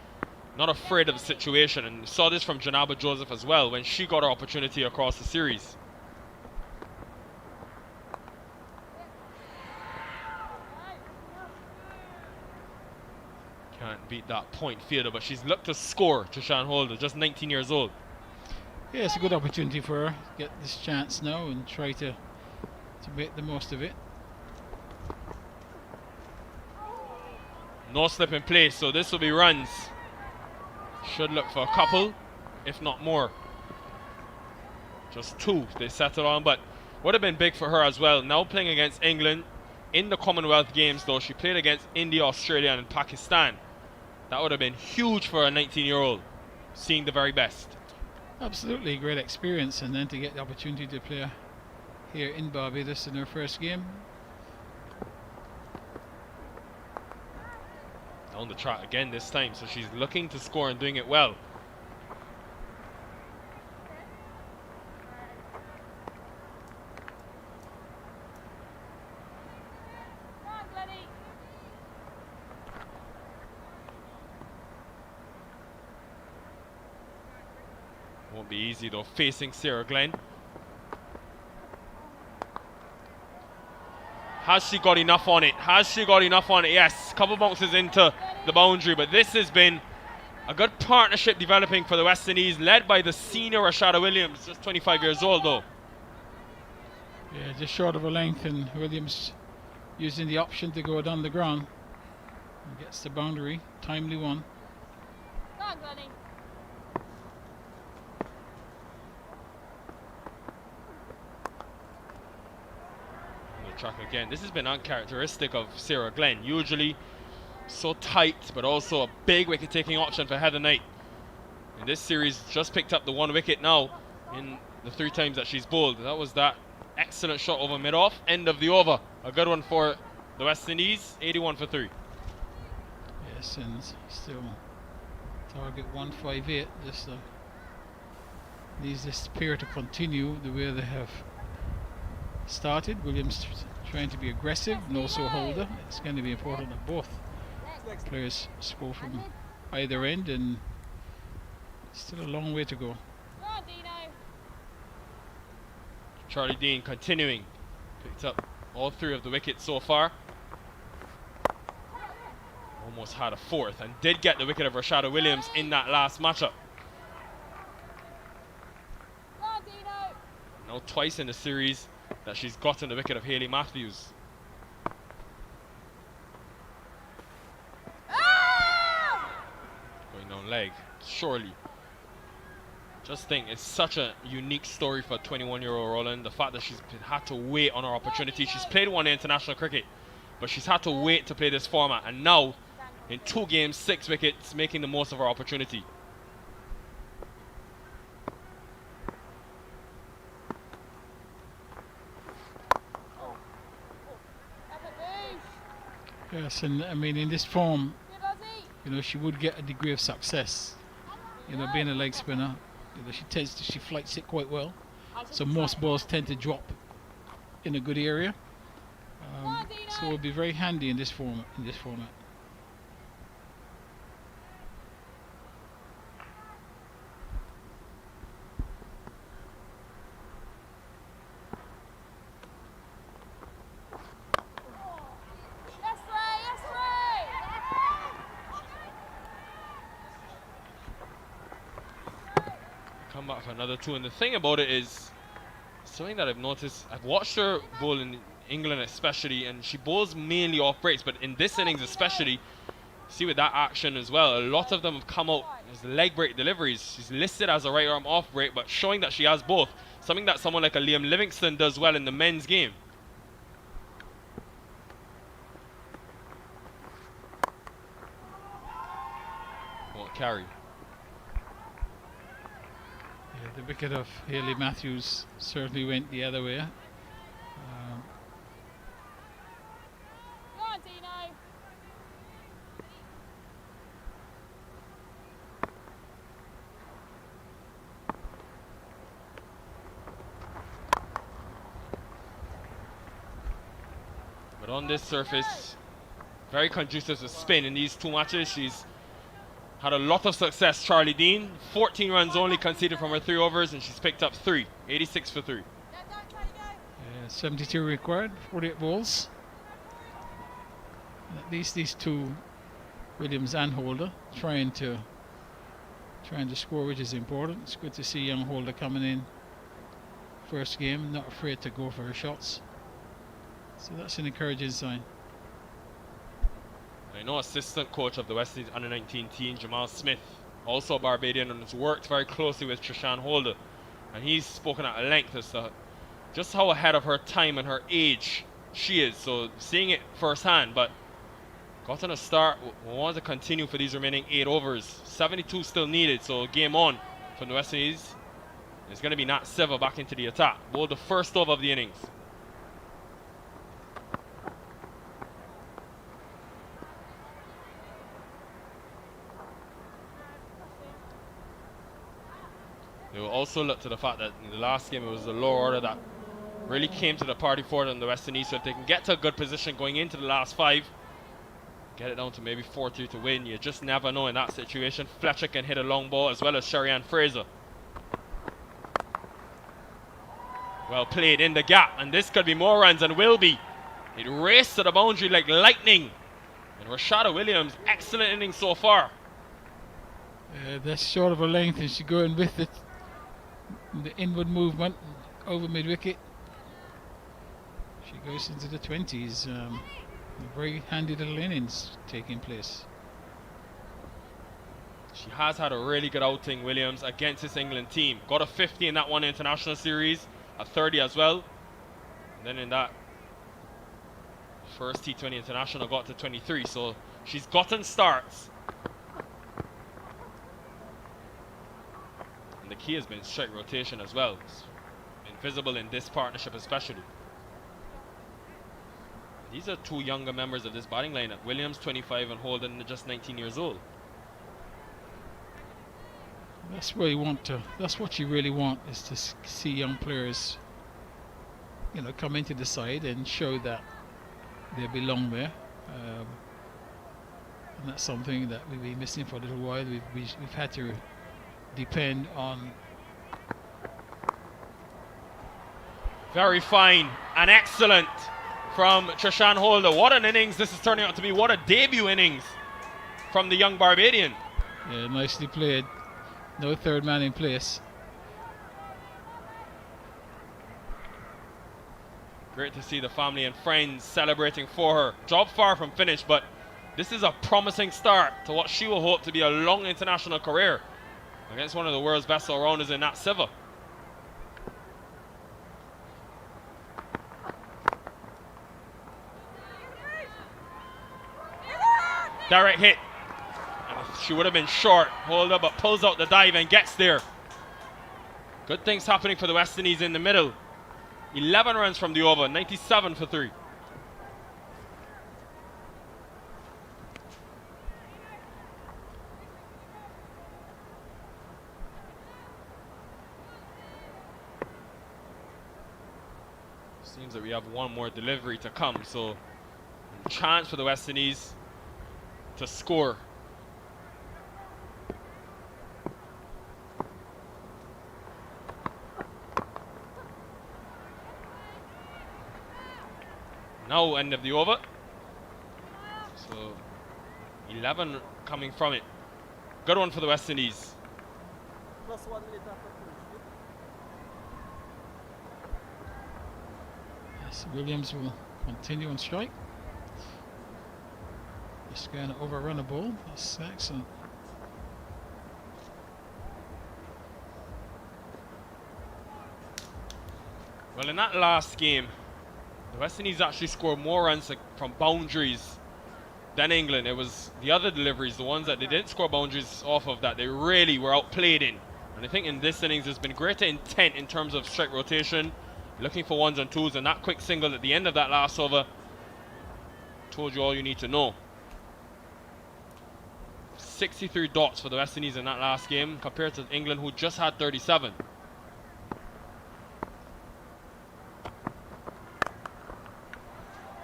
not afraid of the situation. And saw this from Janaba Joseph as well when she got her opportunity across the series. Can't beat that point fielder, but she's looked to score. Trishan Holder, just 19 years old. Yeah, it's a good opportunity for her to get this chance now and try to make the most of it. No slip in place, so this will be runs. Should look for a couple, if not more. Just 2 they settled on, but would have been big for her as well. Now playing against England in the Commonwealth Games, though she played against India, Australia, and Pakistan. That would have been huge for a 19-year-old, seeing the very best. Absolutely, great experience, and then to get the opportunity to play here in Barbados in her first game. On the track again this time, so she's looking to score and doing it well. Won't be easy though, facing Sarah Glenn. Has she got enough on it? Has she got enough on it? Yes, couple bounces into the boundary, but this has been a good partnership developing for the West Indies, led by the senior Rashada Williams, just 25 years old though. Yeah, just short of a length, and Williams using the option to go down the ground. And gets the boundary, timely one. track again. This has been uncharacteristic of Sarah Glenn. Usually so tight, but also a big wicket-taking option for Heather Knight. In this series, just picked up the 1 wicket now in the 3 times that she's bowled. That was that excellent shot over mid-off. End of the over. A good one for the West Indies. 81 for 3. Yes, and still target 158. Just needs this pair to continue the way they have started. Williams trying to be aggressive, and also Holder. It's going to be important that both players score from either end, and still a long way to go. Charlie Dean continuing. Picked up all 3 of the wickets so far. Almost had a 4th, and did get the wicket of Rashada Williams in that last matchup. Now twice in the series that she's gotten the wicket of Hayley Matthews. Going down leg, surely. Just think, it's such a unique story for 21-year-old Roland. The fact that she's had to wait on her opportunity. She's played 1 international cricket, but she's had to wait to play this format. And now, in 2 games, 6 wickets, making the most of her opportunity. Yes, and I mean, in this form, you know, she would get a degree of success. You know, being a leg spinner, you know, she flights it quite well. So most balls tend to drop in a good area. So it would be very handy in this format. Come back for another 2, and the thing about it is something that I've noticed. I've watched her bowl in England especially, and she bowls mainly off breaks, but in this innings especially, see with that action as well, a lot of them have come out as leg break deliveries. She's listed as a right arm off break, but showing that she has both, something that someone like a Liam Livingston does well in the men's game. Won't carry. The wicket of Hayley Matthews certainly went the other way. But on this surface, very conducive to spin in these 2 matches. She's had a lot of success, Charlie Dean. 14 runs only conceded from her 3 overs, and she's picked up 3. 86 for 3. 72 required, 48 balls. At least these 2, Williams and Holder, trying to score, which is important. It's good to see young Holder coming in first game, not afraid to go for her shots. So that's an encouraging sign. I know assistant coach of the West Indies under-19 team, Jamal Smith, also a Barbadian, and has worked very closely with Trishan Holder, and he's spoken at length as to just how ahead of her time and her age she is. So seeing it firsthand, but gotten a start. We want to continue for these remaining 8 overs. 72 still needed, so game on from the West Indies. It's going to be Nat Sciver back into the attack. Bowled the first over of the innings. They will also look to the fact that in the last game it was the lower order that really came to the party for them, the West Indies. So if they can get to a good position going into the last 5, get it down to maybe 4-2 to win, you just never know in that situation. Fletcher can hit a long ball as well as Sherry-Ann Fraser. Well played in the gap, and this could be more runs and will be. It raced to the boundary like lightning. And Rashada Williams, excellent innings so far. That's short of a length, and she's going with it. The inward movement over mid-wicket. She goes into the 20s. Very handy little innings taking place. She has had a really good outing, Williams, against this England team. Got a 50 in that one international series, a 30 as well. And then in that First T20 international got to 23, so she's gotten starts. And the key has been strike rotation as well. It's been visible in this partnership especially. These are two younger members of this batting lineup. Williams 25 and Holder just 19 years old. That's where you want to. That's what you really want, is to see young players, you know, come into the side and show that they belong there. And that's something that we've been missing for a little while. We've had to depend on. Very fine and excellent from Trishan Holder. What an innings this is turning out to be. What a debut innings from the young Barbadian. Yeah, nicely played. No third man in place. Great to see the family and friends celebrating for her. Job far from finished, but this is a promising start to what she will hope to be a long international career against one of the world's best all-rounders in Nat Sciver. Direct hit. She would have been short. Holder, but pulls out the dive and gets there. Good things happening for the West Indies in the middle. 11 runs from the over, 97 for 3. Seems that we have one more delivery to come, so chance for the West Indies to score. Now end of the over. So 11 coming from it. Good one for the West Indies. Plus 1 minute after finish. Yes, Williams will continue on strike. Just going to overrun a ball. That's excellent. Well, in that last game, the West Indies actually scored more runs from boundaries than England. It was the other deliveries, the ones that they didn't score boundaries off of, that they really were outplayed in. And I think in this innings there's been greater intent in terms of strike rotation, looking for ones and twos, and that quick single at the end of that last over told you all you need to know. 63 dots for the West Indies in that last game compared to England, who just had 37.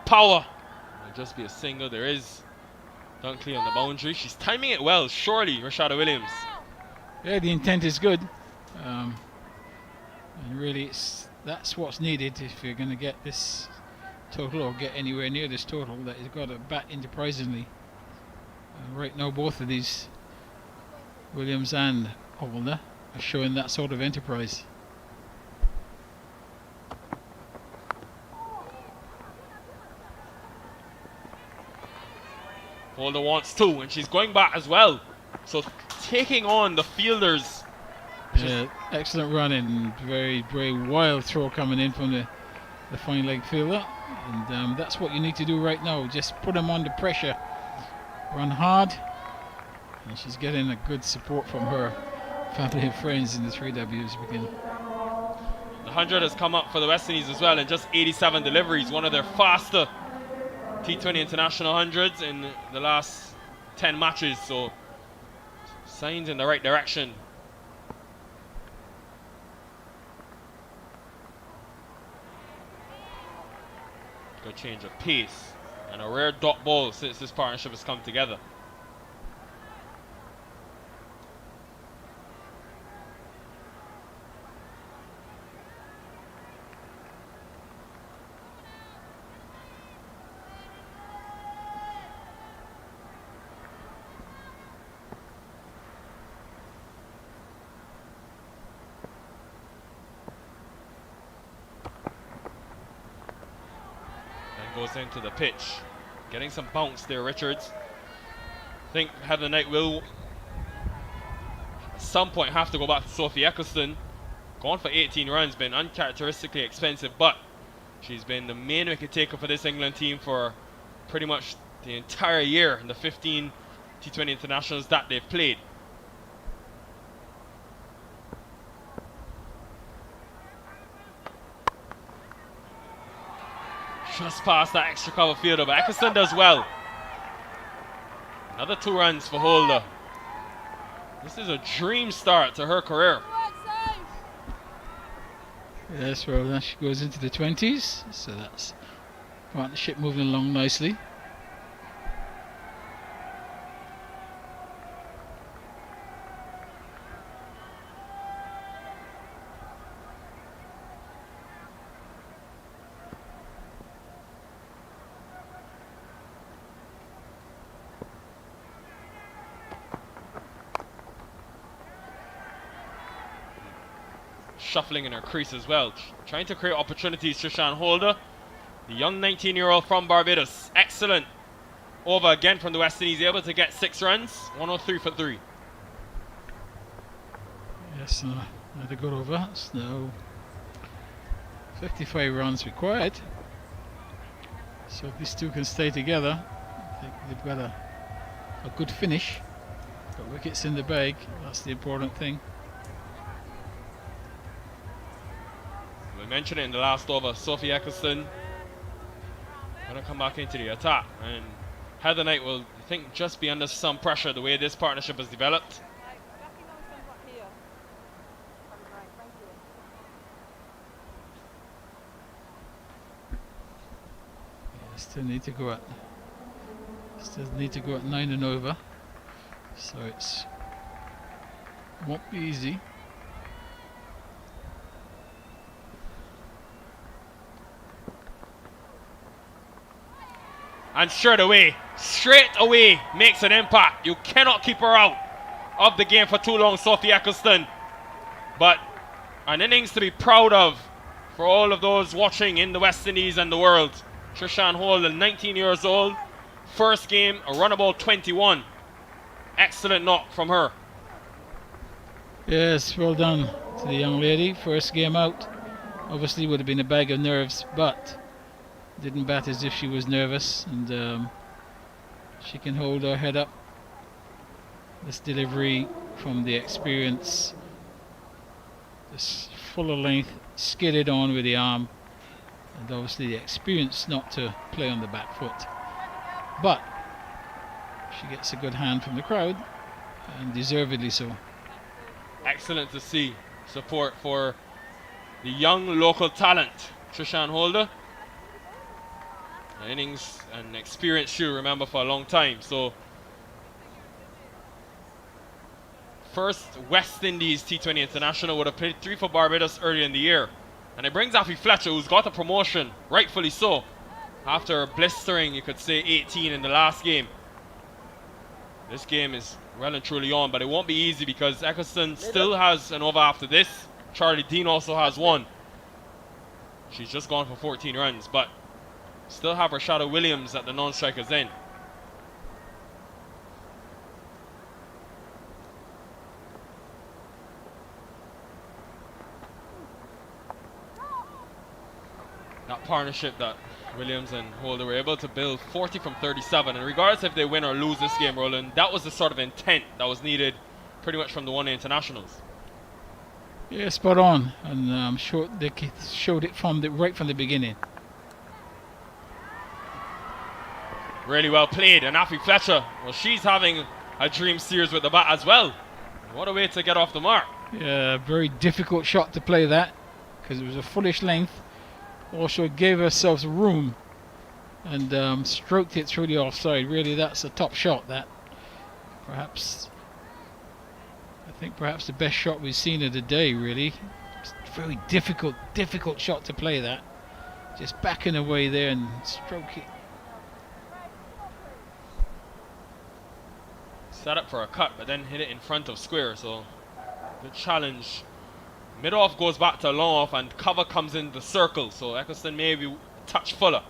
Power. It'll just be a single. There is Dunkley on the boundary. She's timing it well, surely, Rashada Williams. Yeah, the intent is good. And really, that's what's needed if you're going to get this total or get anywhere near this total, that you've got to bat enterprisingly. Right now, both of these, Williams and Holder, are showing that sort of enterprise. Holder wants two, and she's going back as well. So taking on the fielders. Yeah, excellent running, very, very wild throw coming in from the fine leg fielder, and that's what you need to do right now. Just put them under pressure, run hard, and she's getting a good support from her family and friends in the 3Ws begin. The 100 has come up for the West Indies as well, and just 87 deliveries, one of their faster T20 international hundreds in the last 10 matches, so signs in the right direction. Good change of pace and a rare dot ball since this partnership has come together. Goes into the pitch, getting some bounce there, Richards. I think Heather Knight will at some point have to go back to Sophie Eccleston. Gone for 18 runs, been uncharacteristically expensive, but she's been the main wicket taker for this England team for pretty much the entire year in the 15 T20 internationals that they've played. Just past that extra cover fielder, but Eccleston does well. Another 2 runs for Holder. This is a dream start to her career. Yes, well, then she goes into the 20s, so that's partnership moving along nicely. Shuffling in her crease as well, trying to create opportunities. Trishan Holder, the young 19-year-old from Barbados, excellent over again from the West Indies, able to get 6 runs, 103 for 3. Yes, another good over. So 55 runs required. So if these two can stay together, I think they've got a good finish. Got wickets in the bag, that's the important thing. We mentioned it in the last over. Sophie Eccleston going to come back into the attack, and Heather Knight will, I think, just be under some pressure the way this partnership has developed. Yeah, still need to go at 9 and over, so it's won't be easy. And straight away makes an impact. You cannot keep her out of the game for too long, Sophie Eccleston. But an innings to be proud of for all of those watching in the West Indies and the world. Trishan Holder, 19 years old. First game, a runnable 21. Excellent knock from her. Yes, well done to the young lady. First game out. Obviously would have been a bag of nerves, but didn't bat as if she was nervous, and she can hold her head up. This delivery from the experience, this fuller length, skidded on with the arm, and obviously the experience not to play on the back foot. But she gets a good hand from the crowd, and deservedly so. Excellent to see support for the young local talent, Trishan Holder. An innings and experience she'll remember for a long time. So, first West Indies T20 international, would have played 3 for Barbados earlier in the year. And it brings Afi Fletcher, who's got a promotion, rightfully so, after blistering, you could say, 18 in the last game. This game is well and truly on, but it won't be easy because Eccleston still has an over after this. Charlie Dean also has 1. She's just gone for 14 runs, but still have Rashada Williams at the non-strikers end. That partnership that Williams and Holder were able to build, 40 from 37, and regardless if they win or lose this game, Roland, that was the sort of intent that was needed pretty much from the one-day internationals. Yeah, spot on, and I'm sure they showed it right from the beginning. Really well played, and Afi Fletcher, well, she's having a dream series with the bat as well. What a way to get off the mark. Yeah, very difficult shot to play that, because it was a fullish length. Also gave herself room and stroked it through the offside. Really, that's a top shot. That perhaps, I think perhaps the best shot we've seen of the day. Really, it's a very difficult shot to play. That just backing away there and stroke it. Set up for a cut, but then hit it in front of square. So good challenge. Mid off goes back to long off, and cover comes in the circle. So Eccleston maybe a touch fuller.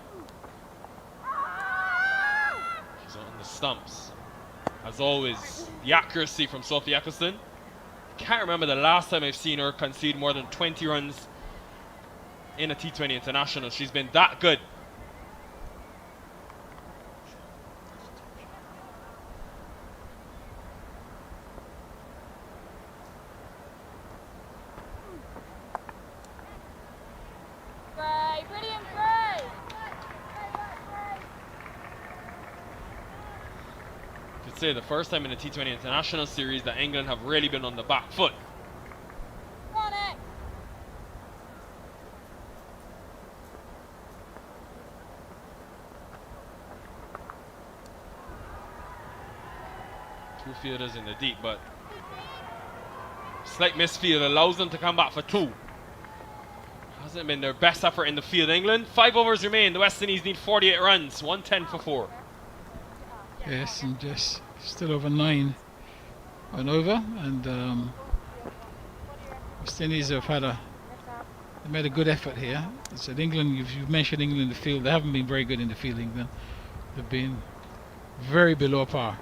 She's on the stumps. As always, the accuracy from Sophia Eccleston. Can't remember the last time I've seen her concede more than 20 runs in a T20 international. She's been that good. Could say the first time in the T20 International Series that England have really been on the back foot. Two fielders in the deep, but slight misfield allows them to come back for two. Hasn't been their best effort in the field. England, 5 overs remain. The West Indies need 48 runs, 110 for 4. Yes, and just still over 9 on over, and West Indies have they made a good effort here. I said England, you've mentioned England in the field, they haven't been very good in the field, England. They've been very below par.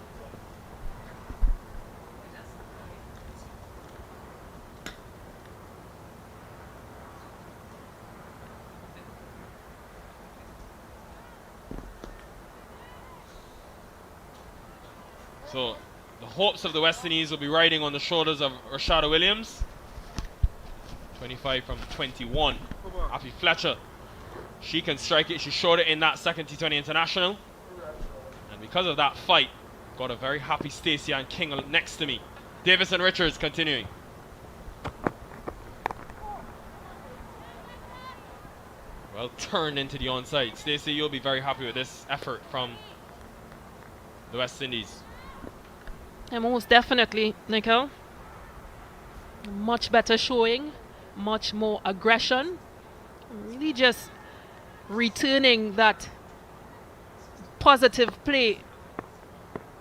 So the hopes of the West Indies will be riding on the shoulders of Rashada Williams. 25 from 21. Afi Fletcher. She can strike it. She showed it in that second T20 International. And because of that fight, got a very happy Stacey and King next to me. Davis and Richards continuing. Well turned into the onside. Stacey, you'll be very happy with this effort from the West Indies. And most definitely, Nickel. Much better showing, much more aggression. Really just returning that positive play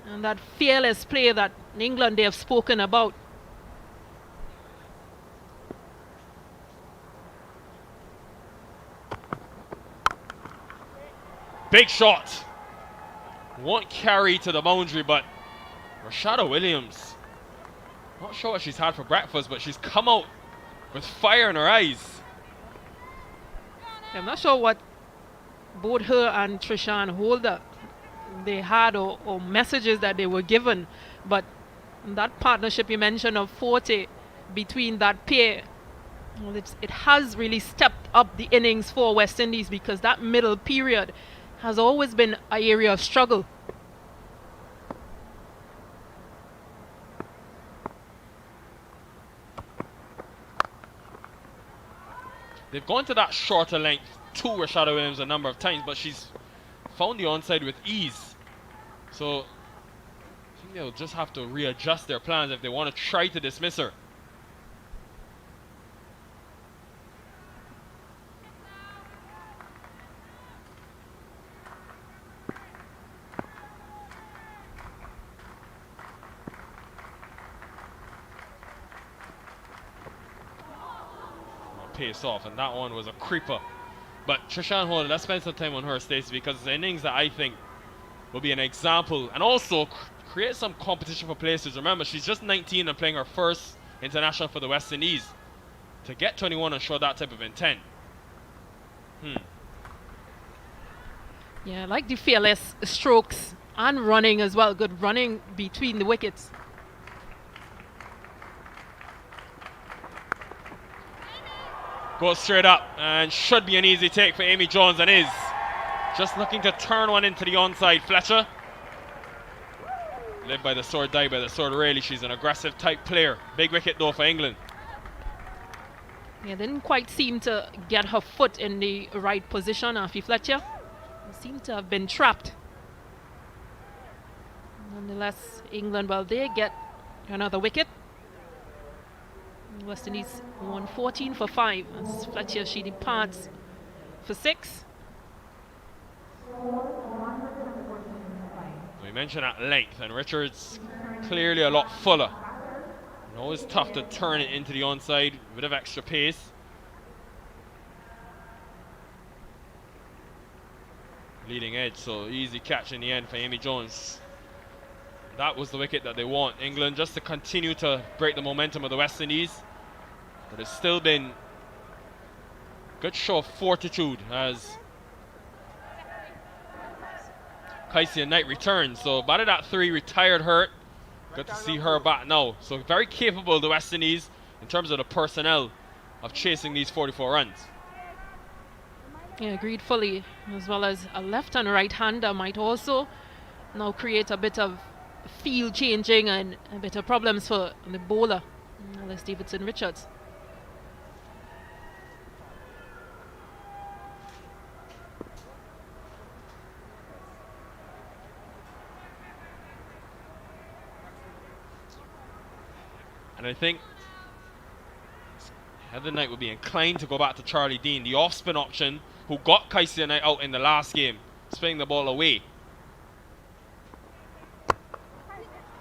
and that fearless play that in England they have spoken about. Big shot. Won't carry to the boundary, but Rashada Williams, not sure what she's had for breakfast, but she's come out with fire in her eyes. I'm not sure what both her and Trishan Holder they had or messages that they were given, but that partnership you mentioned of 40 between that pair, well, it has really stepped up the innings for West Indies, because that middle period has always been an area of struggle. They've gone to that shorter length to Rashada Williams a number of times, but she's found the onside with ease. So I think they'll just have to readjust their plans if they want to try to dismiss her. Pace off, and that one was a creeper. But Trishan Holder, let's spend some time on her, Stacey, because it's an innings that I think will be an example and also create some competition for places. Remember, she's just 19 and playing her first international for the West Indies. To get 21 and show that type of intent. Yeah, I like the fearless strokes and running as well. Good running between the wickets. Goes straight up and should be an easy take for Amy Jones, and is. Just looking to turn one into the onside. Fletcher. Live by the sword, die by the sword. Really, she's an aggressive type player. Big wicket though for England. Yeah, didn't quite seem to get her foot in the right position, Afi Fletcher. Seemed to have been trapped. Nonetheless, England, well, they get another wicket. West Indies won 14 for 5 as Fletcher, she departs for 6. We mentioned at length, and Richards clearly a lot fuller. And always tough to turn it into the onside, a bit of extra pace. Leading edge, so easy catch in the end for Amy Jones. That was the wicket that they want. England just to continue to break the momentum of the West Indies. But it's still been good show of fortitude as Kaisia Knight returns. So batted at 3, retired hurt. Good to see her back now. So very capable, the West Indies, in terms of the personnel of chasing these 44 runs. Yeah, agreed fully. As well as a left and right hander might also now create a bit of field changing and a bit of problems for the bowler, Alice Davidson Richards. And I think Heather Knight would be inclined to go back to Charlie Dean, the off-spin option, who got Kaisia Knight out in the last game, spinning the ball away.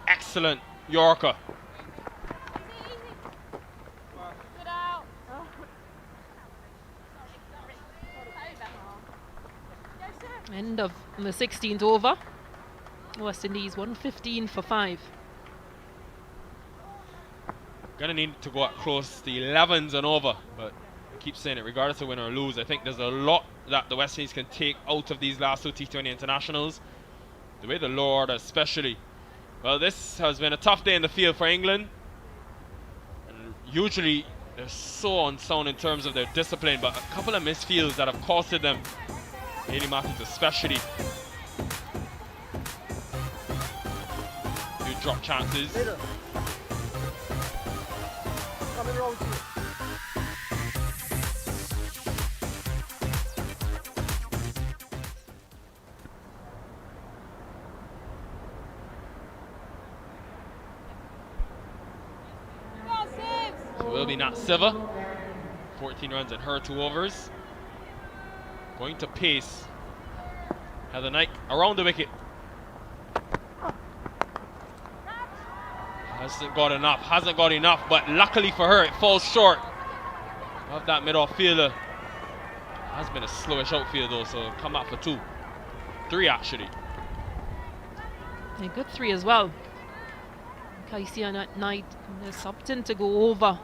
Excellent Yorker. End of the 16th over. West Indies 115 for 5. Gonna need to go up close to the 11s and over, but I keep saying it, regardless of win or lose, I think there's a lot that the West Indies can take out of these last 2 T20 internationals. The way the lower order especially. Well, this has been a tough day in the field for England. And usually they're so unsound in terms of their discipline, but a couple of misfields that have costed them. Hayley Matthews especially. Few drop chances. Later. Coming around to you. So it will be Nat Sciver. 14 runs in her 2 overs. Going to pace. Heather Knight around the wicket. Hasn't got enough, but luckily for her, it falls short of that mid-off fielder. Has been a slowish outfield though, so come out for 2. 3 actually. A good 3 as well. Kaisia Knight, there's something to go over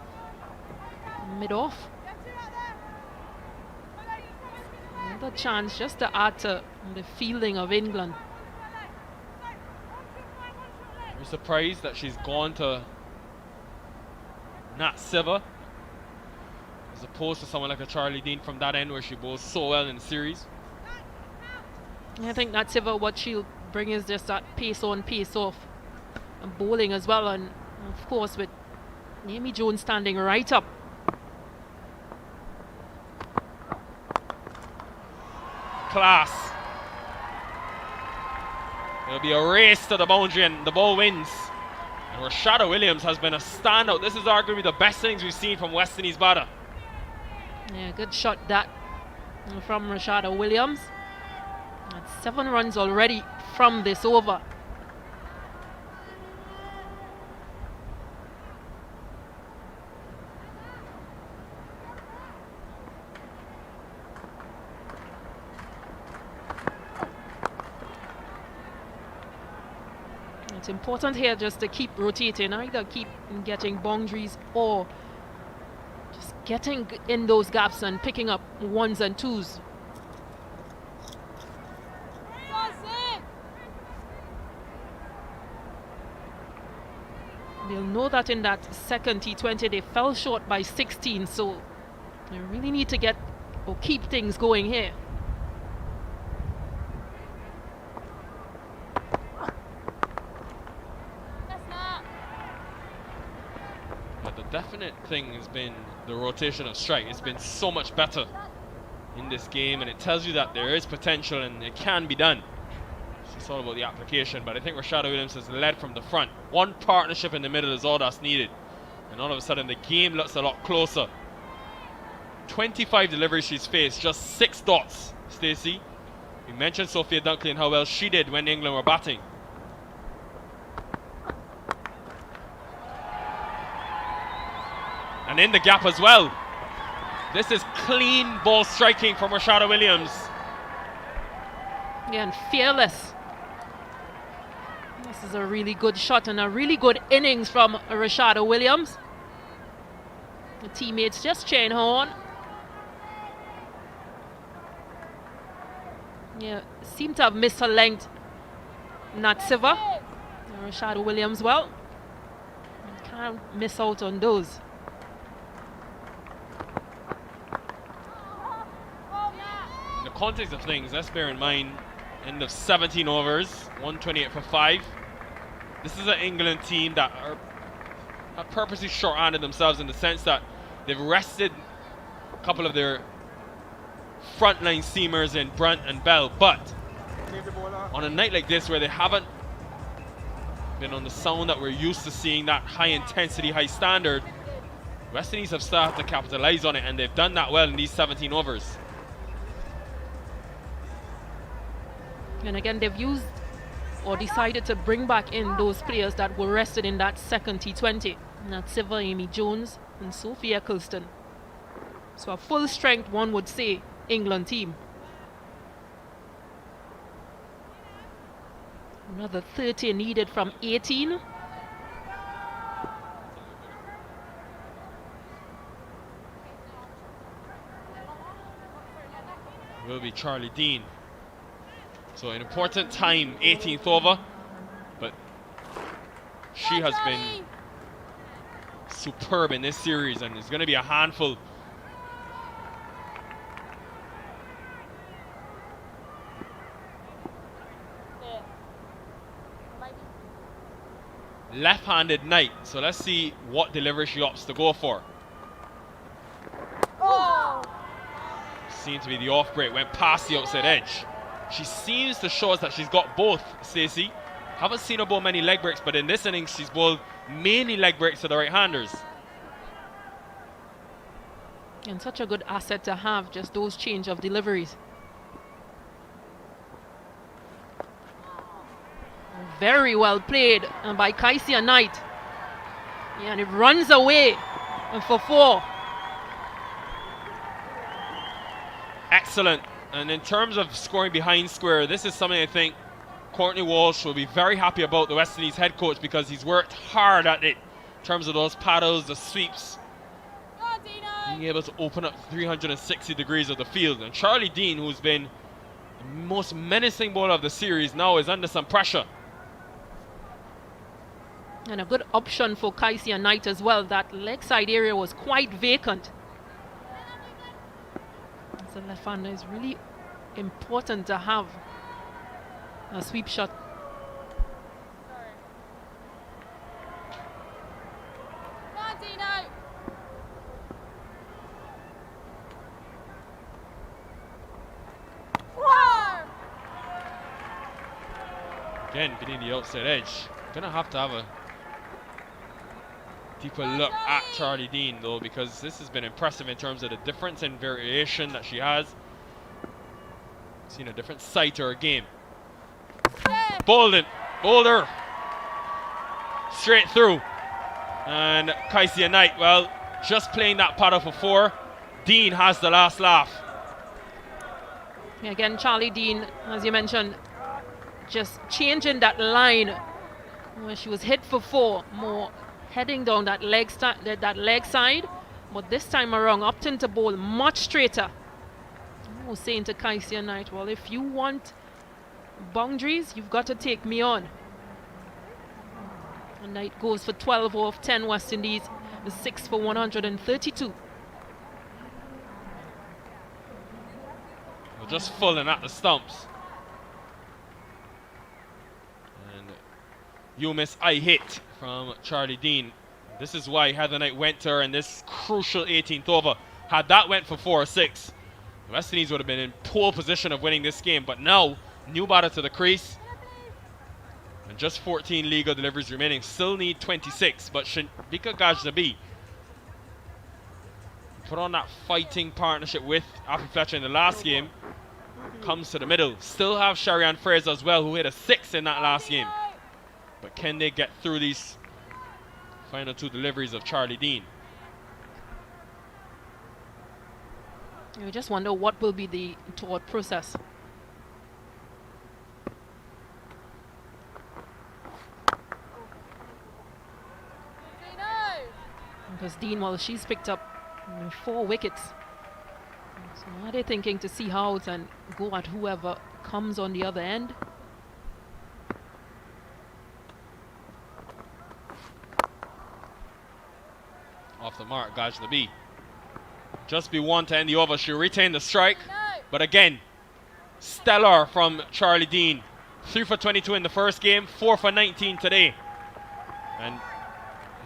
mid-off. Another chance just to add to the fielding of England. You're surprised that she's gone to Nat Sciver as opposed to someone like a Charlie Dean from that end where she bowls so well in the series. I think Nat Sciver, what she'll bring is just that pace on, pace off, and bowling as well, and of course with Amy Jones standing right up. Class. It'll be a race to the boundary and the ball wins. And Rashada Williams has been a standout. This is arguably the best innings we've seen from West Indies batter. Yeah, good shot that from Rashada Williams. That's 7 runs already from this over. It's important here just to keep rotating, either keep getting boundaries or just getting in those gaps and picking up 1s and 2s. They'll know that in that second T20 they fell short by 16, so they really need to get or keep things going here. But the definite thing has been the rotation of strike. It's been so much better in this game, and it tells you that there is potential and it can be done. It's all about the application, but I think Rashada Williams has led from the front. One partnership in the middle is all that's needed, and all of a sudden the game looks a lot closer. 25 deliveries she's faced, just 6 dots. Stacey, we mentioned Sophia Dunkley and how well she did when England were batting. And in the gap as well. This is clean ball striking from Rashada Williams. Again, fearless. This is a really good shot and a really good innings from Rashada Williams. The teammates just cheering her on. Yeah, seem to have missed her length. Nat Sciver. Rashada Williams, well, can't miss out on those. In the context of things, let's bear in mind, end of 17 overs, 128 for 5. this is an England team that are purposely short-handed themselves in the sense that they've rested a couple of their frontline seamers in Brunt and Bell, but on a night like this where they haven't been on the sound that we're used to seeing, that high intensity, high standard, West Indies have started to capitalize on it, and they've done that well in these 17 overs. And again, they've used or decided to bring back in those players that were rested in that second T20. Nat Sciver, Amy Jones, and Sophia Dunkley. So a full strength, one would say, England team. Another 30 needed from 18. Will be Charlie Dean. So an important time, 18th over, but she has been superb in this series and is going to be a handful. Left-handed Knight, so let's see what delivery she opts to go for. Seemed to be the off break, went past the outside edge. She seems to show us that she's got both, Stacey. Haven't seen her bowl many leg breaks, but in this innings she's bowled mainly leg breaks to the right-handers. And such a good asset to have, just those change of deliveries. Very well played by Kaisia Knight. Yeah, and it runs away for 4. Excellent. And in terms of scoring behind square, this is something I think Courtney Walsh will be very happy about, the West Indies head coach, because he's worked hard at it in terms of those paddles, the sweeps, being able to open up 360 degrees of the field. And Charlie Dean, who's been the most menacing bowler of the series, now is under some pressure. And a good option for Kaisia Knight as well. That leg side area was quite vacant. The left-hander is really important to have a sweep shot. Again, getting the outside edge. Gonna have to have a deeper look at Charlie Dean though, because this has been impressive in terms of the difference in variation that she has. Seen a different side to her game. Boulder straight through, and Kaisia Knight, well, just playing that paddle for 4. Dean has the last laugh. Again, Charlie Dean, as you mentioned, just changing that line where she was hit for 4, more heading down that leg side, but this time around opting to bowl much straighter. I was saying to Kaisia Knight, well, if you want boundaries, you've got to take me on. And Knight goes for 12 off 10 West Indies, 6 for 132. We're just falling at the stumps. And you miss I hit from Charlie Dean. This is why Heather Knight went to her in this crucial 18th over. Had that went for 4 or 6, the West Indies would have been in pole position of winning this game. But now, new batter to the crease, and just 14 legal deliveries remaining. Still need 26, but Shanvika Gajnabi put on that fighting partnership with Appy Fletcher in the last game. Comes to the middle. Still have Sharianne Fraser as well, who hit a 6 in that last game. But can they get through these final 2 deliveries of Charlie Dean? You just wonder what will be the thought process. Because Dean, well, she's picked up 4 wickets. So are they thinking to see how and go at whoever comes on the other end? Off the mark, Gajnabi. Just be 1 to end the over. She'll retain the strike. But again, stellar from Charlie Dean. 3 for 22 in the first game, 4 for 19 today. And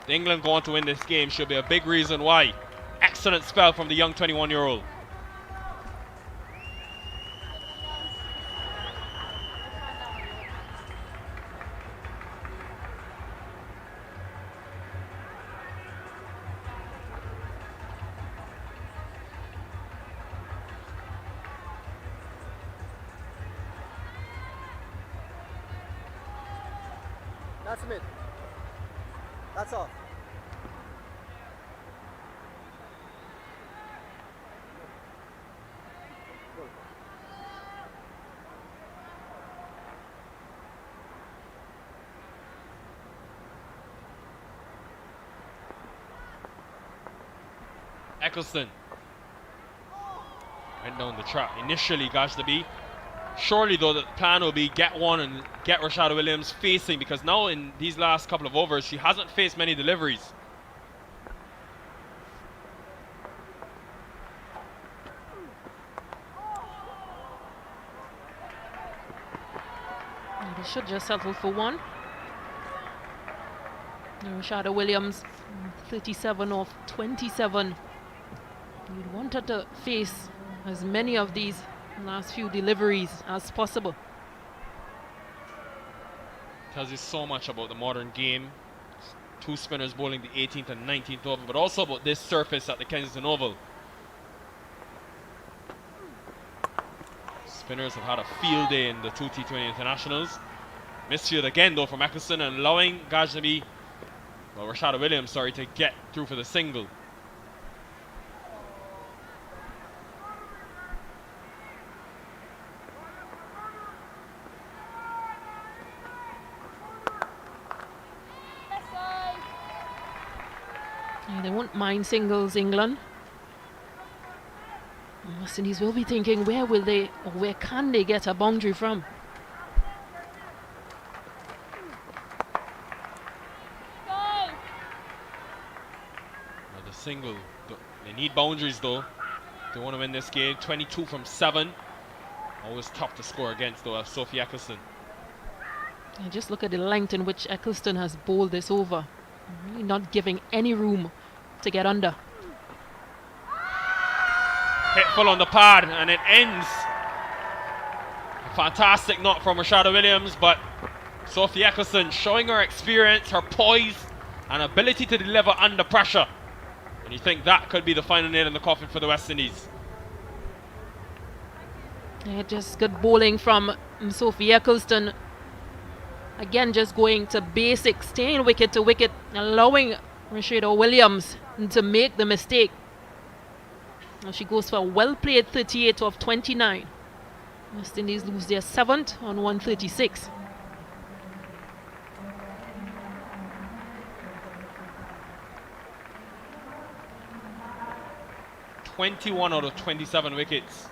if England go on to win this game, should be a big reason why. Excellent spell from the young 21-year-old. That's mid. That's off. Eccleston went down the trap. Initially, gosh to be. Surely, though, the plan will be get one and get Rashada Williams facing, because now in these last couple of overs, she hasn't faced many deliveries. They should just settle for one. Rashada Williams, 37 off 27. You'd want her to face as many of these last few deliveries as possible. Tells you so much about the modern game. Two spinners bowling the 18th and 19th over, but also about this surface at the Kensington Oval. Spinners have had a field day in the two T20 internationals. Misfield again though from Eccleston, and allowing Ghaznavi, well, Rashada Williams, sorry, to get through for the single. They won't mind singles, England. West Indies will be thinking, where will they, or where can they get a boundary from? Now the single, they need boundaries though. They want to win this game. 22 from 7. Always tough to score against though, Sophia Eccleston. And just look at the length in which Eccleston has bowled this over. Really not giving any room to get under. Hit full on the pad, and it ends. A fantastic knock from Rashada Williams, but Sophia Eccleston showing her experience, her poise, and ability to deliver under pressure. And you think that could be the final nail in the coffin for the West Indies. Yeah, just good bowling from Sophia Eccleston. Again, just going to basics, staying wicket to wicket, allowing Rashada Williams to make the mistake. Now she goes for a well-played 38 of 29. West Indies lose their 7th on 136. "21 out of 27 wickets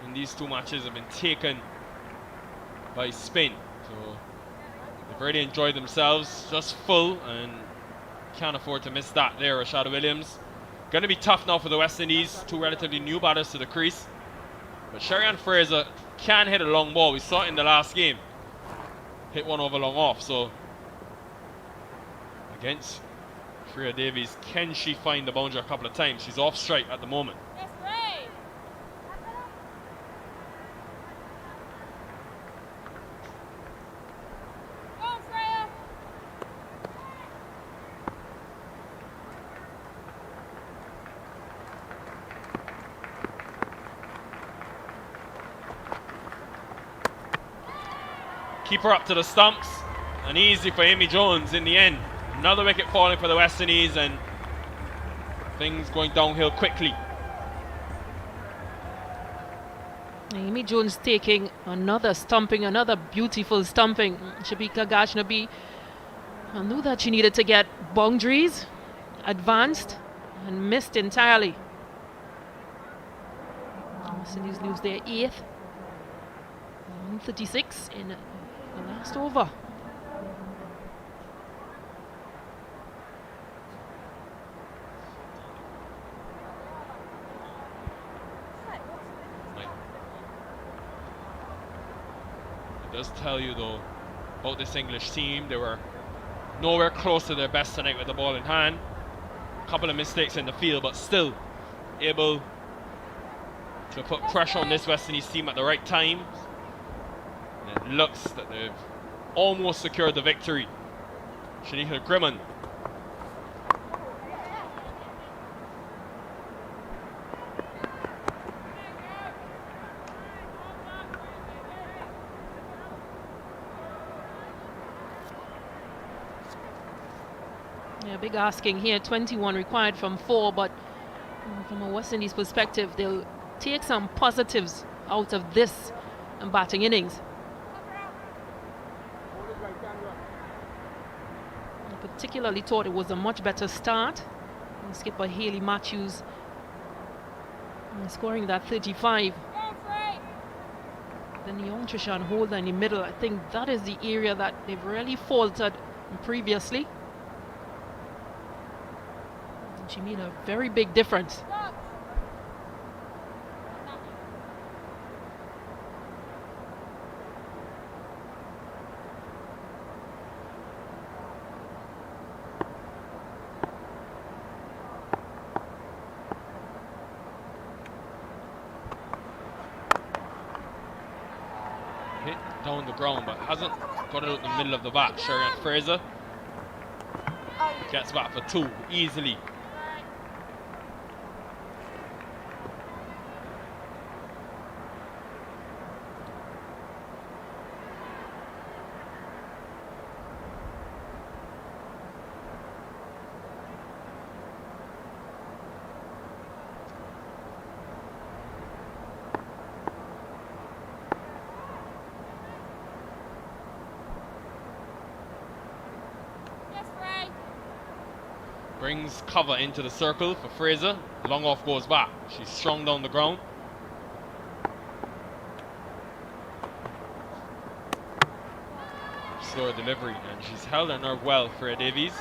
in these two matches have been taken by spin. So they've already enjoyed themselves, just full, and can't afford to miss that there, Rashada Williams. Going to be tough now for the West Indies, two relatively new batters to the crease. But Sherian Fraser can hit a long ball. We saw it in the last game. Hit one over long off. So against Freya Davies, can she find the boundary a couple of times? She's off strike at the moment. Keeper up to the stumps, and easy for Amy Jones in the end. Another wicket falling for the West Indies, and things going downhill quickly. Amy Jones taking another stumping, another beautiful stumping. Shabika Ghaznavi knew that she needed to get boundaries, advanced, and missed entirely. West Indies lose their 8th. 136 in the last over. It does tell you though about this English team. They were nowhere close to their best tonight with the ball in hand. A couple of mistakes in the field, but still able to put pressure on this West Indies team at the right time. And it looks that they've almost secured the victory. Shanika Grimman. Yeah, big asking here. 21 required from 4, but from a West Indies perspective, they'll take some positives out of this batting innings. I particularly thought it was a much better start. Skipper Hayley Matthews scoring that 35. Then the young Trishan Holder in the middle. I think that is the area that they've really faltered previously. And she made a very big difference. Hit down the ground, but hasn't got it out the middle of the bat. Sherian Fraser gets back for 2 easily. Brings cover into the circle for Fraser. Long off goes back. She's strong down the ground. Slower delivery, and she's held her nerve well, Freya Davies.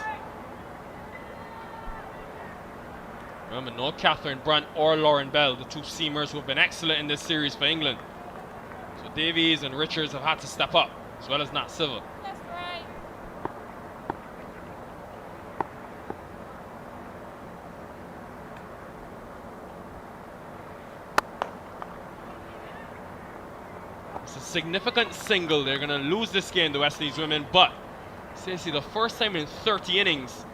Remember, no Catherine Brunt or Lauren Bell, the 2 seamers who have been excellent in this series for England. So Davies and Richards have had to step up, as well as Nat Sciver. Significant single. They're going to lose this game, the West Indies women, but Stacey, the first time in 30 innings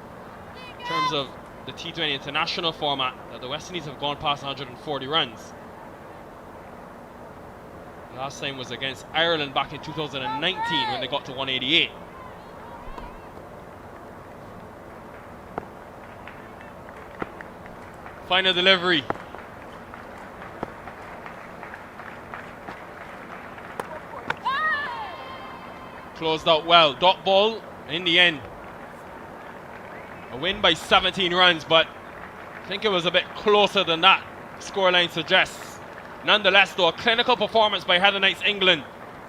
in terms of the T20 international format that the West Indies have gone past 140 runs. Last time was against Ireland back in 2019 when they got to 188. Final delivery. Closed out well. Dot ball in the end. A win by 17 runs, but I think it was a bit closer than that scoreline suggests. Nonetheless, though, a clinical performance by Heather Knights England,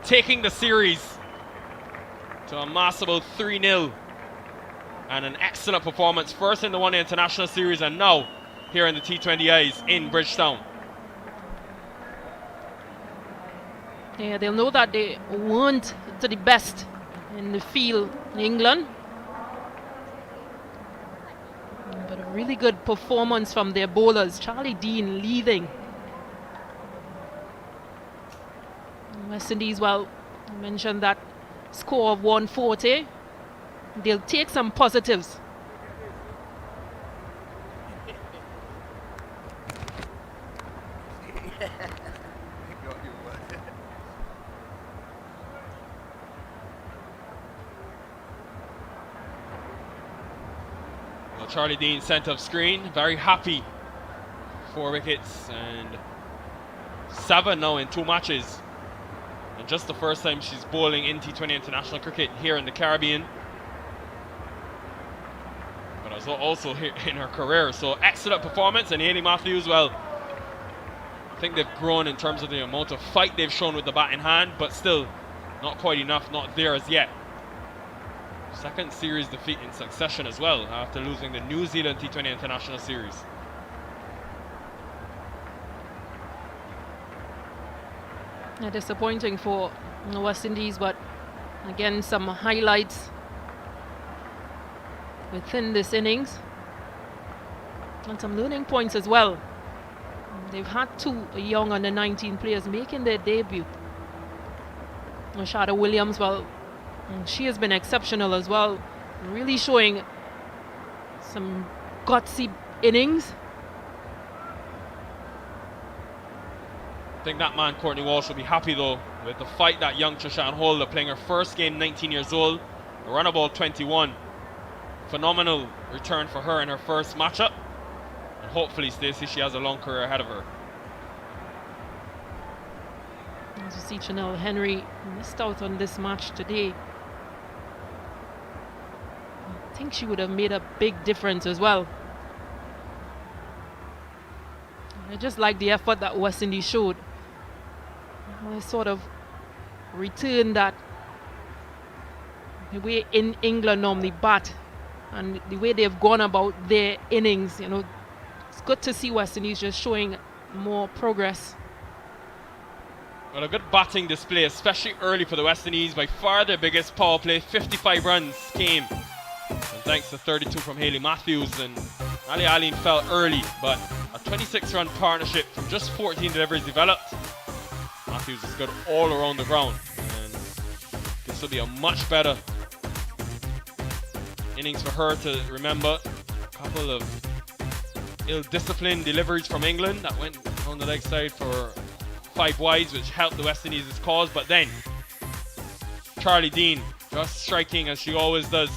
taking the series to a massive 3-0. And an excellent performance, first in the One Day International Series and now here in the T20Is in Bridgetown. Yeah, they'll know that they weren't to the best in the field in England. But a really good performance from their bowlers. Charlie Dean leading. West Indies, well, I mentioned that score of 140. They'll take some positives. Charlie Dean sent off screen, very happy. 4 wickets and 7 now in 2 matches. And just the first time she's bowling in T20 international cricket here in the Caribbean. But also here in her career. So excellent performance, and Hayley Matthews, well, I think they've grown in terms of the amount of fight they've shown with the bat in hand, but still not quite enough, not there as yet. Second series defeat in succession as well, after losing the New Zealand T20 International Series. Yeah, disappointing for the West Indies, but again, some highlights within this innings. And some learning points as well. They've had 2 young under 19 players making their debut. Rashada Williams, well, she has been exceptional as well, really showing some gutsy innings. I think that man Courtney Walsh will be happy though with the fight that young Trishan Holder, playing her first game, 19 years old, a run about 21. Phenomenal return for her in her first matchup, and hopefully, Stacey, she has a long career ahead of her. As you see, Chanel Henry missed out on this match today. I think she would have made a big difference as well. I just like the effort that West Indies showed. They sort of returned that the way in England normally bat, and the way they've gone about their innings. You know, it's good to see West Indies just showing more progress. Well, a good batting display, especially early for the West Indies. By far their biggest power play, 55 runs came, and thanks to 32 from Hayley Matthews, and Ali Aline fell early, but a 26-run partnership from just 14 deliveries developed. Matthews is good all around the ground, and this will be a much better innings for her to remember. A couple of ill-disciplined deliveries from England that went on the leg side for 5 wides, which helped the West Indies' cause, but then Charlie Dean just striking as she always does.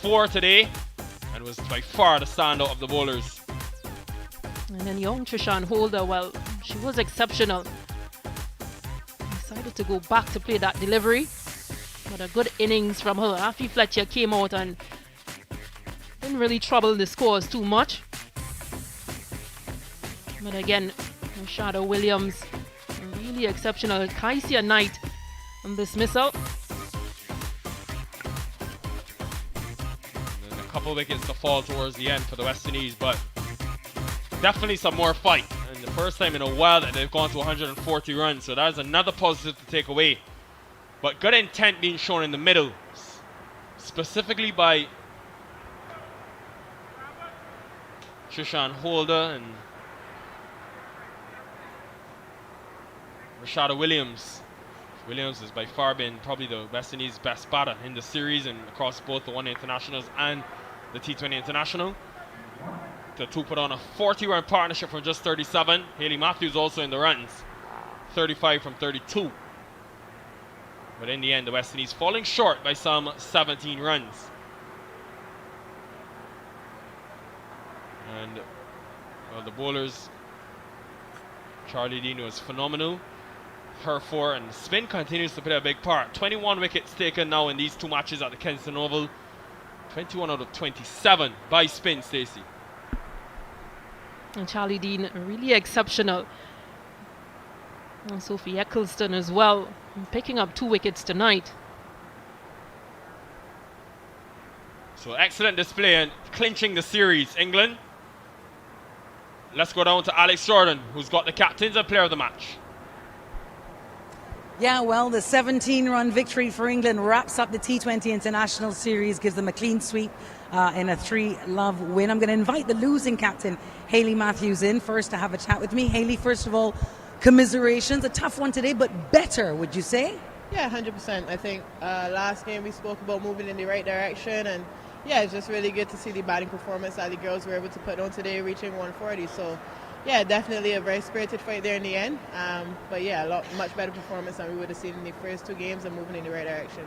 4 today, and was by far the standout of the bowlers. And then young Trishan Holder, well, she was exceptional. Decided to go back to play that delivery, but a good innings from her. Afi Fletcher came out and didn't really trouble the scores too much. But again, Rashada Williams, really exceptional. Kaisia Knight on dismissal. And a couple wickets to fall towards the end for the West Indies, but definitely some more fight. And the first time in a while that they've gone to 140 runs, so that's another positive to take away. But good intent being shown in the middle, specifically by Trishan Holder and Rashada Williams. Williams has by far been probably the West Indies' best batter in the series and across both the One Day Internationals and the T20 International. The two put on a 40-run partnership from just 37. Hayley Matthews also in the runs, 35 from 32. But in the end, the West Indies falling short by some 17 runs. And well, the bowlers, Charlie Dean was phenomenal. Her 4, and spin continues to play a big part. 21 wickets taken now in these 2 matches at the Kensington Oval. 21 out of 27 by spin, Stacey. And Charlie Dean, really exceptional. And Sophie Eccleston as well, picking up 2 wickets tonight. So excellent display and clinching the series, England. Let's go down to Alex Jordan, who's got the captains and player of the match. Yeah, well, the 17-run victory for England wraps up the T20 International Series, gives them a clean sweep in a 3-love win. I'm going to invite the losing captain, Hayley Matthews, in first to have a chat with me. Hayley, first of all, commiserations. A tough one today, but better, would you say? Yeah, 100%. I think last game we spoke about moving in the right direction, and yeah, it's just really good to see the batting performance that the girls were able to put on today, reaching 140. So yeah, definitely a very spirited fight there in the end. But yeah, much better performance than we would have seen in the first 2 games and moving in the right direction.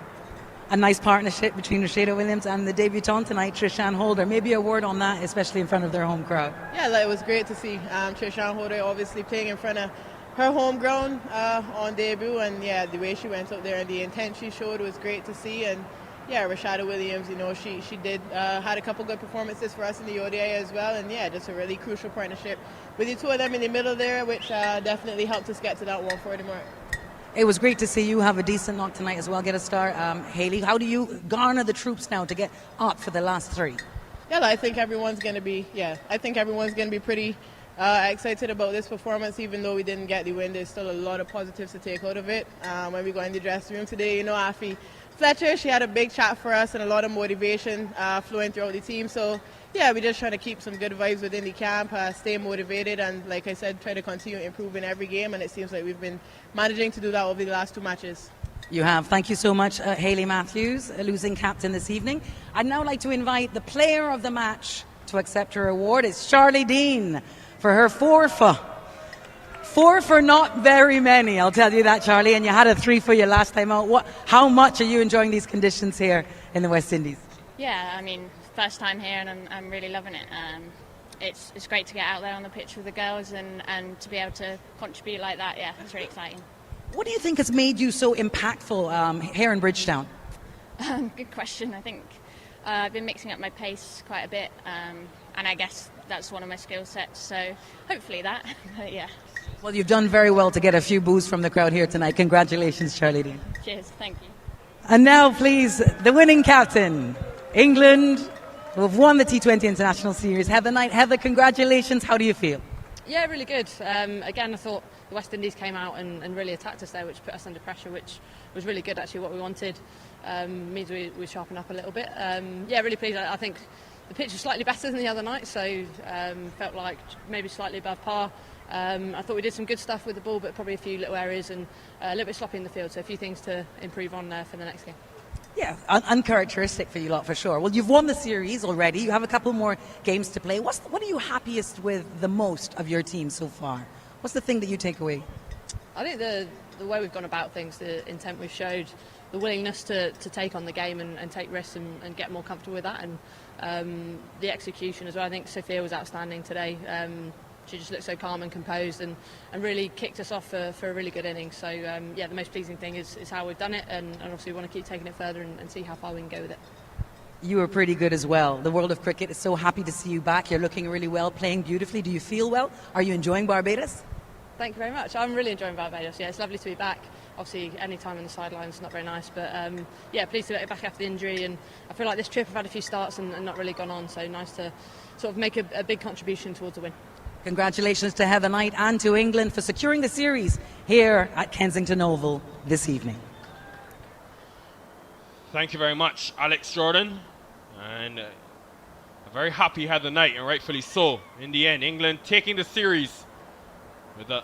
A nice partnership between Rashada Williams and the debutant tonight, Trishan Holder. Maybe a word on that, especially in front of their home crowd. Yeah, it was great to see Trishan Holder obviously playing in front of her home ground on debut, and yeah, the way she went out there and the intent she showed was great to see. And yeah, Rashada Williams, you know, she did had a couple good performances for us in the ODI as well, and yeah, just a really crucial partnership with the 2 of them in the middle there, which definitely helped us get to that 140 mark. It was great to see you have a decent knock tonight as well, get a start. Hayley, how do you garner the troops now to get up for the last 3? Yeah, I think everyone's going to be pretty excited about this performance. Even though we didn't get the win, there's still a lot of positives to take out of it. When we go in the dressing room today, you know, Afi Fletcher, she had a big chat for us and a lot of motivation flowing throughout the team. So, yeah, we're just trying to keep some good vibes within the camp, stay motivated, and like I said, try to continue improving every game. And it seems like we've been managing to do that over the last 2 matches. You have. Thank you so much, Hayley Matthews, losing captain this evening. I'd now like to invite the player of the match to accept her award. It's Charlie Dean for her 4 for. 4 for not very many, I'll tell you that, Charlie. And you had a 3 for your last time out. How much are you enjoying these conditions here in the West Indies? Yeah, I mean, first time here and I'm really loving it. It's great to get out there on the pitch with the girls and to be able to contribute like that. Yeah, it's really exciting. What do you think has made you so impactful here in Bridgetown? Good question. I think I've been mixing up my pace quite a bit, and I guess that's one of my skill sets. So hopefully that. But yeah. Well, you've done very well to get a few boos from the crowd here tonight. Congratulations, Charlie Dean. Cheers. Thank you. And now, please, the winning captain, England, who have won the T20 International Series. Heather Knight. Heather, congratulations. How do you feel? Yeah, really good. Again, I thought the West Indies came out and really attacked us there, which put us under pressure, which was really good, actually, what we wanted. Means we sharpen up a little bit. Yeah, really pleased. I think the pitch was slightly better than the other night, so felt like maybe slightly above par. I thought we did some good stuff with the ball, but probably a few little areas and a little bit sloppy in the field, so a few things to improve on for the next game. Yeah, uncharacteristic for you lot, for sure. Well, you've won the series already. You have a couple more games to play. What are you happiest with the most of your team so far? What's the thing that you take away? I think the way we've gone about things, the intent we've showed, the willingness to take on the game and take risks and get more comfortable with that, and the execution as well. I think Sophia was outstanding today. She just looked so calm and composed and really kicked us off for a really good inning. So, yeah, the most pleasing thing is how we've done it, and obviously we want to keep taking it further and see how far we can go with it. You were pretty good as well. The world of cricket is so happy to see you back. You're looking really well, playing beautifully. Do you feel well? Are you enjoying Barbados? Thank you very much. I'm really enjoying Barbados. Yeah, it's lovely to be back. Obviously, any time on the sidelines is not very nice, but yeah, pleased to get back after the injury. And I feel like this trip I've had a few starts and not really gone on, so nice to sort of make a big contribution towards a win. Congratulations to Heather Knight and to England for securing the series here at Kensington Oval this evening. Thank you very much, Alex Jordan. And a very happy Heather Knight, and rightfully so. In the end, England taking the series with the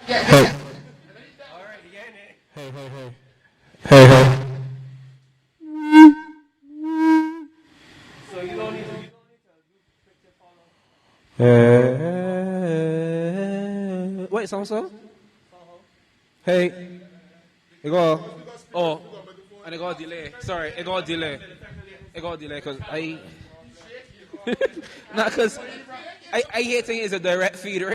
Hey. Hey. So you don't need to wait, so? Hey. It got and it got a delay. Sorry, it got a delay. Because I not because I hate saying it's a direct feed